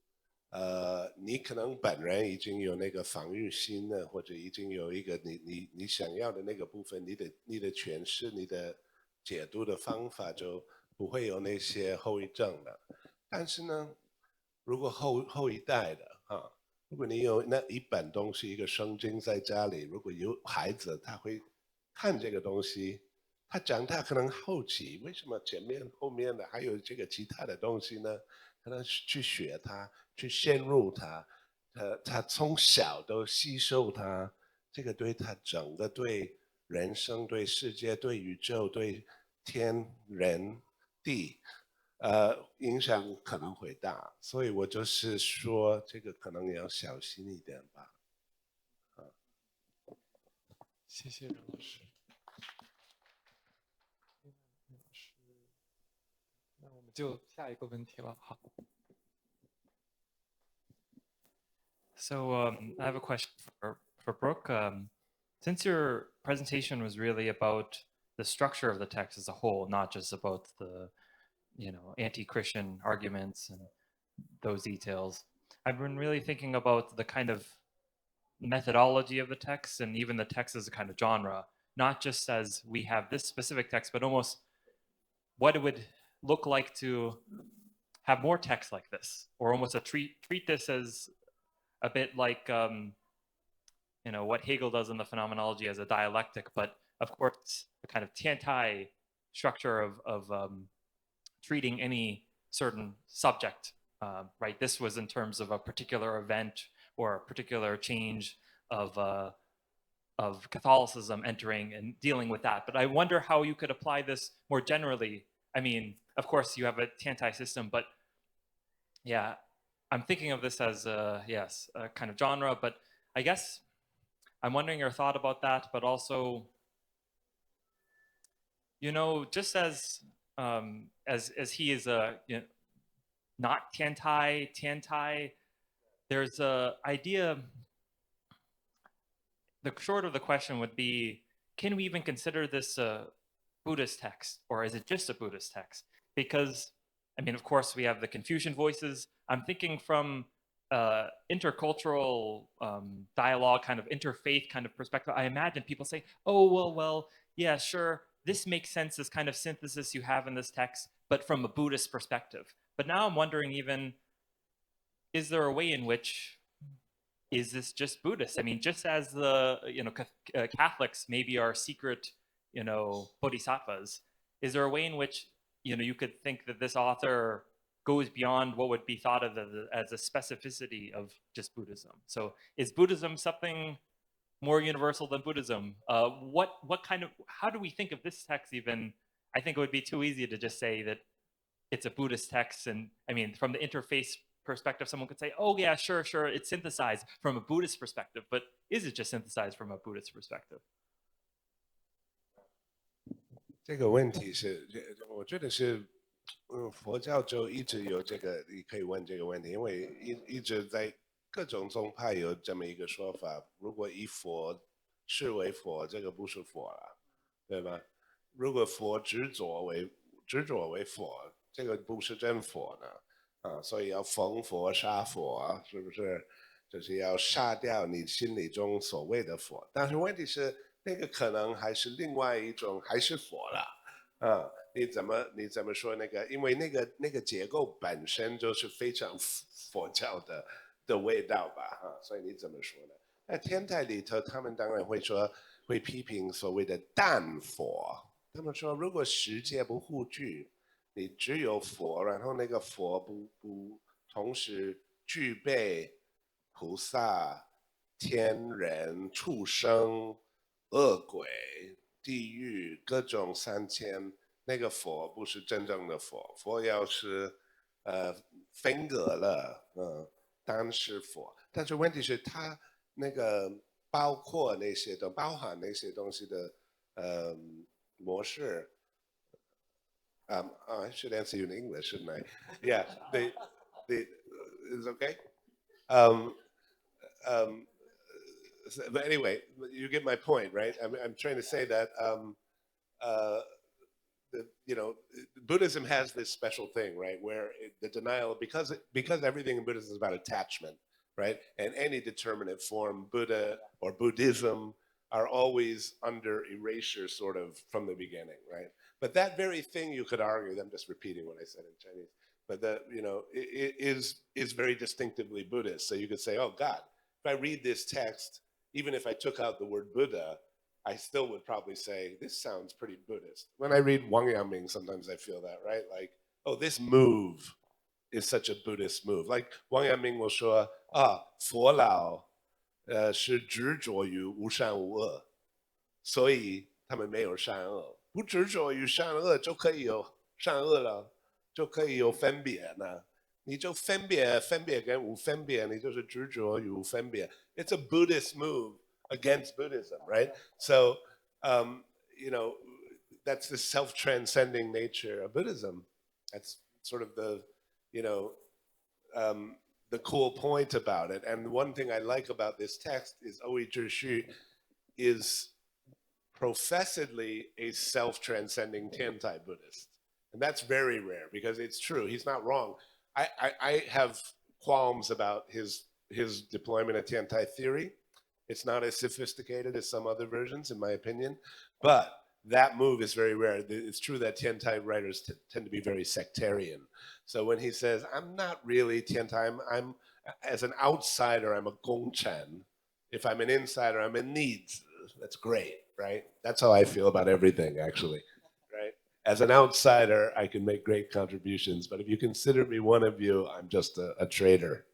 Speaker 2: 你可能本人已经有那个防御心了，或者已经有一个你想要的那个部分，你的诠释、你的解读的方法就不会有那些后遗症了。但是呢，如果后一代的如果你有那一本东西，一个圣经在家里，如果有孩子，他会看这个东西，他长大可能好奇，为什么前面后面的还有这个其他的东西呢？可能去学它，去陷入它，他从小都吸收它，这个对他整个对人生、对世界、对宇宙、对天人地。影响可能会大，所以我就是说，这个可能也要小心一点吧。
Speaker 1: 谢谢任老师。那我们就下一个问题了。好。
Speaker 8: So I have a question for Brooke. Since your presentation was really about the structure of the text as a whole, not just about the anti-Christian arguments and those details, I've been really thinking about the kind of methodology of the text and even the text as a kind of genre, not just as we have this specific text, but almost what it would look like to have more text like this, or almost treat this as a bit like what Hegel does in the phenomenology as a dialectic, but of course the kind of Tiantai structure of treating any certain subject, right? This was in terms of a particular event or a particular change of Catholicism entering and dealing with that. But I wonder how you could apply this more generally. I mean, of course you have a Tiantai system, but yeah, I'm thinking of this as a kind of genre, but I guess I'm wondering your thought about that, but also, just as as he is not Tiantai, there's a idea. The short of the question would be, can we even consider this a Buddhist text, or is it just a Buddhist text? Because, I mean, of course, we have the Confucian voices. I'm thinking from intercultural dialogue, kind of interfaith kind of perspective. I imagine people say, oh, well, yeah, sure, this makes sense, this kind of synthesis you have in this text, but from a Buddhist perspective. But now I'm wondering even, is there a way in which, is this just Buddhist? I mean, just as the, Catholics maybe are secret, bodhisattvas, is there a way in which, you could think that this author goes beyond what would be thought of as a specificity of just Buddhism? So is Buddhism something more universal than Buddhism? How do we think of this text even? I think it would be too easy to just say that it's a Buddhist text. And I mean, from the interface perspective, someone could say, oh yeah, sure, it's synthesized from a Buddhist perspective, but is it just synthesized from a Buddhist perspective?
Speaker 2: 这个问题是，我觉得是，佛教就一直有这个，你可以问这个问题，因为一直在各种宗派有这么一个说法，如果以佛视为佛，这个不是佛了，对吧？如果佛执着为佛，这个不是真佛呢，啊，所以要逢佛杀佛，是不是？就是要杀掉你心里中所谓的佛，但是问题是。那个可能还是另外一种，还是佛了，你怎么说那个？因为那个结构本身就是非常佛教的味道吧，所以你怎么说呢？那天台里头，他们当然会批评所谓的淡佛，他们说如果十界不互具，你只有佛，然后那个佛不同时具备菩萨、天人、畜生。恶鬼、地狱各种3000，那个佛不是真正的佛，佛要是分隔了，当是佛。但是问题是，它那个包含那些东西的模式。I should answer you in English, shouldn't I? Yeah, it's okay. But anyway, you get my point, right? I'm trying to say that Buddhism has this special thing, right, where the denial, because everything in Buddhism is about attachment, right, and any determinate form, Buddha or Buddhism, are always under erasure, sort of from the beginning, right? But that very thing, you could argue. I'm just repeating what I said in Chinese, but that it is very distinctively Buddhist. So you could say, oh God, if I read this text. Even if I took out the word Buddha, I still would probably say, this sounds pretty Buddhist. When I read Wang Yangming, sometimes I feel that, right? Like, oh, this move is such a Buddhist move. Like Wang Yangming will show, 佛老是执着于无善无恶，所以他们没有善恶。不执着于善恶就可以有善恶了，就可以有分别呢。你就分别跟无分别，你就是执着与无分别。It's a Buddhist move against Buddhism, right? So, that's the self-transcending nature of Buddhism. That's sort of the cool point about it. And one thing I like about this text is Oui Zhishu is professedly a self-transcending Tiantai Buddhist. And that's very rare because it's true. He's not wrong. I have qualms about his deployment of Tiantai theory. It's not as sophisticated as some other versions, in my opinion. But that move is very rare. It's true that Tiantai writers tend to be very sectarian. So when he says, I'm not really Tiantai, I'm as an outsider, I'm a Gongchen. If I'm an insider, I'm a Nizi. That's great, right? That's how I feel about everything, actually. As an outsider, I can make great contributions, but if you consider me one of you, I'm just a traitor.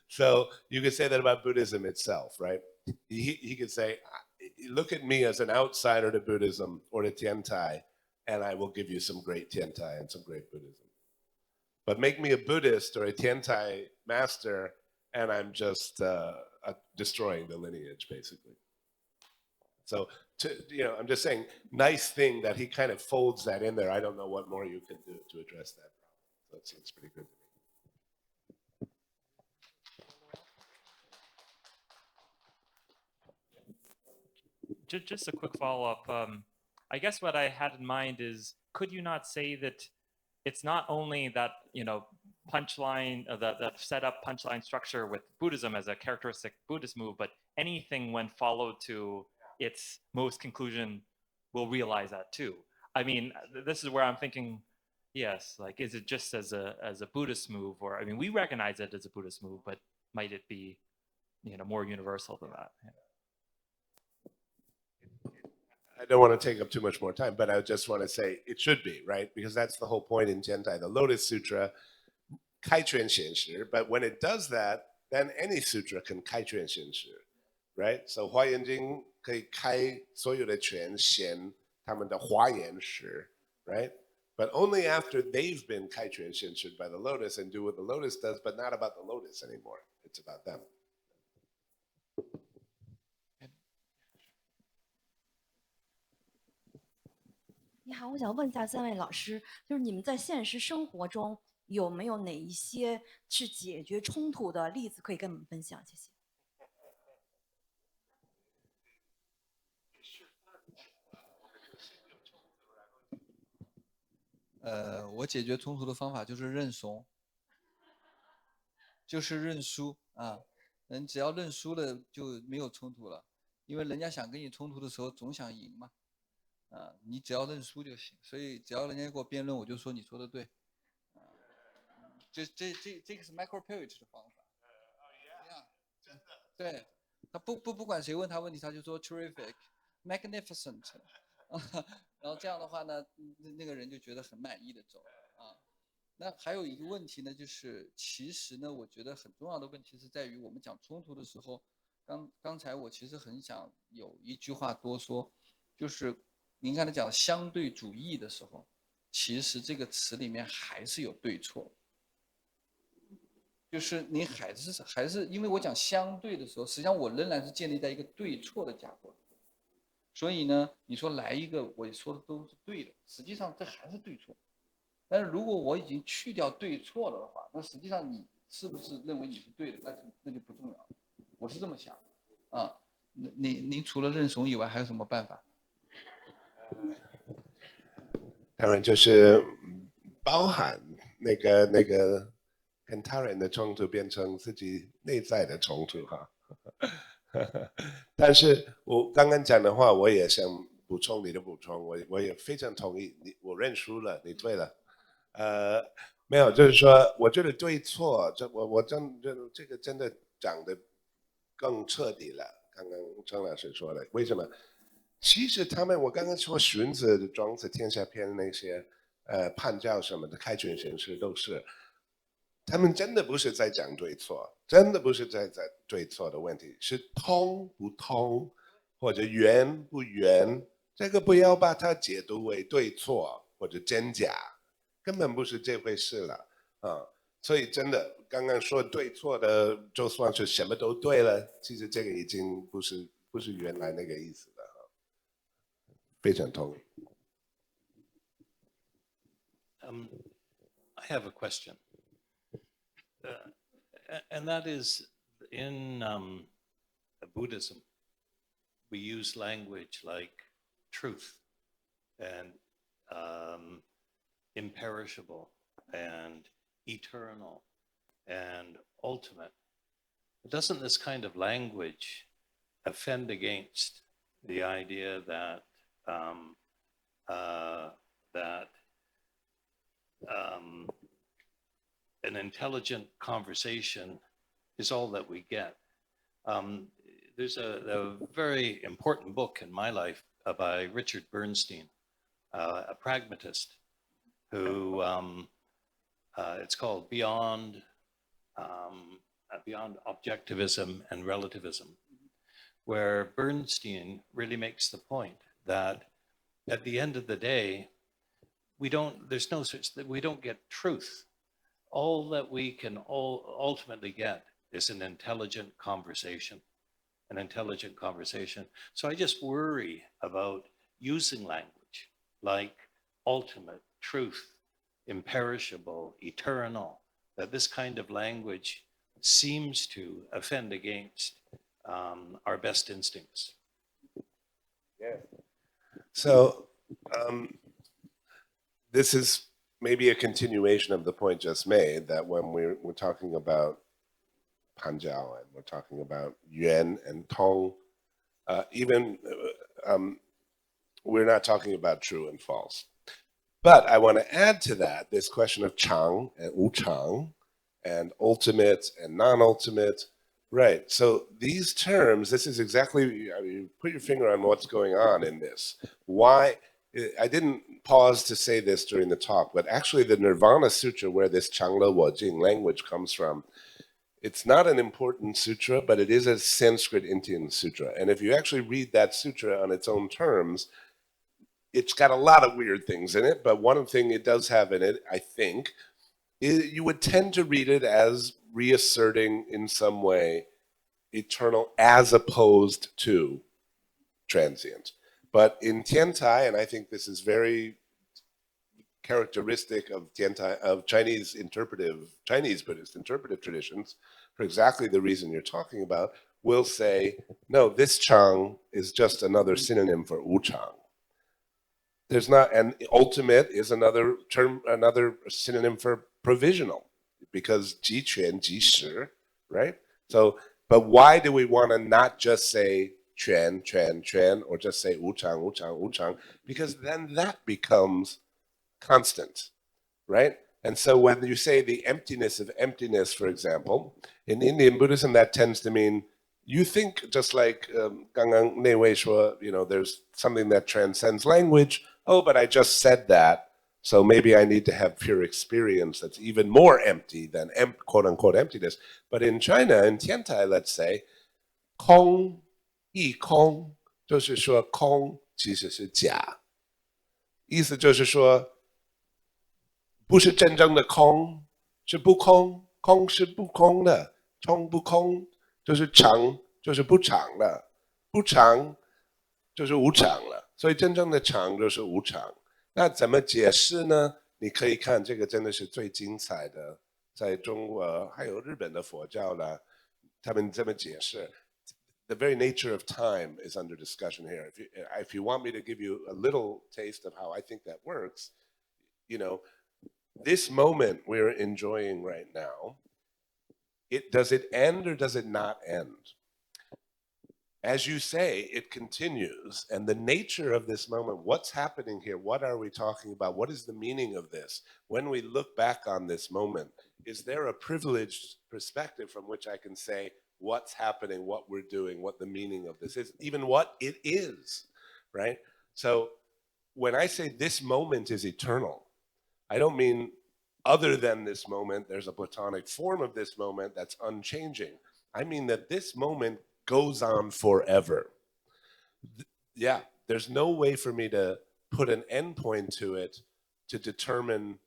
Speaker 2: So you could say that about Buddhism itself, right? He could say, look at me as an outsider to Buddhism or to Tiantai, and I will give you some great Tiantai and some great Buddhism. But make me a Buddhist or a Tiantai master, and I'm just destroying the lineage, basically. So I'm just saying, nice thing that he kind of folds that in there. I don't know what more you can do to address that problem. So it seems pretty good to me.
Speaker 8: Just a quick follow-up. I guess what I had in mind is, could you not say that it's not only that, punchline, that set up punchline structure with Buddhism as a characteristic Buddhist move, but anything when followed to its most conclusion will realize that too. I mean, this is where I'm thinking, yes, like, is it just as a Buddhist move, or, I mean, we recognize it as a Buddhist move, but might it be, more universal than that? Yeah.
Speaker 2: I don't want to take up too much more time, but I just want to say it should be, right? Because that's the whole point in Gentai, the Lotus Sutra, 开权显实, but when it does that, then any sutra can 开权显实, right? So 华严经可以开所有的权显他们的华严实, right? But only after they've been 开权显实 by the lotus and do what the lotus does, but not about the lotus anymore. It's about them.
Speaker 9: 你好，我想问一下三位老师，就是你们在现实生活中有没有哪一些是解决冲突的例子可以跟我们分享？谢谢。
Speaker 5: 我解决冲突的方法就是认怂，就是认输啊。人只要认输了就没有冲突了，因为人家想跟你冲突的时候总想赢嘛。你只要认输就行，所以只要人家给我辩论，我就说你说的对。这个是 micro pivot 的方法。对，他不管谁问他问题，他就说 terrific、magnificent， 然后这样的话呢，那个人就觉得很满意的走啊。那还有一个问题呢，就是其实呢，我觉得很重要的问题是在于我们讲冲突的时候，刚才我其实很想有一句话多说，就是您刚才讲相对主义的时候，其实这个词里面还是有对错，就是你还是因为我讲相对的时候，实际上我仍然是建立在一个对错的架构，所以呢，你说来一个我说的都是对的，实际上这还是对错。但是如果我已经去掉对错了的话，那实际上你是不是认为你是对的，那就不重要了。我是这么想啊。您除了认怂以外还有什么办法？
Speaker 2: 当然就是包含那个跟他人的冲突变成自己内在的冲突哈。但是我刚刚讲的话，我也想补充你的补充，我也非常同意你，我认输了，你对了。没有，就是说，我觉得对错，我真这个真的讲得更彻底了。刚刚张老师说的，为什么？其实我刚刚说荀子、庄子、天下篇那些判教什么的，开权显实都是，他们真的不是在讲对错，真的不是在对错的问题，是通不通或者圆不圆，这个不要把它解读为对错或者真假，根本不是这回事了啊！所以真的刚刚说对错的，就算是什么都对了，其实这个已经不是原来那个意思了。非常同意。
Speaker 3: I have a question, and that is in Buddhism, we use language like truth and imperishable and eternal and ultimate. Doesn't this kind of language offend against the idea that an intelligent conversation is all that we get? There's a very important book in my life by Richard Bernstein, a pragmatist, who it's called Beyond Objectivism and Relativism, where Bernstein really makes the point that at the end of the day, we don't get truth. All that we can ultimately get is an intelligent conversation. an intelligent conversation. So I just worry about using language like ultimate, truth, imperishable, eternal, that this kind of language seems to offend against our best instincts.
Speaker 2: Yeah. So this is maybe a continuation of the point just made, that when we're talking about Panjiao and we're talking about Yuan and Tong, we're not talking about true and false. But I want to add to that this question of Chang and Wu Chang and ultimate and non-ultimate. Right. So these terms, this is exactly, I mean, put your finger on what's going on in this. Why? I didn't pause to say this during the talk, but actually the Nirvana Sutra, where this Changla Wajing language comes from, it's not an important sutra, but it is a Sanskrit Indian sutra. And if you actually read that sutra on its own terms, it's got a lot of weird things in it, but one thing it does have in it, I think, is you would tend to read it as reasserting in some way eternal as opposed to transient. But in Tiantai, and I think this is very characteristic of Tiantai, of Chinese Buddhist interpretive traditions, for exactly the reason you're talking about, will say, no, this Chang is just another synonym for Wu Chang. There's not, and ultimate is another term, another synonym for provisional, because ji quan, ji shi, right? So, but why do we want to not just say quan, quan, quan, or just say wu chang, wu chang, wu chang? Because then that becomes constant, right? And so when you say the emptiness of emptiness, for example, in Indian Buddhism, that tends to mean you think, just like Gangang Ne Wei Shuo, you know, there's something that transcends language. Oh, but I just said that, so maybe I need to have pure experience that's even more empty than quote unquote emptiness. But in China, in Tiantai, let's say, 空一空就是说空其实是假，意思就是说不是真正的空，是不空，空是不空的，空不空就是常，就是不常了，不常就是无常了，所以真正的常就是无常。那怎么解释呢？你可以看这个真的是最精彩的，在中国还有日本的佛教啦，他们这么解释。The very nature of time is under discussion here. If you want me to give you a little taste of how I think that works, you know, this moment we're enjoying right now, does it end or does it not end? As you say, it continues. And the nature of this moment, what's happening here? What are we talking about? What is the meaning of this? When we look back on this moment, is there a privileged perspective from which I can say what's happening, what we're doing, what the meaning of this is, even what it is, right? So when I say this moment is eternal, I don't mean other than this moment, there's a Platonic form of this moment that's unchanging. I mean that this moment goes on forever. Yeah, there's no way for me to put an endpoint to it to determine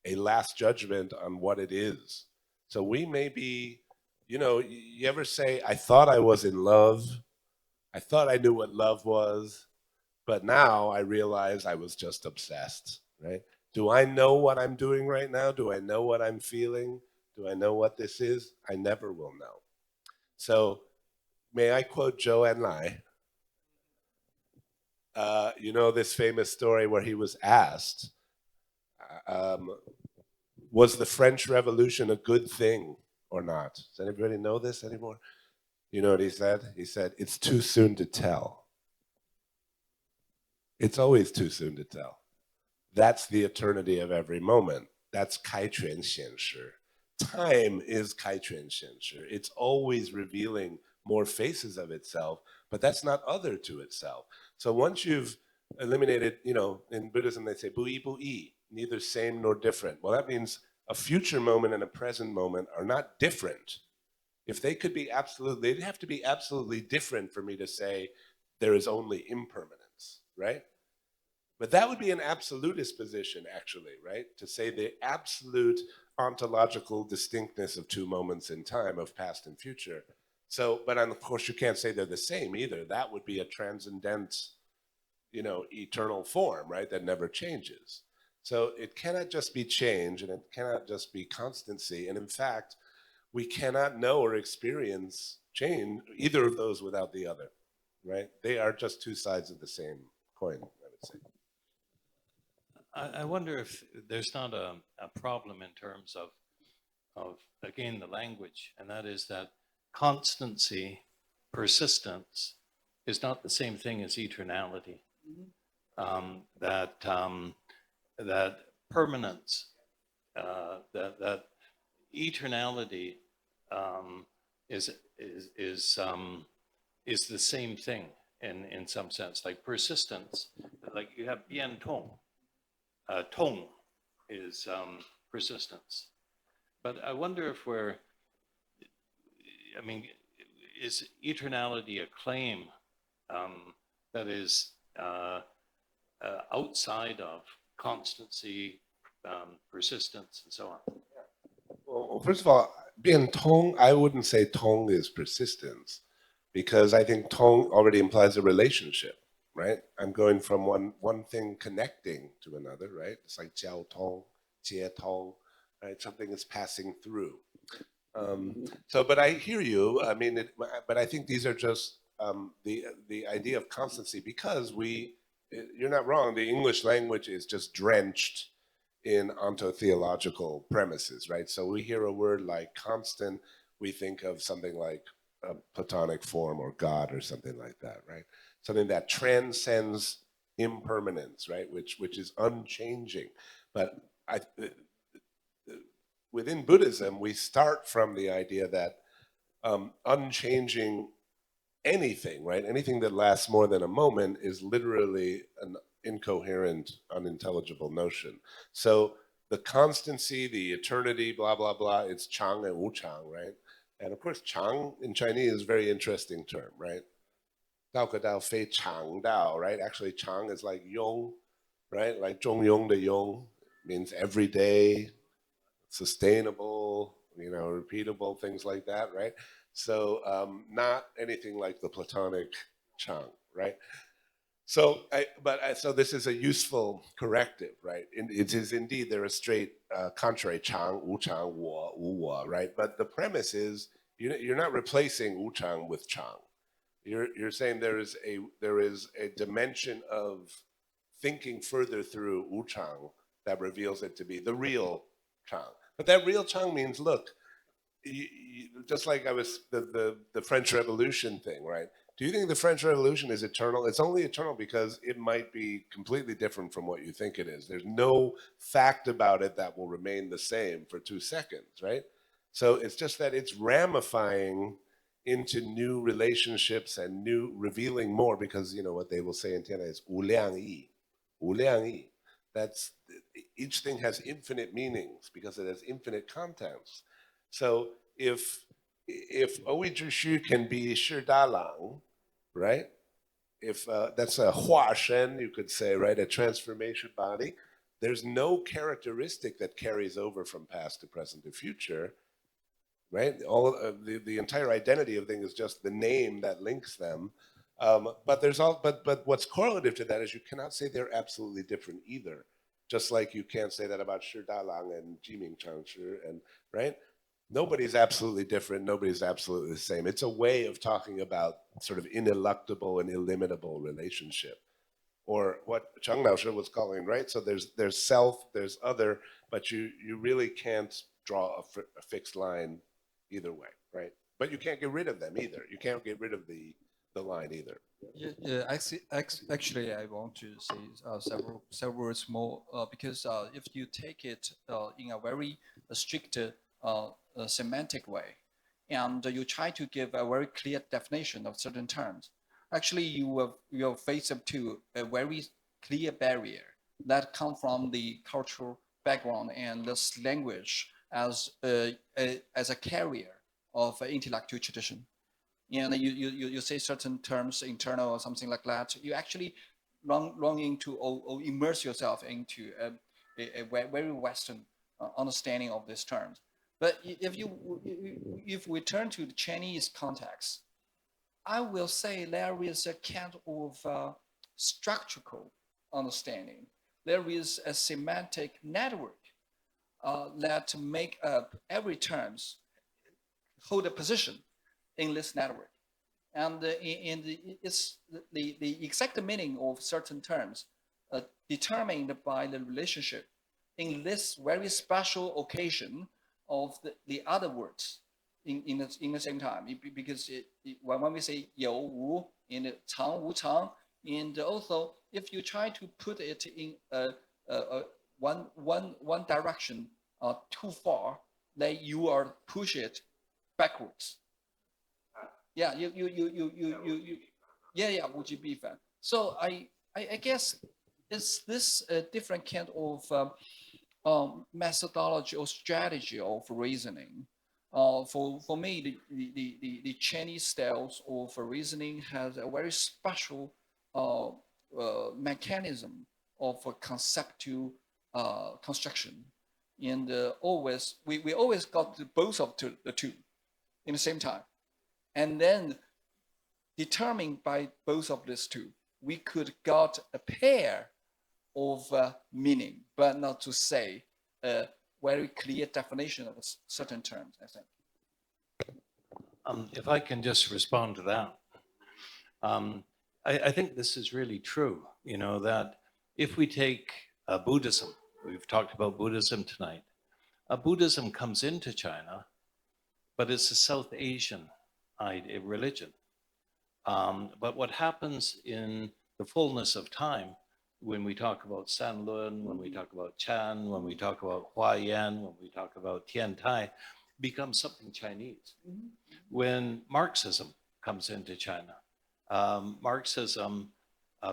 Speaker 2: a last judgment on what it is. So we may be, you know, you ever say, I thought I was in love, I thought I knew what love was, but now I realize I was just obsessed, right? Do I know what I'm doing right now? Do I know what I'm feeling? Do I know what this is? I never will know. So may I quote Zhou Enlai? You know this famous story where he was asked, was the French Revolution a good thing or not? Does anybody know this anymore? You know what he said? He said, it's too soon to tell. It's always too soon to tell. That's the eternity of every moment. That's 开权显示. Time is 开权显示. It's always revealing more faces of itself, but that's not other to itself. So once you've eliminated, you know, in Buddhism they say 不异不异, neither same nor different. Well, that means a future moment and a present moment are not different. If they could be absolute, they'd have to be absolutely different for me to say there is only impermanence, right? But that would be an absolutist position, actually, right? To say the absolute ontological distinctness of two moments in time, of past and future. So, but of course you can't say they're the same either. That would be a transcendent, eternal form, right? That never changes. So it cannot just be change and it cannot just be constancy. And in fact, we cannot know or experience change, either of those without the other, right? They are just two sides of the same coin, I would say.
Speaker 3: I wonder if there's not a problem in terms of again, the language, and that is that constancy, persistence is not the same thing as eternality. That permanence, that eternality is the same thing in some sense. Like persistence, like you have bien tong. Tong is persistence. But I wonder if is eternality a claim that is outside of constancy, persistence, and so on?
Speaker 2: Well, first of all, being tong, I wouldn't say tong is persistence, because I think tong already implies a relationship, right? I'm going from one thing connecting to another, right? It's like jiao tong, jie tong, right? Something is passing through. But I hear you. I mean, but I think these are just the idea of constancy, because you're not wrong. The English language is just drenched in ontotheological premises, right? So we hear a word like constant, we think of something like a Platonic form or God or something like that, right? Something that transcends impermanence, right? Which is unchanging. But within Buddhism, we start from the idea that unchanging anything, right? Anything that lasts more than a moment is literally an incoherent, unintelligible notion. So the constancy, the eternity, blah, blah, blah, it's Chang and Wu Chang, right? And of course, Chang in Chinese is a very interesting term, right? Dao ke dao fei chang dao, right? Actually, Chang is like yong, right? Like zhong yong de yong, means every day, sustainable, repeatable, things like that, right? So not anything like the Platonic Chang, right? So, so this is a useful corrective, right? It is indeed, there are straight contrary, Chang, Wu Chang, Wo, Wu Wo, right? But the premise is you're not replacing Wu Chang with Chang. You're saying there is a dimension of thinking further through Wu Chang that reveals it to be the real Chang. But that real Chang means, look, just like the French Revolution thing, right? Do you think the French Revolution is eternal? It's only eternal because it might be completely different from what you think it is. There's no fact about it that will remain the same for 2 seconds, right? So it's just that it's ramifying into new relationships and revealing more, because what they will say in Tiana is 无量义, 无量义. That's, each thing has infinite meanings because it has infinite contents. So if Owi Zhishu can be Shi Da Lang, right? If that's a Hua Shen, you could say, right? A transformation body. There's no characteristic that carries over from past to present to future, right? All the entire identity of things is just the name that links them. But what's correlative to that is you cannot say they're absolutely different either. Just like you can't say that about Shi Da Lang and Jiming Changshi, and right? Nobody's absolutely different. Nobody's absolutely the same. It's a way of talking about sort of ineluctable and illimitable relationship, or what Chang Naoshi was calling, right? So there's self, there's other, but you really can't draw a fixed line either way, right? But you can't get rid of them either. You can't get rid of the line either.
Speaker 5: Yeah, actually, I want to say several words more, because if you take it in a very strict semantic way, and you try to give a very clear definition of certain terms, actually you will face up to a very clear barrier that come from the cultural background and this language as a carrier of intellectual tradition. And you say certain terms, internal or something like that, you actually run into or immerse yourself into a very Western understanding of these terms. But if we turn to the Chinese context, I will say there is a kind of structural understanding. There is a semantic network that make up every terms hold a position in this network. And it's the exact meaning of certain terms determined by the relationship in this very special occasion of the other words in the same time. Because when we say 有无 in the 长无长, and also if you try to put it in one direction too far, then you are push it backwards. Yeah, yeah, 无极必反. So I guess it's this different kind of methodology or strategy of reasoning. For me, the Chinese styles of reasoning has a very special mechanism of conceptual construction, and always we always got both of the two in the same time, and then determined by both of these two, we could got a pair of meaning, but not to say a very clear definition of certain terms, I think.
Speaker 3: If I can just respond to that. I think this is really true, you know, that if we take Buddhism, we've talked about Buddhism tonight. Buddhism comes into China, but it's a South Asian religion. But what happens in the fullness of time, when we talk about Sanlun, when we talk about Chan, when we talk about Huayan, when we talk about Tiantai, becomes something Chinese. When Marxism comes into China, Marxism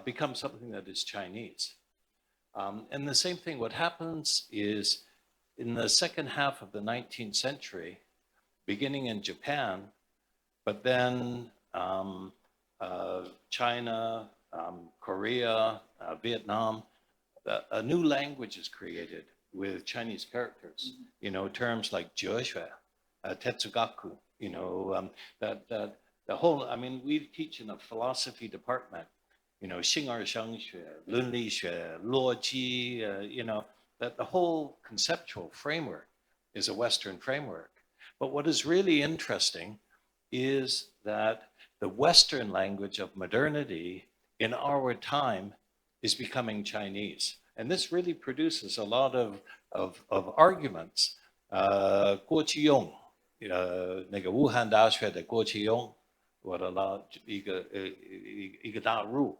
Speaker 3: becomes something that is Chinese. And the same thing, what happens is in the second half of the 19th century, beginning in Japan, but then China, Korea, Vietnam, a new language is created with Chinese characters, you know, terms like 哲学, Tetsugaku, you know, the whole, I mean, we teach in a philosophy department, you know, 形而上学, 伦理学, 逻辑, you know, that the whole conceptual framework is a Western framework. But what is really interesting is that the Western language of modernity in our time is becoming Chinese. And this really produces a lot of arguments. 郭其用, 那个武汉大学的郭其用, 我的一个大入.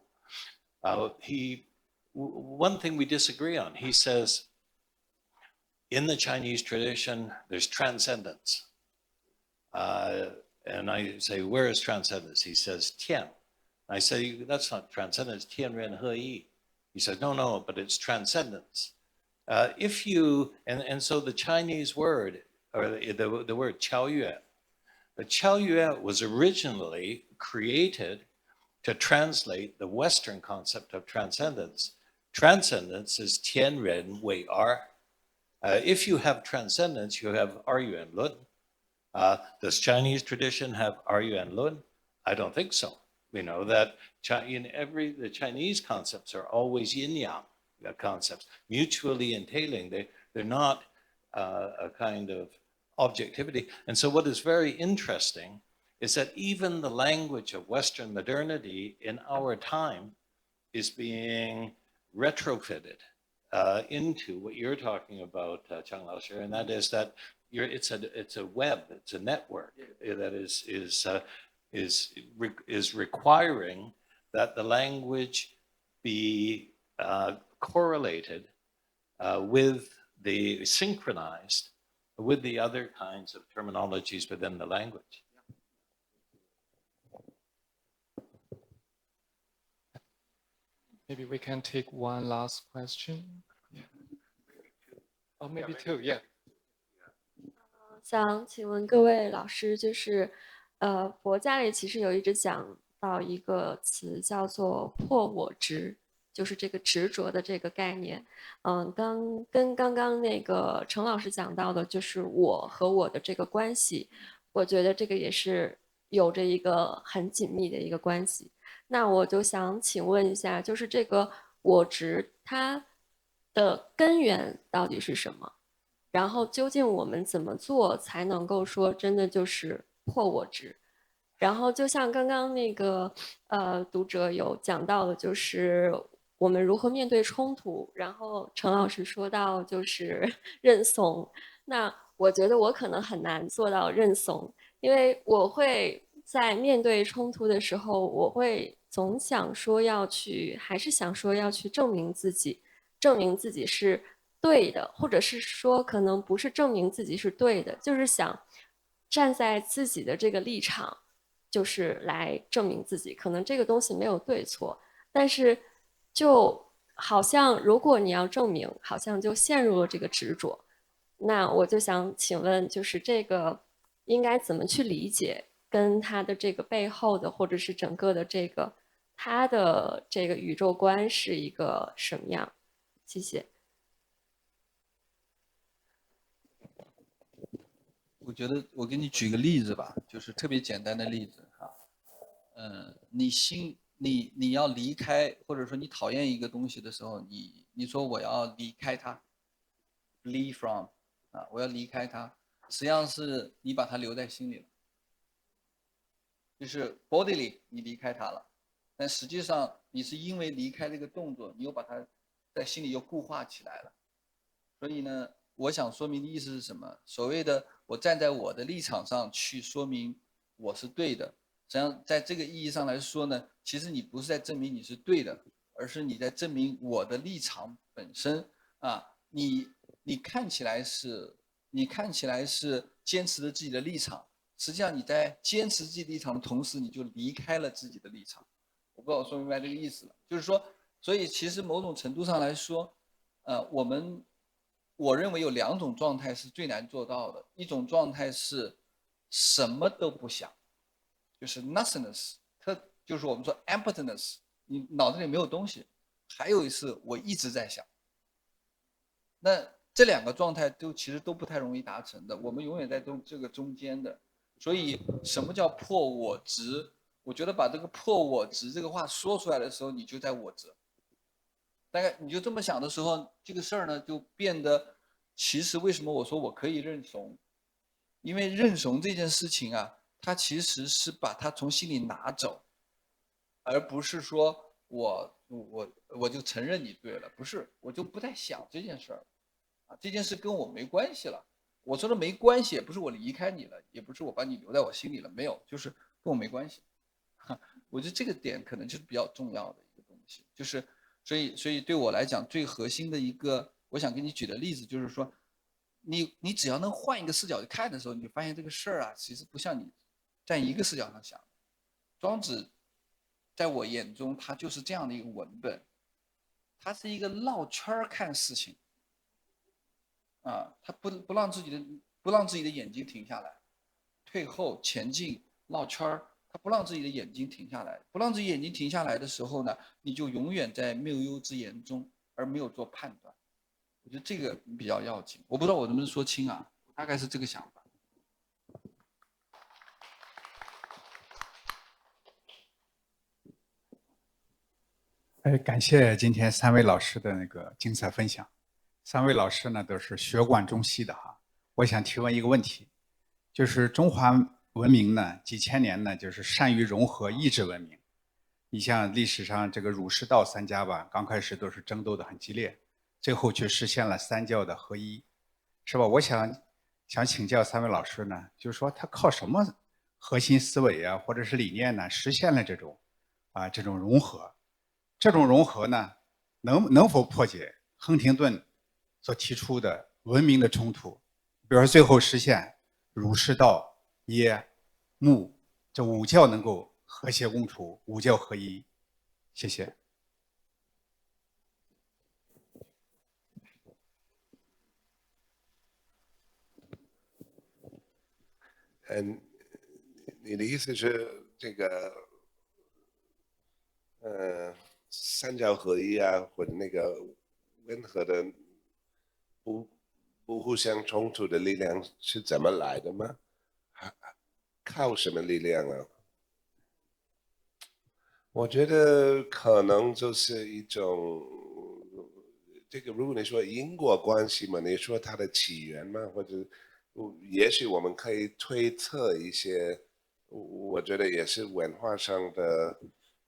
Speaker 3: One thing we disagree on, he says, in the Chinese tradition, there's transcendence. And I say, where is transcendence? He says, 天. I say, that's not transcendence, 天人合一. He says, no, but it's transcendence. If you, and so the Chinese word, or the word 超越, the 超越 was originally created to translate the Western concept of transcendence. Transcendence is 天人为二. If you have transcendence, you have 二元论. Does Chinese tradition have 二元论? I don't think so. We know that the Chinese concepts are always yin-yang concepts, mutually entailing. They're not a kind of objectivity. And so what is very interesting is that even the language of Western modernity in our time is being retrofitted into what you're talking about, Chang Laoshi, and that is that it's a web, it's a network that is requiring that the language be correlated synchronized with the other kinds of terminologies within the language.
Speaker 1: Maybe we can take one last question. Yeah. Or maybe two, yeah.
Speaker 10: 想请问各位老师，就是佛家里其实有一直讲到一个词叫做破我执，就是这个执着的这个概念。刚刚那个程老师讲到的，就是我和我的这个关系，我觉得这个也是有着一个很紧密的一个关系。那我就想请问一下，就是这个我执它的根源到底是什么？然后究竟我们怎么做才能够说真的就是破我执？然后就像刚刚那个读者有讲到的，就是我们如何面对冲突。然后陈老师说到就是认怂，那我觉得我可能很难做到认怂，因为我会在面对冲突的时候，我会总想说要去，还是想说要去证明自己，证明自己是对的，或者是说可能不是证明自己是对的，就是想站在自己的这个立场。就是来证明自己，可能这个东西没有对错，但是就好像如果你要证明，好像就陷入了这个执着。那我就想请问，就是这个应该怎么去理解，跟他的这个背后的，或者是整个的这个他的这个宇宙观是一个什么样？谢谢。
Speaker 5: 我觉得我给你举个例子吧，就是特别简单的例子哈。你要离开，或者说你讨厌一个东西的时候，你说我要离开它 ，leave from 啊，我要离开它，实际上是你把它留在心里了，就是 bodily 你离开它了，但实际上你是因为离开这个动作，你又把它在心里又固化起来了。所以呢，我想说明的意思是什么？所谓的我站在我的立场上去说明我是对的，实际上在这个意义上来说呢，其实你不是在证明你是对的，而是你在证明我的立场本身啊。你看起来是坚持着自己的立场，实际上你在坚持自己立场的同时，你就离开了自己的立场。我不知道我说明白这个意思了，就是说，所以其实某种程度上来说，我认为有两种状态是最难做到的，一种状态是什么都不想，就是 nothingness， 它就是我们说 emptiness， 你脑子里没有东西；还有一次我一直在想。那这两个状态其实都不太容易达成的，我们永远在这个中间的。所以什么叫破我执？我觉得把这个破我执这个话说出来的时候，你就在我执。大概你就这么想的时候，这个事儿呢就变得，其实为什么我说我可以认怂？因为认怂这件事情啊，它其实是把它从心里拿走，而不是说我就承认你对了，不是，我就不再想这件事儿，啊，这件事跟我没关系了。我说的没关系，也不是我离开你了，也不是我把你留在我心里了，没有，就是跟我没关系。我觉得这个点可能就是比较重要的一个东西，就是所以对我来讲最核心的一个，我想给你举的例子就是说，你只要能换一个视角去看的时候，你就发现这个事儿啊，其实不像你站一个视角上想。庄子在我眼中，他就是这样的一个文本，他是一个绕圈看事情，啊，他不让自己的眼睛停下来，退后前进绕圈儿。他不让自己的眼睛停下来，不让自己眼睛停下来的时候呢，你就永远在谬忧之言中，而没有做判断。我觉得这个比较要紧。我不知道我能不能说清啊，大概是这个想法。
Speaker 11: 感谢今天三位老师的那个精彩分享。三位老师呢都是学贯中西的哈。我想提问一个问题，就是中华文明呢几千年呢就是善于融合意志文明。你像历史上这个儒释道三家吧，刚开始都是争斗的很激烈，最后却实现了三教的合一，是吧？我想请教三位老师呢，就是说他靠什么核心思维啊，或者是理念呢，实现了这种融合？这种融合呢，能否破解亨廷顿所提出的文明的冲突？比如说最后实现儒释道耶穆这五教能够和谐共处，五教合一。谢谢。
Speaker 2: 你的意思是这个，三角合一啊，或者那个温和的不互相冲突的力量是怎么来的吗？靠什么力量啊？我觉得可能就是一种，这个如果你说因果关系嘛，你说它的起源嘛，或者也许我们可以推测一些，我觉得也是文化上的，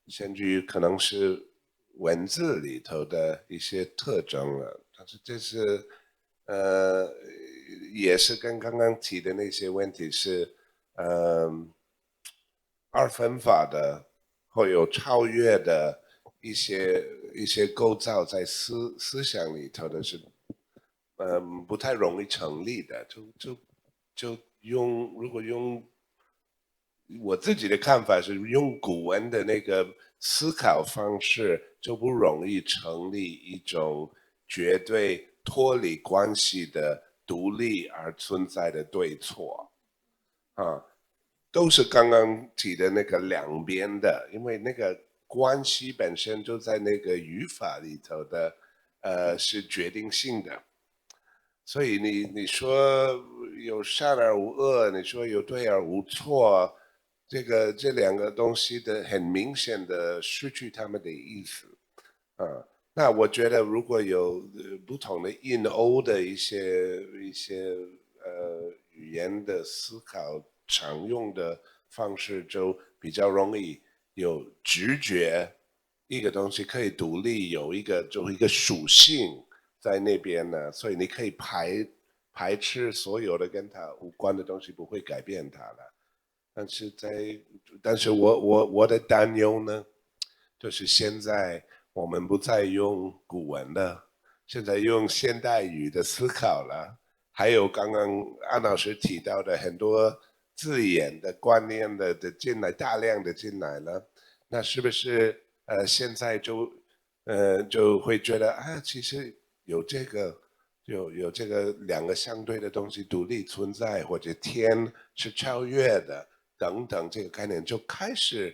Speaker 2: 甚至于可能是文字里头的一些特征了。但是这是呃，也是跟刚刚提的那些问题是，二分法的或有超越的一些构造在思想里头的是，不太容易成立的。就如果用我自己的看法是，用古文的那个思考方式，就不容易成立一种绝对脱离关系的独立而存在的对错啊。都是刚刚提的那个两边的，因为那个关系本身就在那个语法里头的，是决定性的。所以你说有善而无恶，你说有对而无错，这两个东西的很明显的失去他们的意思啊。那我觉得如果有不同的印欧的一些语言的思考常用的方式，就比较容易有直觉，一个东西可以独立，有一个属性在那边呢，所以你可以排斥所有的跟它无关的东西，不会改变它的。但是我的担忧呢，就是现在我们不再用古文了，现在用现代语的思考了，还有刚刚安老师提到的很多字眼的观念的进来，大量的进来了，那是不是现在就会觉得啊，其实有这个有这个两个相对的东西独立存在，或者天是超越的等等，这个概念就开始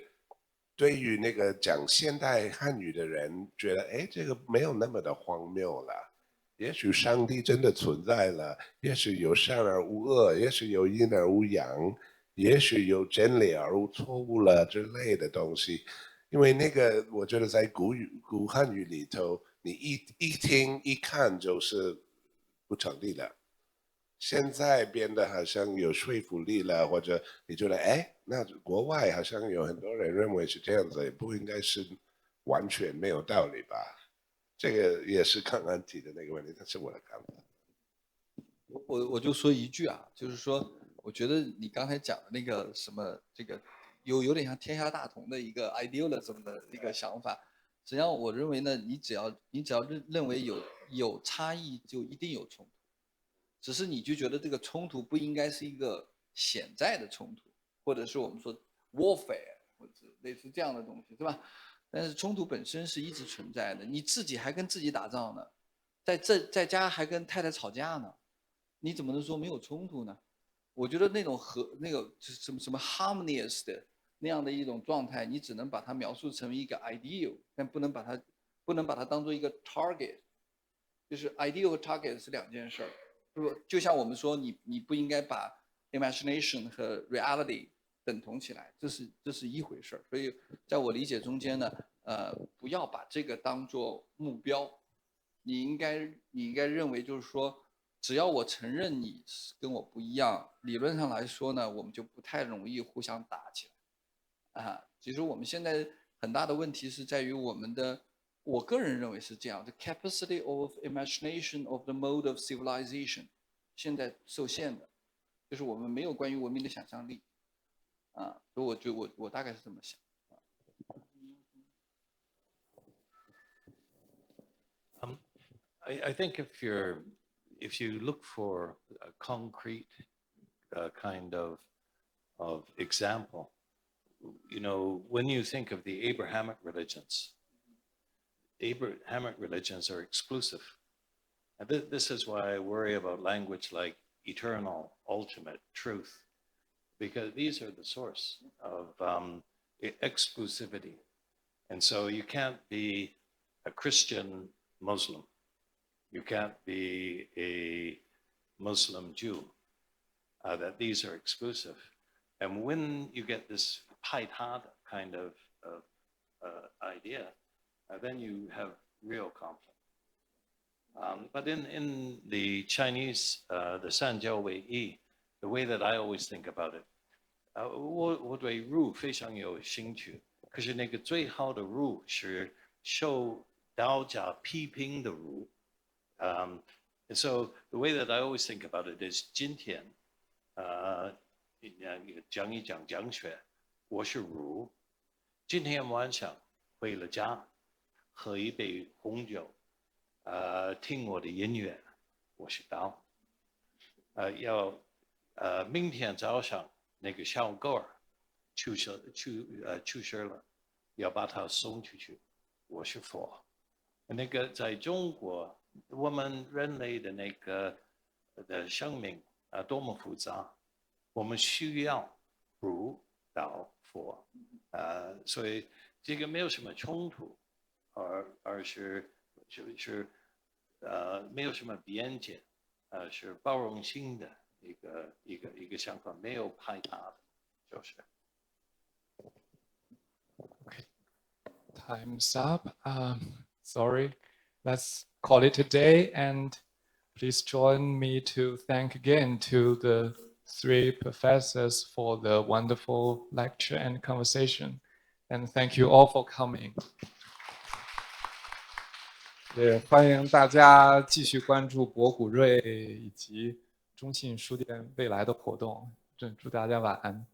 Speaker 2: 对于那个讲现代汉语的人觉得，哎，这个没有那么的荒谬了。也许上帝真的存在了，也许有善而无恶，也许有阴而无阳，也许有真理而无错误了之类的东西。因为那个，我觉得在古汉语里头，你一听一看就是不成立的。现在变得好像有说服力了，或者你觉得，哎，那国外好像有很多人认为是这样子，也不应该是完全没有道理吧？这个也是刚刚提的那个问题，这是我的看法。
Speaker 5: 我就说一句啊，就是说，我觉得你刚才讲的那个什么，这个有点像天下大同的一个 idealism 的一个想法。实际上，我认为呢，你只要认为有差异，就一定有冲突。只是你就觉得这个冲突不应该是一个潜在的冲突，或者是我们说 warfare 或者类似这样的东西，对吧？但是冲突本身是一直存在的，你自己还跟自己打仗呢，在家还跟太太吵架呢，你怎么能说没有冲突呢？我觉得那种那个什么 harmonious 的那样的一种状态，你只能把它描述成为一个 ideal， 但不能把它当做一个 target， 就是 ideal 和 target 是两件事儿。就像我们说，你不应该把 imagination 和 reality 等同起来，这是一回事儿。所以在我理解中间呢，不要把这个当做目标，你应该认为就是说，只要我承认你跟我不一样，理论上来说呢，我们就不太容易互相打起来啊。其实我们现在很大的问题是在于我个人认为是这样 ，the capacity of imagination of the mode of civilization 现在受限的，就是我们没有关于文明的想象力啊，所以我大概是这么想。
Speaker 3: I think if you look for a concrete kind of example, you know, when you think of the Abrahamic religions are exclusive. And this is why I worry about language like eternal, ultimate, truth, because these are the source of exclusivity. And so you can't be a Christian Muslim. You can't be a Muslim Jew. That these are exclusive. And when you get this派他 kind of idea, then you have real conflict. But in the Chinese, the 善教为义, the way that I always think about it, 我对儒非常有兴趣，可是那个最好的儒是受道家批评的儒。And so the way that I always think about it is 今天讲一讲讲学，我是儒，今天晚上回了家，喝一杯红酒，听我的音乐，我是道。明天早上那个小狗出事了，要把它送出去，我是佛。那个在中国，我们人类的那个的生命多么复杂，我们需要儒道佛，所以这个没有什么冲突，而是没有什么边界，是包容性的一个想法，没有排他的，就是。
Speaker 1: Okay, time's up. Sorry, let's call it a day, and please join me to thank again to the 3 professors for the wonderful lecture and conversation, and thank you all for coming. 也欢迎大家继续关注博古瑞以及中信书店未来的活动。祝大家晚安。